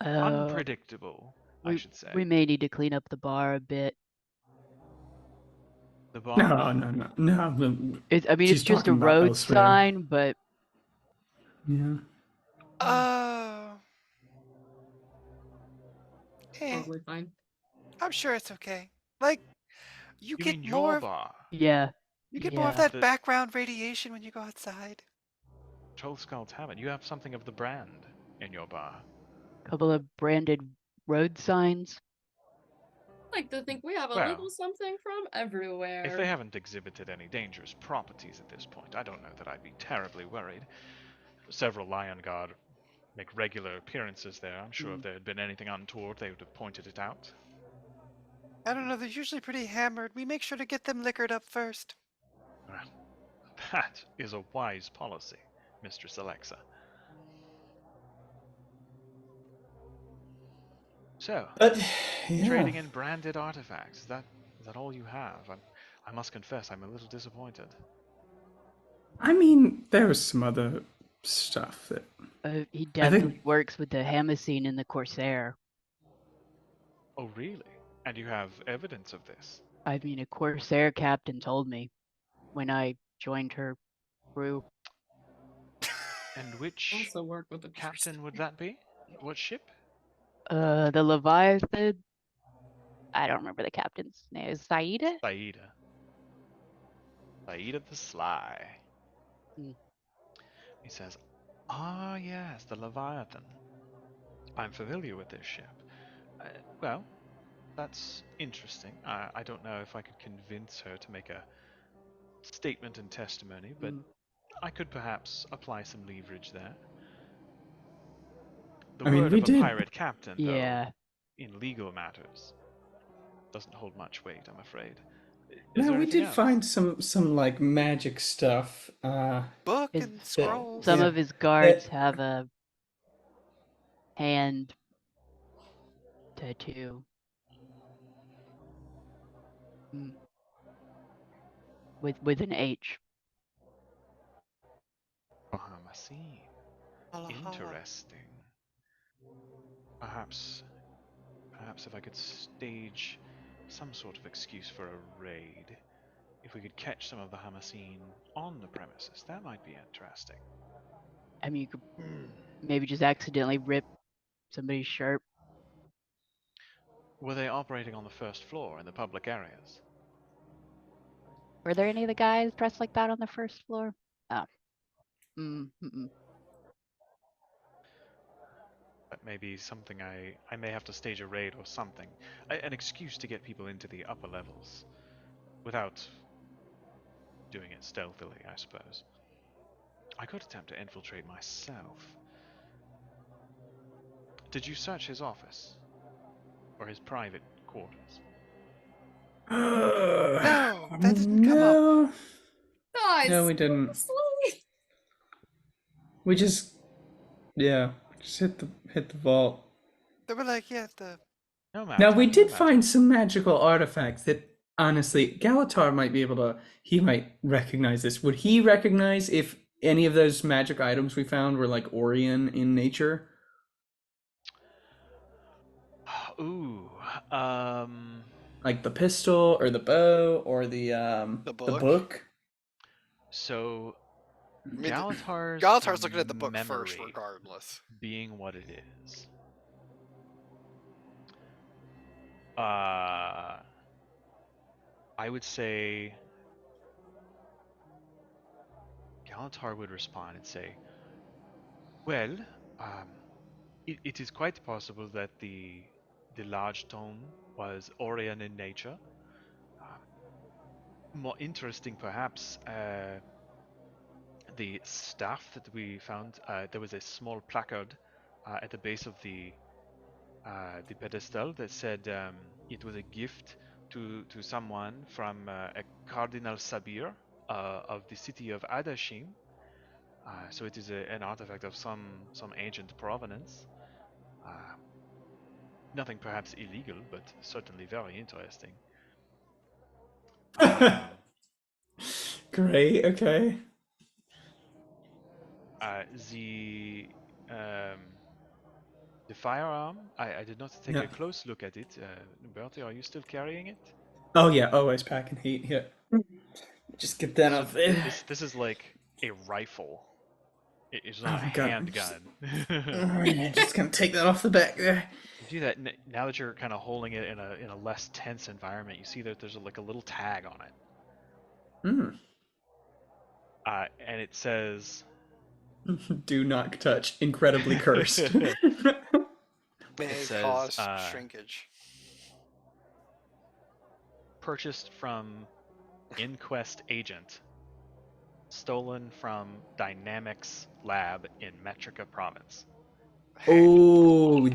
Unpredictable, I should say. We may need to clean up the bar a bit. The bar? No. It's just a talking about road elsewhere. sign, but Yeah. Oh. Totally fine. I'm sure it's okay. Like, you You get mean more your of, bar? yeah. you get more of that background radiation when you go outside. Trollskull Tavern. You have something of the brand in your bar. Couple of branded road signs. Like to think we have a Well, little something from everywhere. If they haven't exhibited any dangerous properties at this point, I don't know that I'd be terribly worried. Several Lion Guard make regular appearances there. I'm sure if there had been anything untoward, they would have pointed it out. I don't know, they're usually pretty hammered. We make sure to get them liquored up first. That is a wise policy, Mistress Alexa. So, Yeah. trading in branded artifacts, is that all you have? I must confess, I'm a little disappointed. I mean, there was some other stuff that He definitely works with the Hamasine and the Corsair. Oh, really? And you have evidence of this? I mean, a Corsair captain told me when I joined her crew. And which also work with the captain would that be? What ship? The Leviathan. I don't remember the captain's name. Is Saida? Saida the Sly. He says, ah, yes, the Leviathan. I'm familiar with this ship. Well, that's interesting. I don't know if I could convince her to make a statement and testimony, but I could perhaps apply some leverage there. The word of a pirate captain, though, in legal matters, doesn't hold much weight, I'm afraid. Is No, there we anything did else? find some like magic stuff. Book Is and that scrolls. some yeah, of his guards have a hand tattoo. Mm. With an H. Bahamasi. Interesting. Perhaps if I could stage some sort of excuse for a raid, if we could catch some of the Hamasine on the premises, that might be interesting. I mean, you could maybe just accidentally rip somebody's shirt. Were they operating on the first floor in the public areas? Were there any of the guys dressed like that on the first floor? Oh. Mm-mm. That may be something I may have to stage a raid or something. An excuse to get people into the upper levels without doing it stealthily, I suppose. I could attempt to infiltrate myself. Did you search his office? Or his private quarters? No, that didn't come up. no, Guys, no, we didn't. seriously? We just hit the vault. They were like, yeah, No matter. Now we no did matter. find some magical artifacts that honestly Galatar might be able to. He might recognize this. Would he recognize if any of those magic items we found were like Orion in nature? Ooh, Like the pistol or the bow or the book. book. So I mean, Galatar's Galatar's looking at the book first, memory regardless. being what it is. I would say Galatar would respond and say, "Well, it is quite possible that the large tome was Orion in nature. More interesting, perhaps, the staff that we found. There was a small placard at the base of the pedestal that said it was a gift to someone from a Cardinal Sabir of the city of Adashim. So it is an artifact of some ancient provenance. Nothing perhaps illegal, but certainly very interesting. Great. Okay. The firearm, I did not take a close look at it. Bertie, are you still carrying it? Oh yeah, always packing heat. Yeah. Just get that off there. This is like a rifle. It is Oh not a my god. handgun. Just gonna take that off the back there. You do that now that you're kind of holding it in a less tense environment. You see that there's like a little tag on it. And it says, "Do not touch. Incredibly cursed." May says, cause shrinkage. Purchased from Inquest Agent. Stolen from Dynamics Lab in Metrica Province. Oh,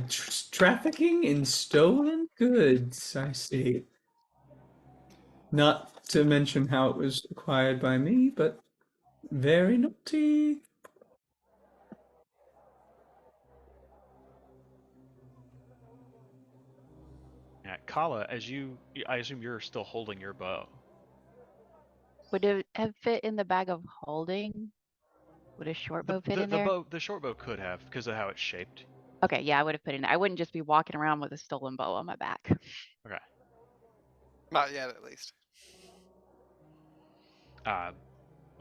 trafficking in stolen goods. I see. Not to mention how it was acquired by me, but very naughty. Yeah, Kala, I assume you're still holding your bow. Would it have fit in the bag of holding? Would a short bow fit in there? The short bow could have, because of how it's shaped. Okay, yeah, I would have put it in. I wouldn't just be walking around with a stolen bow on my back. Okay. Not yet, at least.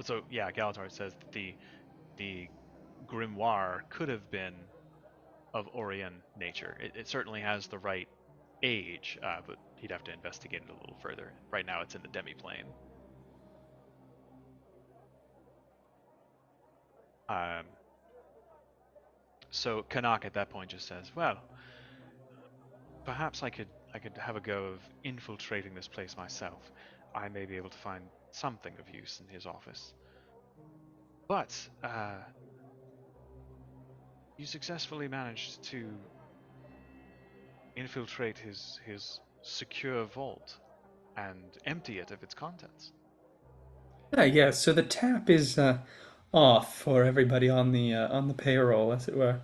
So yeah, Galatar says that the grimoire could have been of Orion nature. It certainly has the right age, but he'd have to investigate it a little further. Right now, it's in the demi-plane. So Kanak at that point just says, "Well, perhaps I could have a go of infiltrating this place myself. I may be able to find something of use in his office. But you successfully managed to infiltrate his secure vault. and empty it of its contents. Yeah. So the tap is off for everybody on the payroll, as it were.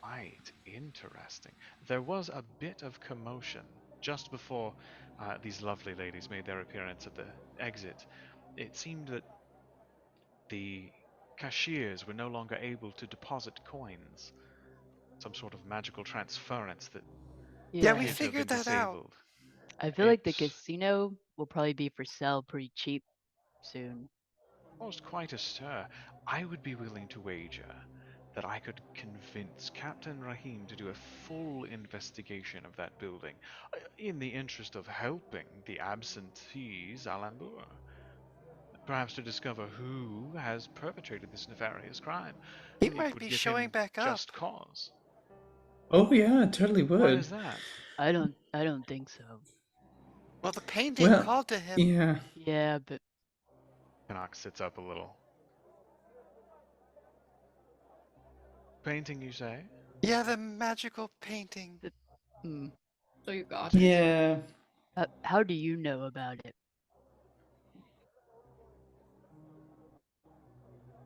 Right, interesting. There was a bit of commotion just before these lovely ladies made their appearance at the exit. It seemed that the cashiers were no longer able to deposit coins. Some sort of magical transference that Yeah, we appeared to have been figured that out. disabled. I feel like the It casino will probably be for sale pretty cheap soon. caused quite a stir. I would be willing to wager that I could convince Captain Rahim to do a full investigation of that building in the interest of helping the absentee Zalambur. Perhaps to discover who has perpetrated this nefarious crime. He It might would be give showing him back up. just cause. Oh yeah, it totally Why would. is that? I don't think so. Well, the painting Well, called to him. yeah. Yeah, but Canuck sits up a little. Painting, you say? Yeah, the magical painting. hmm, So you got it. Yeah. how do you know about it?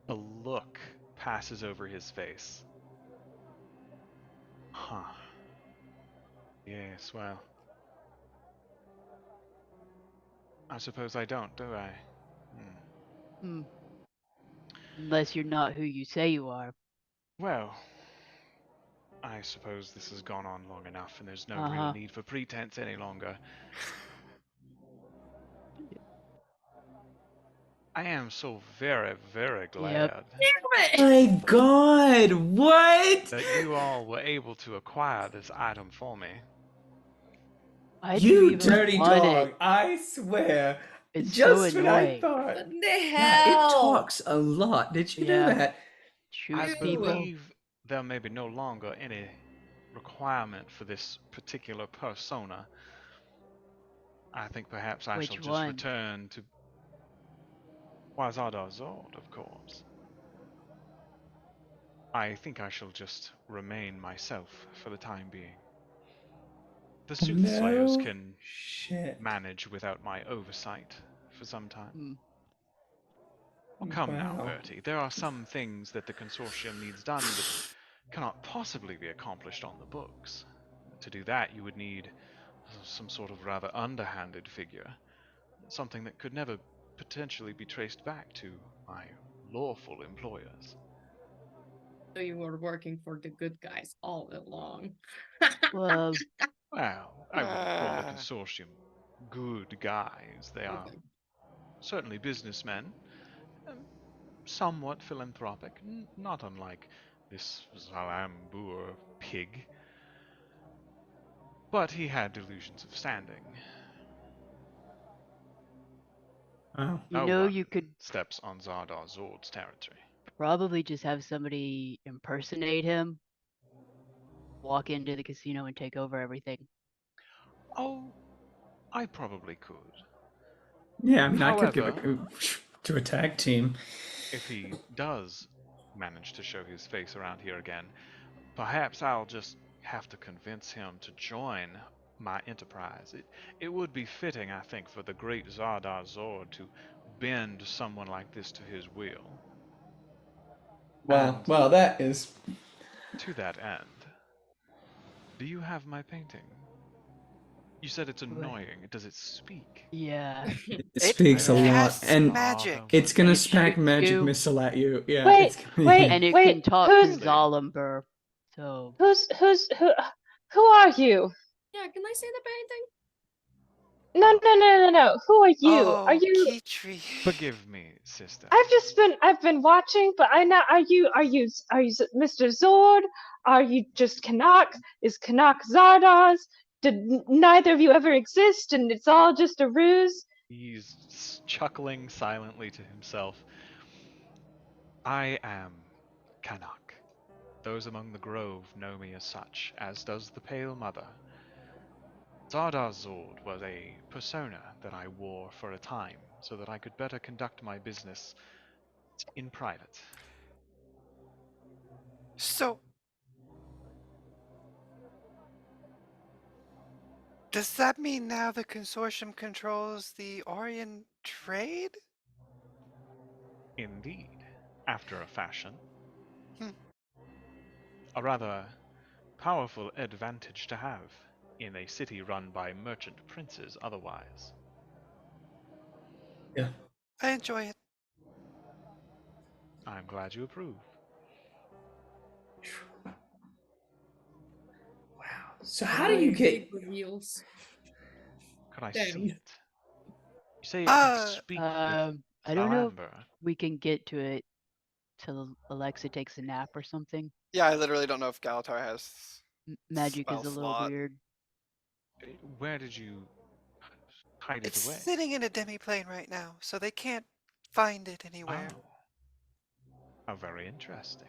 A look passes over his face. Huh. Yes, well. I suppose I don't, do I? Hmm. Unless you're not who you say you are. Well, I suppose this has gone on long enough and there's no real Uh-huh. need for pretense any longer. I am so very, very glad My God, what? that you all were able to acquire this item for me. Why do you You even dirty want dog! it? I swear. It's so Just when I annoying. thought. What the Yeah, it hell? talks a lot. Did you know Yeah. that? I Shoots Ew. people. believe there may be no longer any requirement for this particular persona. I think perhaps I shall Which just one? return to Wazada Zord, of course. I think I shall just remain myself for the time being. The soothsayers No can shit. manage without my oversight for some time. Hmm. Well, come now, Wow. Bertie. There are some things that the consortium needs done that cannot possibly be accomplished on the books. To do that, you would need some sort of rather underhanded figure, something that could never potentially be traced back to my lawful employers. So you were working for the good guys all along. Well, Well, I wouldn't call the Ah. consortium good guys. They are Okay. certainly businessmen, somewhat philanthropic, not unlike this Zalambur pig. But he had delusions of standing. Wow. you No know one you could steps on Zardar Zord's territory. probably just have somebody impersonate him, walk into the casino and take over everything. Oh, I probably could. Yeah, I mean, I could give a However, coup to a tag team. if he does manage to show his face around here again, perhaps I'll just have to convince him to join my enterprise. It would be fitting, I think, for the great Zardar Zord to bend someone like this to his will. Wow. And Well, that is. to that end, do you have my painting? You said it's annoying. Does it speak? Yeah. It It speaks a Yeah. lot, has and magic. it's gonna It smack shoots magic you, missile at you. Yeah, Wait, it's gonna. wait. and it Wait, can talk who's- to Zalambur. So who are you? Yeah, can I see the painting? No. Who are you? Are Oh, you? Kitri. Forgive me, sister. I've been watching, but I know. Are you Mr. Zord? Are you just Canuck? Is Canuck Zardoz? Did neither of you ever exist, and it's all just a ruse? He's chuckling silently to himself. I am Kanak. Those among the grove know me as such, as does the Pale Mother. Zardar Zord was a persona that I wore for a time, so that I could better conduct my business in private. So, Does that mean now the consortium controls the Orion trade? Indeed, after a fashion. Hmm. A rather powerful advantage to have in a city run by merchant princes otherwise. Yeah. I enjoy it. I'm glad you approve. Wow. So how do you get? reveals? Could I Damn. see it? You say it can speak with I don't know if Zalamber. we can get to it till Alexa takes a nap or something. Yeah, I literally don't know if Galatar has Magic is spell a little slot. weird. Where did you hide it It's away? sitting in a demi-plane right now, so they can't find it anywhere. Oh. How very interesting.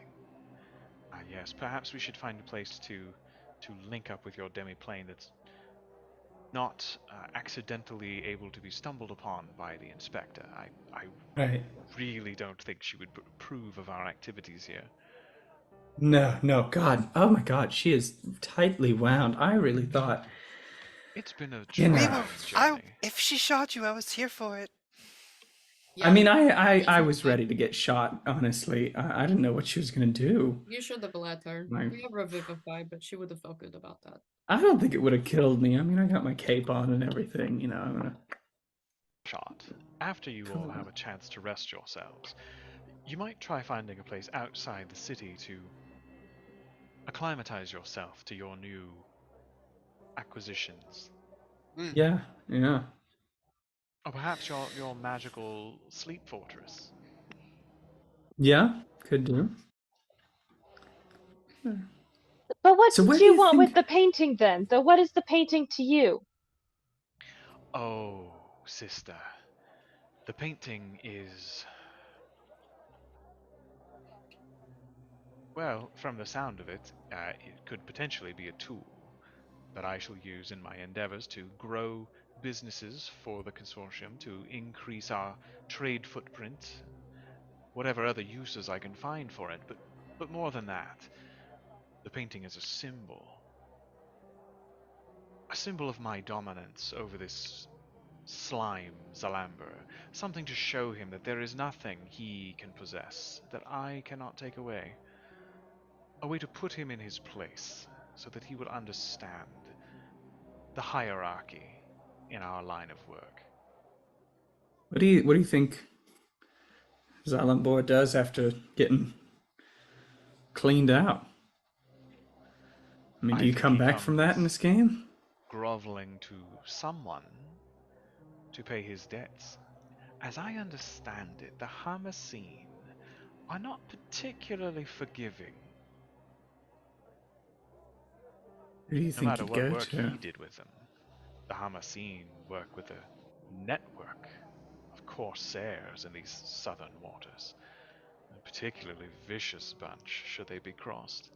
Yes, perhaps we should find a place to link up with your demi-plane that's not accidentally able to be stumbled upon by the inspector. I Right. really don't think she would approve of our activities here. No, no, God. Oh my God, she is tightly wound. I really thought. It's been a You know. trying journey. If she shot you, I was here for it. I mean, I was ready to get shot, honestly. I didn't know what she was going to do. You should have let her. Like, We have Revivify, but she would have felt good about that. I don't think it would have killed me. I mean, I got my cape on and everything, you know. I'm gonna... Shot. After you all have a chance to rest yourselves, you might try finding a place outside the city to acclimatize yourself to your new acquisitions. Yeah, yeah. Or perhaps your magical sleep fortress. Yeah, could do. But what So where do do you you want think... with the painting then? Though what is the painting to you? Oh, sister. The painting is... Well, from the sound of it, it could potentially be a tool that I shall use in my endeavors to grow businesses for the consortium, to increase our trade footprint, whatever other uses I can find for it. But more than that, the painting is a symbol of my dominance over this slime Zalamber, something to show him that there is nothing he can possess that I cannot take away. A way to put him in his place so that he will understand the hierarchy in our line of work. What do you think Zalambor does after getting cleaned out? I mean, do I you think come he back from that in comes this game? groveling to someone to pay his debts. As I understand it, the Hamasine are not particularly forgiving. Who do you No think matter you'd what go work to? he did with them, the Hamasine work with a network of corsairs in these southern waters. A particularly vicious bunch, should they be crossed.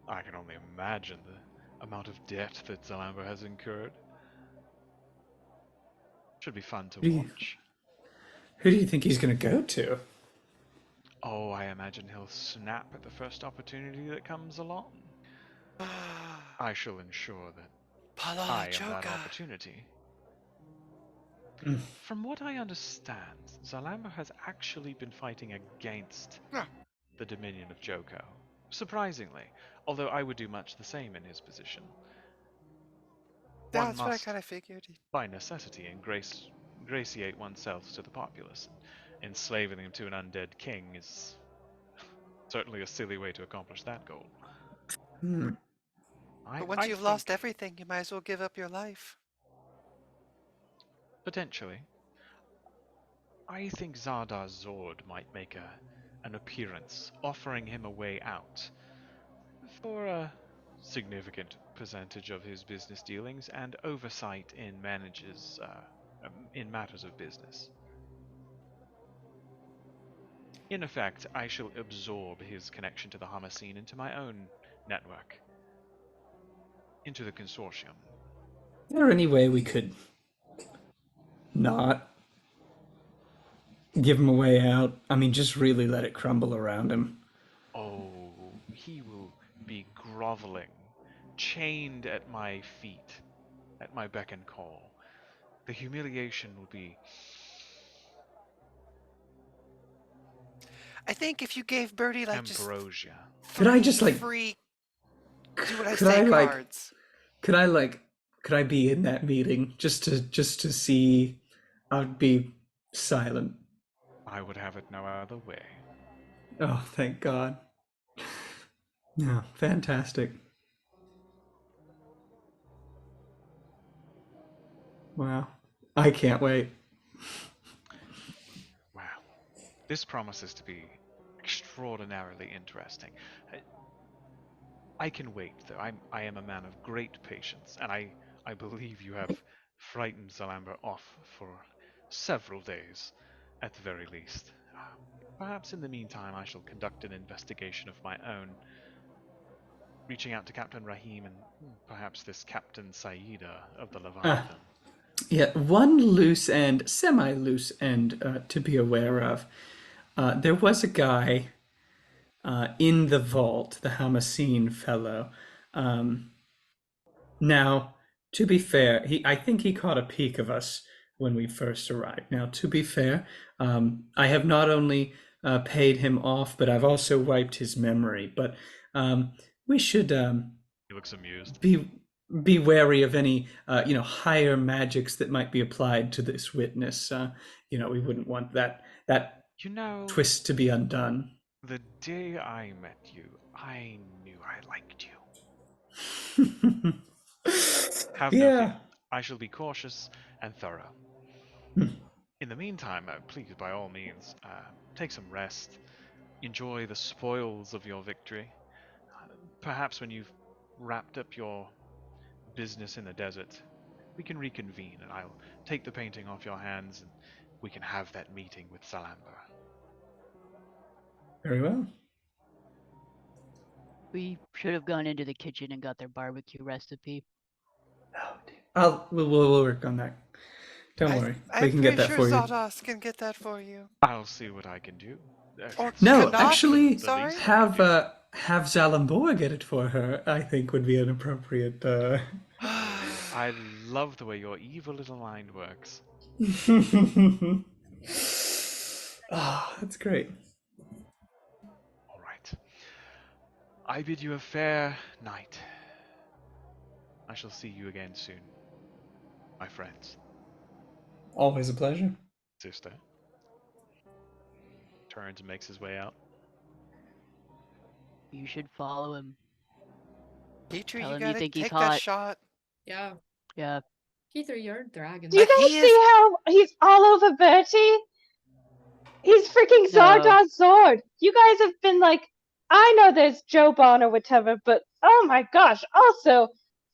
I can only imagine the amount of debt that Zalamber has incurred. Should be fun to watch. Who do you think he's going to go to? Oh, I imagine he'll snap at the first opportunity that comes along. I shall ensure that I am that opportunity. From what I understand, Zalamber has actually been fighting against the Dominion of Joko. Surprisingly, although I would do much the same in his position. That's what I kind of figured. By necessity, ingratiate oneself to the populace. Enslaving them to an undead king is certainly a silly way to accomplish that goal. But once you've lost everything, you might as well give up your life. Potentially. I think Zardar Zord might make an appearance, offering him a way out for a significant percentage of his business dealings and oversight in in matters of business. In effect, I shall absorb his connection to the Hamasine into my own network, into the consortium. Is there any way we could not give him a way out? I mean, just really let it crumble around him. Oh, he will be groveling, chained at my feet, at my beck and call. The humiliation will be... I think if you gave Birdie like ambrosia. Could I three just, like- free do what I Could say I, like- cards. Could I be in that meeting just to see? I'd be silent. I would have it no other way. Oh, thank God. Yeah, fantastic. Wow. I can't wait. Wow. This promises to be extraordinarily interesting. I can wait, though. I am a man of great patience, and I believe you have frightened Zalamber off for several days, at the very least. Perhaps in the meantime I shall conduct an investigation of my own, reaching out to Captain Rahim and perhaps this Captain Saida of the Leviathan. Yeah, one loose end, semi-loose end to be aware of. There was a guy in the vault, the Hamasine fellow. Now, to be fair, I think he caught a peek of us when we first arrived. Now, to be fair, I have not only paid him off, but I've also wiped his memory. But we should He looks amused. be wary of any higher magics that might be applied to this witness. We wouldn't want that twist to be undone. The day I met you, I knew I liked you. Have no fear. I shall be cautious and thorough. In the meantime, please, by all means, take some rest. Enjoy the spoils of your victory. Perhaps when you've wrapped up your business in the desert, we can reconvene and I'll take the painting off your hands and we can have that meeting with Zalamber. Very well. We should have gone into the kitchen and got their barbecue recipe. We'll work on that. Don't worry, we can get that for you. I'm pretty sure Zardos can get that for you. I'll see what I can do. No, Canuck? actually, Sorry? have Zalambor get it for her. I think would be an appropriate. I love the way your evil little mind works. That's great. All right. I bid you a fair night. I shall see you again soon, my friends. Always a pleasure. Sister. Turns and makes his way out. You should follow him. Petrie, Tell you him you gotta think he take caught. that shot. Yeah. Yeah. Peter, you're a dragon. Do you guys see how he's all over Bertie? He's freaking Zardon's sword. You guys have been like, I know there's Joban or whatever, but oh my gosh, also,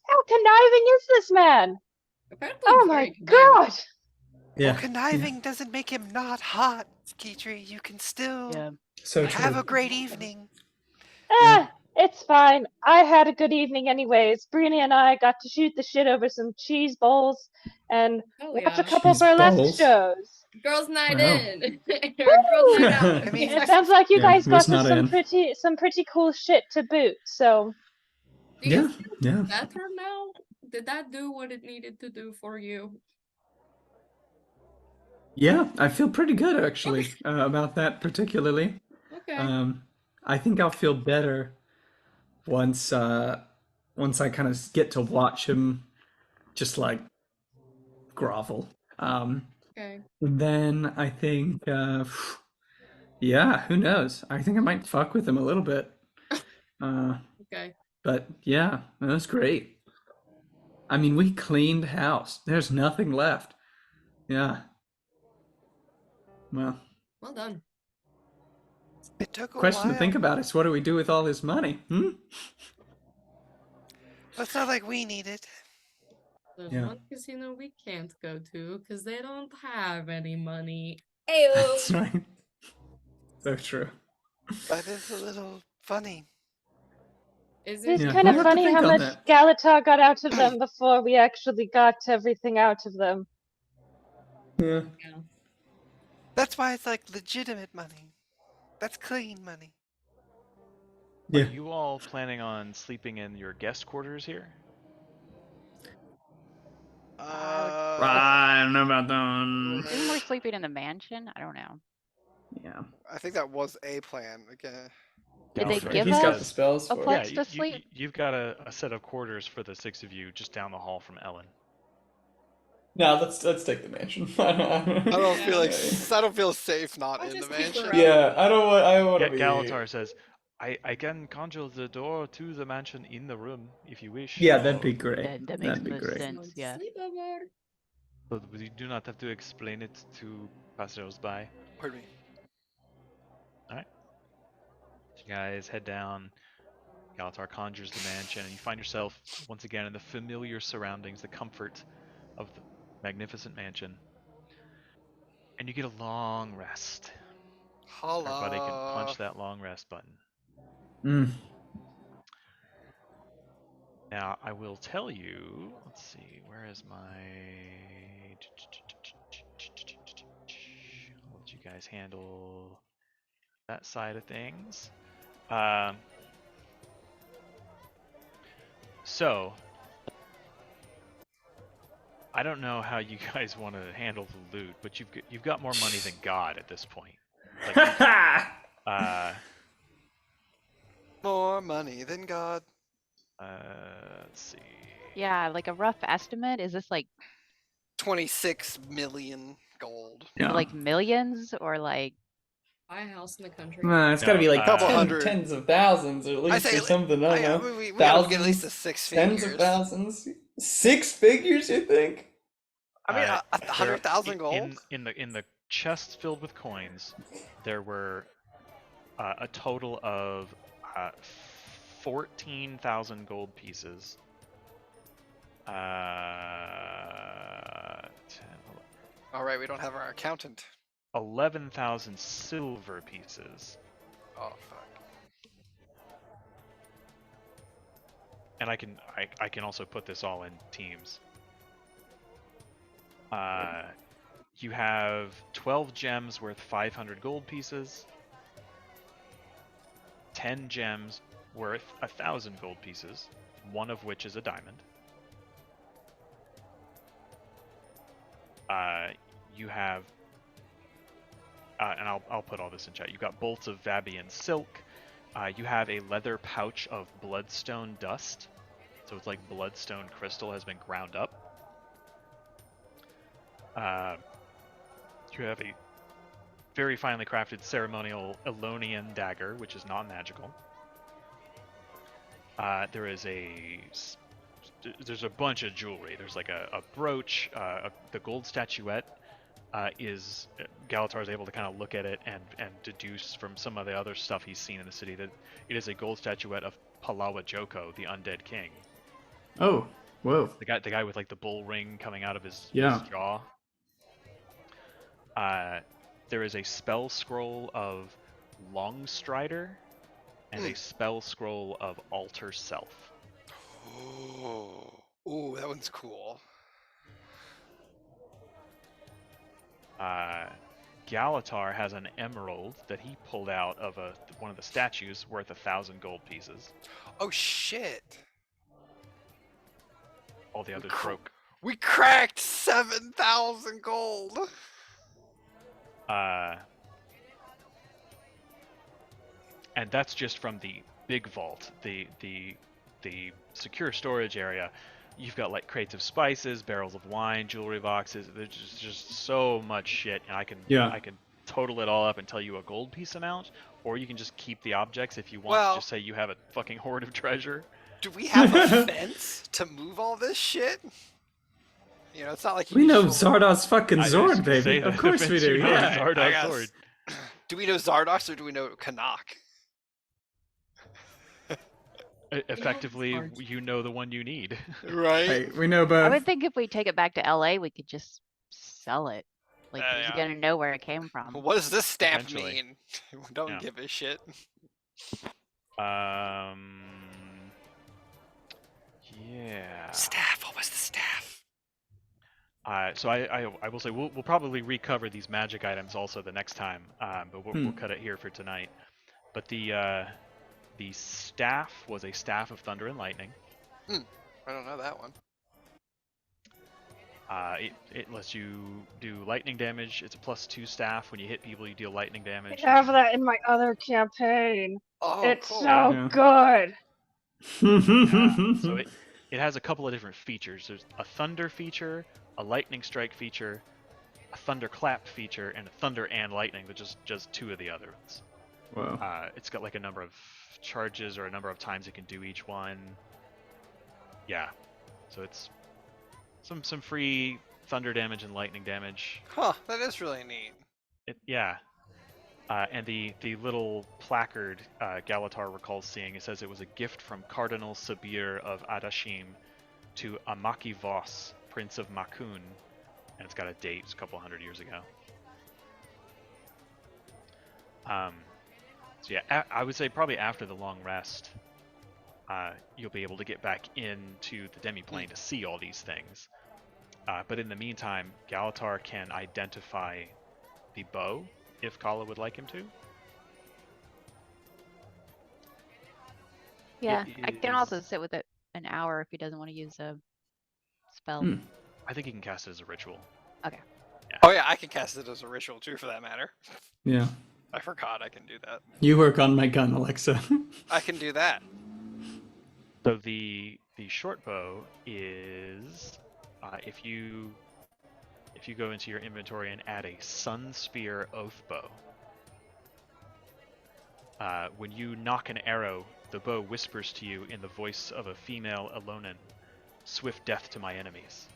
how conniving is this man? Apparently Oh my god! Well, conniving doesn't make him not hot, Kitri. You can still have a great evening. It's fine. I had a good evening anyways. Brina and I got to shoot the shit over some cheese bowls and watch a couple burlesque shows. Girls' night in. Girls' night out. I mean, it sounds like you guys got was to not some pretty cool shit to boot. So Do you feel better now? Did that do what it needed to do for you? Yeah, I feel pretty good actually about that particularly. Okay. I think I'll feel better once I kind of get to watch him just like grovel. Okay. Then I think who knows? I think I might fuck with him a little bit. Okay. But yeah, that was great. I mean, we cleaned house. There's nothing left. Yeah. Well done. It took a question while. to think about is what do we do with all this money? Well, it's not like we need it. There's one casino we can't go to because they don't have any money. That's right. So true. But it's a little funny. it's kind of funny how much Galatar got out of them before we actually got everything out of them. Yeah. That's why it's like legitimate money. That's clean money. Are you all planning on sleeping in your guest quarters here? I don't know about that one. Isn't we're sleeping in the mansion? I don't know. Yeah. I think that was a plan. Again. Did they Galatar give He's got the us spells a for place it. Yeah, to sleep? you've got a set of quarters for the 6 of you just down the hall from Ellen. No, let's take the mansion. I don't Yeah. feel like I don't feel safe not I'll in the just keep the mansion. rope. Yeah, I want to be. Galatar says, I can conjure the door to the mansion in the room if you wish. Yeah, that'd be great. That makes That'd be most great. sense. Yeah. Sleepover. So you do not have to explain it to passers-by. Pardon me. You guys head down. Galatar conjures the mansion, and you find yourself once again in the familiar surroundings, the comfort of the magnificent mansion. And you get a long rest. Everybody can Holla. punch that long rest button. Mm. Now, I will tell you, let's see, where is my... I'll let you guys handle that side of things. So, I don't know how you guys want to handle the loot, but you've got more money than God at this point. Like, More money than God. let's see. Yeah, like a rough estimate. Is this like 26 million gold. Yeah. like millions or like Buy a house in the country. It's got to be like Couple hundred. tens of thousands or at least or something. I don't know. we gotta get at least Thousands, a 6 tens figures. of thousands, 6 figures. You think? I mean, There- 100,000 gold. in the chests filled with coins, there were a total of 14,000 gold pieces. 10, All right, we don't have our accountant. 11,000 silver pieces, Oh fuck. and I can also put this all in teams. You have 12 gems worth 500 gold pieces, 10 gems worth 1,000 gold pieces, one of which is a diamond. You have, and I'll put all this in chat. You've got bolts of Vabian silk. You have a leather pouch of bloodstone dust, so it's like bloodstone crystal has been ground up. You have a very finely crafted ceremonial Elonian dagger, which is non-magical. There's a bunch of jewelry. There's like a brooch, the gold statuette is Galatar is able to kind of look at it and deduce from some of the other stuff he's seen in the city that it is a gold statuette of Palawa Joko, the undead king. Oh, whoa! The guy with like the bull ring coming out of his jaw. There is a spell scroll of Longstrider and a spell scroll of Alter Self. Ooh, that one's cool. Galatar has an emerald that he pulled out of one of the statues worth 1,000 gold pieces. Oh shit! All the others broke. We cracked 7,000 gold. And that's just from the big vault, the secure storage area. You've got like crates of spices, barrels of wine, jewelry boxes. There's just so much shit, and I can total it all up and tell you a gold piece amount, or you can just keep the objects if you want. Well, just say you have a fucking hoard of treasure. Do we have a fence to move all this shit? You know, it's not like we know Zardoz fucking Zord, baby. Of course we do. Yeah. Zardoz Zord. Do we know Zardoz or do we know Canuck? Effectively, you know the one you need. Right? We know both. I would think if we take it back to LA, we could just sell it. Like, who's gonna know where it came from? What does this stamp mean? We don't give a shit. Yeah. Staff. What was the staff? So I will say we'll probably recover these magic items also the next time, but we'll cut it here for tonight. But the staff was a staff of thunder and lightning. I don't know that one. It lets you do lightning damage. It's a +2 staff. When you hit people, you deal lightning damage. I have that in my other campaign. Oh, It's cool. so Yeah. good. So it has a couple of different features. There's a thunder feature, a lightning strike feature, a thunderclap feature, and a thunder and lightning, but just 2 of the other ones. Wow. It's got like a number of charges or a number of times it can do each one. Yeah, so it's some free thunder damage and lightning damage. Huh, that is really neat. Yeah. And the little placard Galatar recalls seeing, it says it was a gift from Cardinal Sabir of Adashim to Amaki Voss, Prince of Makun, and it's got a date, it's a couple hundred years ago. So yeah, I would say probably after the long rest, you'll be able to get back into the demiplane to see all these things. But in the meantime, Galatar can identify the bow, if Kala would like him to. Yeah, It I can also is- sit with it an hour if he doesn't want to use a spell. Hmm. I think he can cast it as a ritual. Oh yeah, I can cast it as a ritual too, for that matter. Yeah. I forgot I can do that. You work on my gun, Alexa. I can do that. So the short bow is if you go into your inventory and add a Sun Spear Oath Bow, when you knock an arrow, the bow whispers to you in the voice of a female Elonin, "Swift death to my enemies."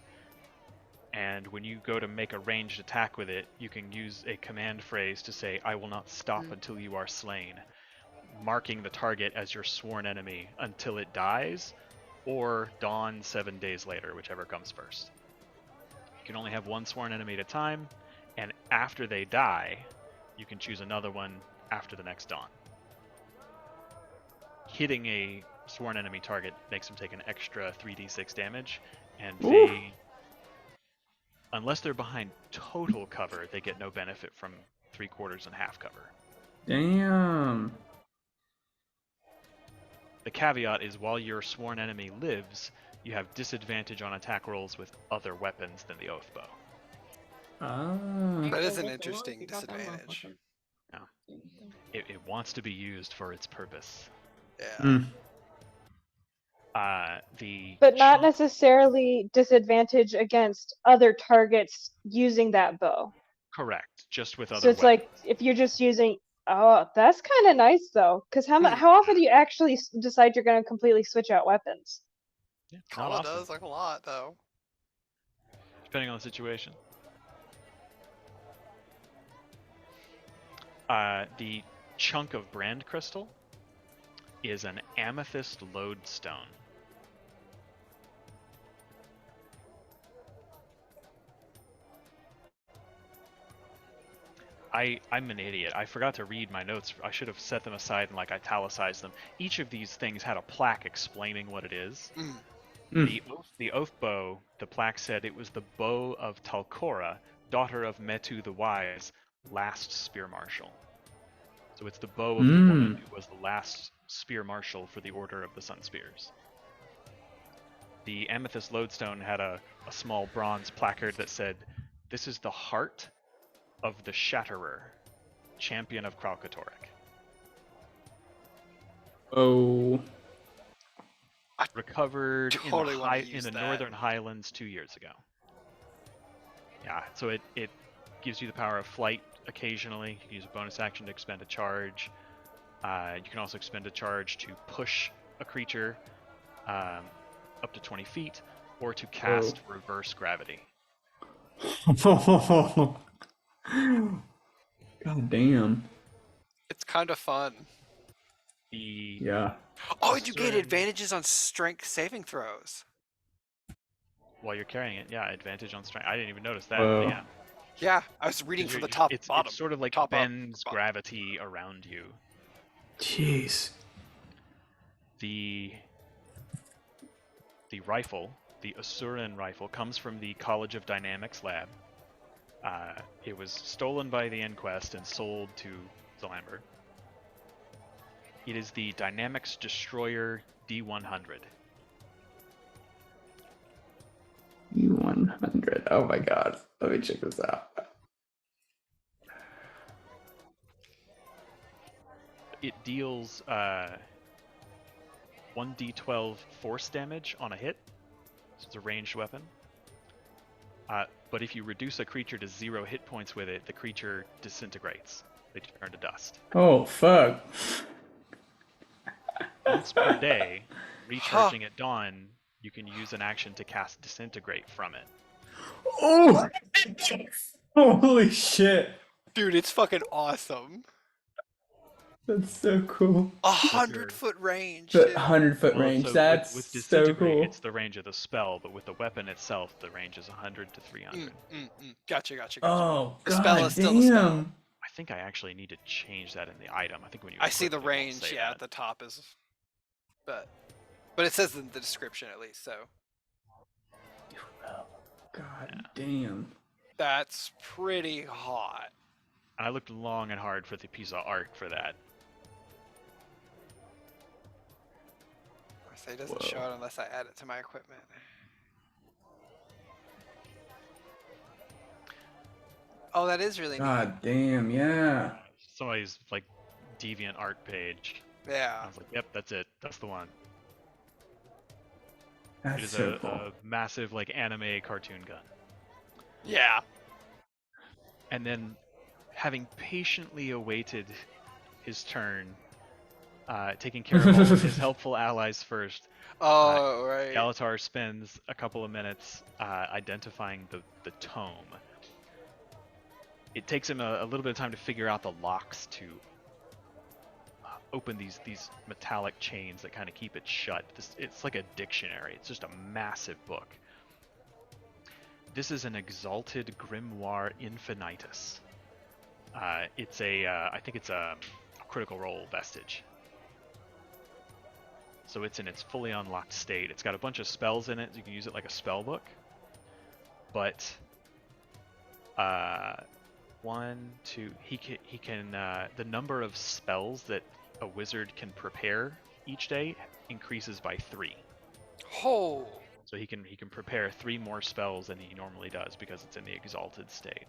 And when you go to make a ranged attack with it, you can use a command phrase to say, "I will not stop until you are slain," marking the target as your sworn enemy until it dies, or dawn 7 days later, whichever comes first. You can only have one sworn enemy at a time, and after they die, you can choose another one after the next dawn. Hitting a sworn enemy target makes them take an extra 3d6 damage, and they, unless they're behind total cover, they get no benefit from 3/4 and half cover. Damn. The caveat is while your sworn enemy lives, you have disadvantage on attack rolls with other weapons than the Oath Bow. Ah. That is an interesting disadvantage. It wants to be used for its purpose. Yeah. But not necessarily disadvantage against other targets using that bow. Correct, just with other So it's weapons. like if you're just using. Oh, that's kind of nice though, because how often do you actually decide you're going to completely switch out weapons? Yeah, not Kala often, does like a lot though. depending on the situation. The chunk of brand crystal is an amethyst lodestone. I'm an idiot. I forgot to read my notes. I should have set them aside and like italicized them. Each of these things had a plaque explaining what it is. The oath bow, the plaque said it was the bow of Talcora, daughter of Metu the Wise, last spear marshal. So it's the bow of the woman who was the last spear marshal for the Order of the Sun Spears. The amethyst lodestone had a small bronze placard that said, "This is the heart of the Shatterer, champion of Kralkatorrik." Oh. Recovered totally in the Northern Highlands 2 years ago. Yeah, so it gives you the power of flight occasionally. You can use a bonus action to expend a charge. You can also expend a charge to push a creature up to 20 feet, or to cast reverse gravity. God damn. It's kind of fun. Yeah. Oh, you get advantages on strength saving throws. While you're carrying it, yeah, advantage on strength. I didn't even notice that. Whoa. Yeah. Yeah, I was reading from the top bottom. It's sort of like top bends up, gravity around you. Jeez. The rifle, the Asuran rifle, comes from the College of Dynamics lab. It was stolen by the Inquest and sold to Zalamber. It is the Dynamics Destroyer D100. D100. Oh my god. Let me check this out. It deals 1d12 force damage on a hit. So it's a ranged weapon. But if you reduce a creature to 0 hit points with it, the creature disintegrates. They turn to dust. Oh, fuck. Once per day, recharging at dawn, you can use an action to cast Disintegrate from it. Oh! Holy shit. Dude, it's fucking awesome. That's so cool. 100-foot range. The too. 100-foot range. So That's with so Disintegrate, cool. it's the range of the spell, but with the weapon itself, the range is 100 to 300. Gotcha. Oh, The spell god is still the spell. damn. I think I actually need to change that in the item. I think when you I see the equip it, it won't range, say yeah, that. at the top is, but it says in the description at least. So God damn. that's pretty hot. I looked long and hard for the piece of art for that. I say it doesn't show it unless I add it to my equipment. Oh, that is really neat. God damn, yeah. Somebody's like deviant art page. Yeah. I was like, yep, that's it. That's the one. That's It is so cool. a massive like anime cartoon gun. Yeah. And then, having patiently awaited his turn, taking care of all of his helpful allies first, Oh, right. Galatar spends a couple of minutes identifying the tome. It takes him a little bit of time to figure out the locks to open these metallic chains that kind of keep it shut. It's like a dictionary. It's just a massive book. This is an Exalted Grimoire Infinitus. It's I think it's a Critical Role vestige. So it's in its fully unlocked state. It's got a bunch of spells in it. So you can use it like a spell book. But he can the number of spells that a wizard can prepare each day increases by 3. Oh. So he can prepare 3 more spells than he normally does because it's in the exalted state.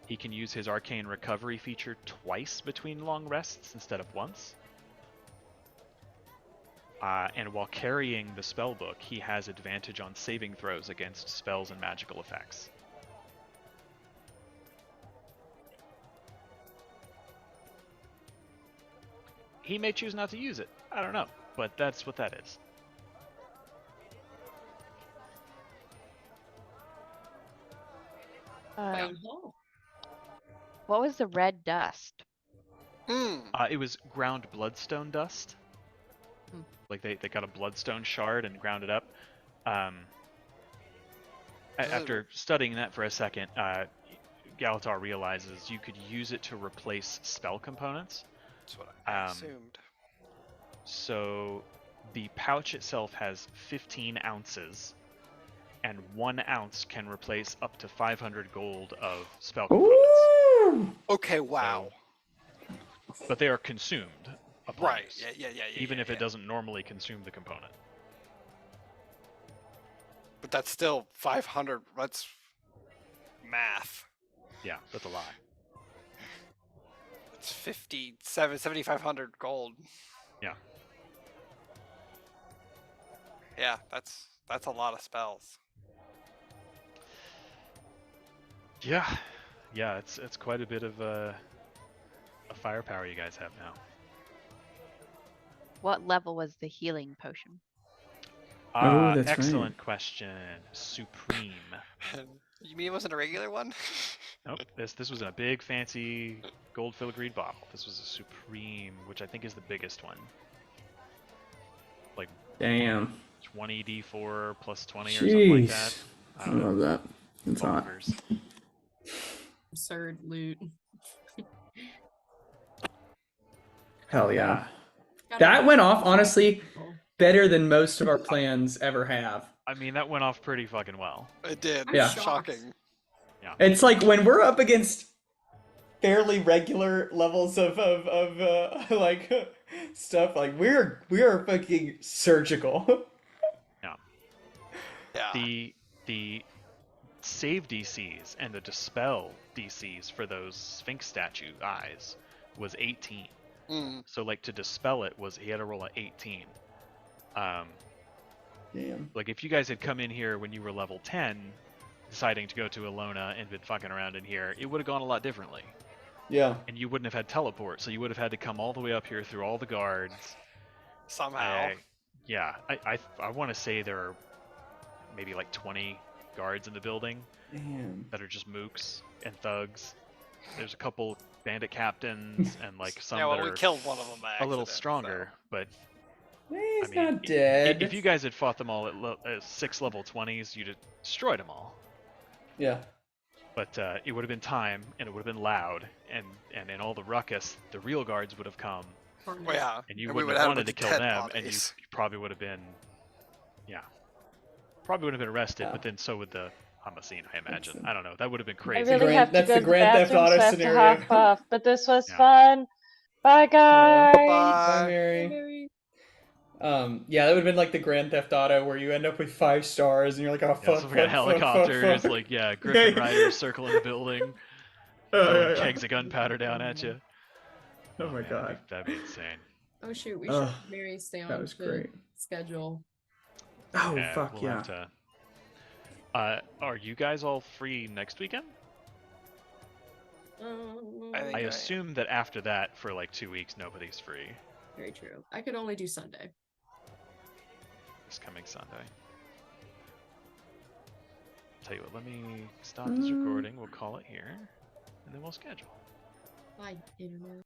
He can use his arcane recovery feature twice between long rests instead of once. And while carrying the spell book, he has advantage on saving throws against spells and magical effects. He may choose not to use it. I don't know, but that's what that is. What was the red dust? It was ground bloodstone dust. Like they got a bloodstone shard and ground it up. After studying that for a second, Galatar realizes you could use it to replace spell components. That's what I assumed. So the pouch itself has 15 ounces, and 1 ounce can replace up to 500 gold of spell components. Ooh! Okay, wow. But they are consumed. Right, use, yeah. even if it doesn't normally consume the component. But that's still 500, that's math. Yeah, that's a lot. It's 7,500 gold. Yeah. Yeah, that's a lot of spells. Yeah, it's quite a bit of a firepower you guys have now. What level was the healing potion? That's excellent right. question. Supreme. You mean it wasn't a regular one? Nope. This was in a big fancy gold filigreed bottle. This was a Supreme, which I think is the biggest one. Like Damn. 20d4 plus 20 or something like that. I love that. It's hot. Bonkers. Absurd loot. Hell yeah. That went off, honestly, better than most of our plans ever have. I mean, that went off pretty fucking well. It did. Yeah. Shocking. Yeah. It's like when we're up against fairly regular levels of like stuff, like we are fucking surgical. Yeah. Yeah. The save DCs and the dispel DCs for those Sphinx statue eyes was 18. So like to dispel it was he had to roll a 18. Damn. Like if you guys had come in here when you were level 10, deciding to go to Alona and been fucking around in here, it would have gone a lot differently. Yeah. And you wouldn't have had teleport, so you would have had to come all the way up here through all the guards. Somehow. Yeah, I want to say there are maybe like 20 guards in the building. Damn. That are just mooks and thugs. There's a couple bandit captains and like some yeah, well, that we are killed one of them by a little accident, stronger, but He's I mean, not dead. If you guys had fought them all at 6 level 20s, you'd have destroyed them all. Yeah. But it would have been time, and it would have been loud, and in all the ruckus, the real guards would have come. Well, yeah. And you we wouldn't would have have wanted to kill dead them, and you bodies. probably would have been, probably would have been arrested. Yeah. But then so would the Hamasine, I imagine. I don't know. That would have been crazy. I really have to that's go the to the Grand Theft bathroom, Auto so I have to scenario. hop off. But this was Yeah. fun. Bye, guys. Bye, Bye. Mary. Yeah, that would have been like the Grand Theft Auto where you end up with 5 stars and you're like, oh fuck, So we got helicopters, like Griffin Riders circling the building, throwing kegs of gunpowder down at you. Oh my man, god. that'd be insane. Oh shoot, we should Mary stay on that was the great. schedule. Oh Yeah, fuck we'll yeah. have to... are you guys all free next weekend? I assume that after that, for like 2 weeks, nobody's free. Very true. I could only do Sunday. This coming Sunday. Tell you what, let me stop this recording. We'll call it here, and then we'll schedule. Bye, internet.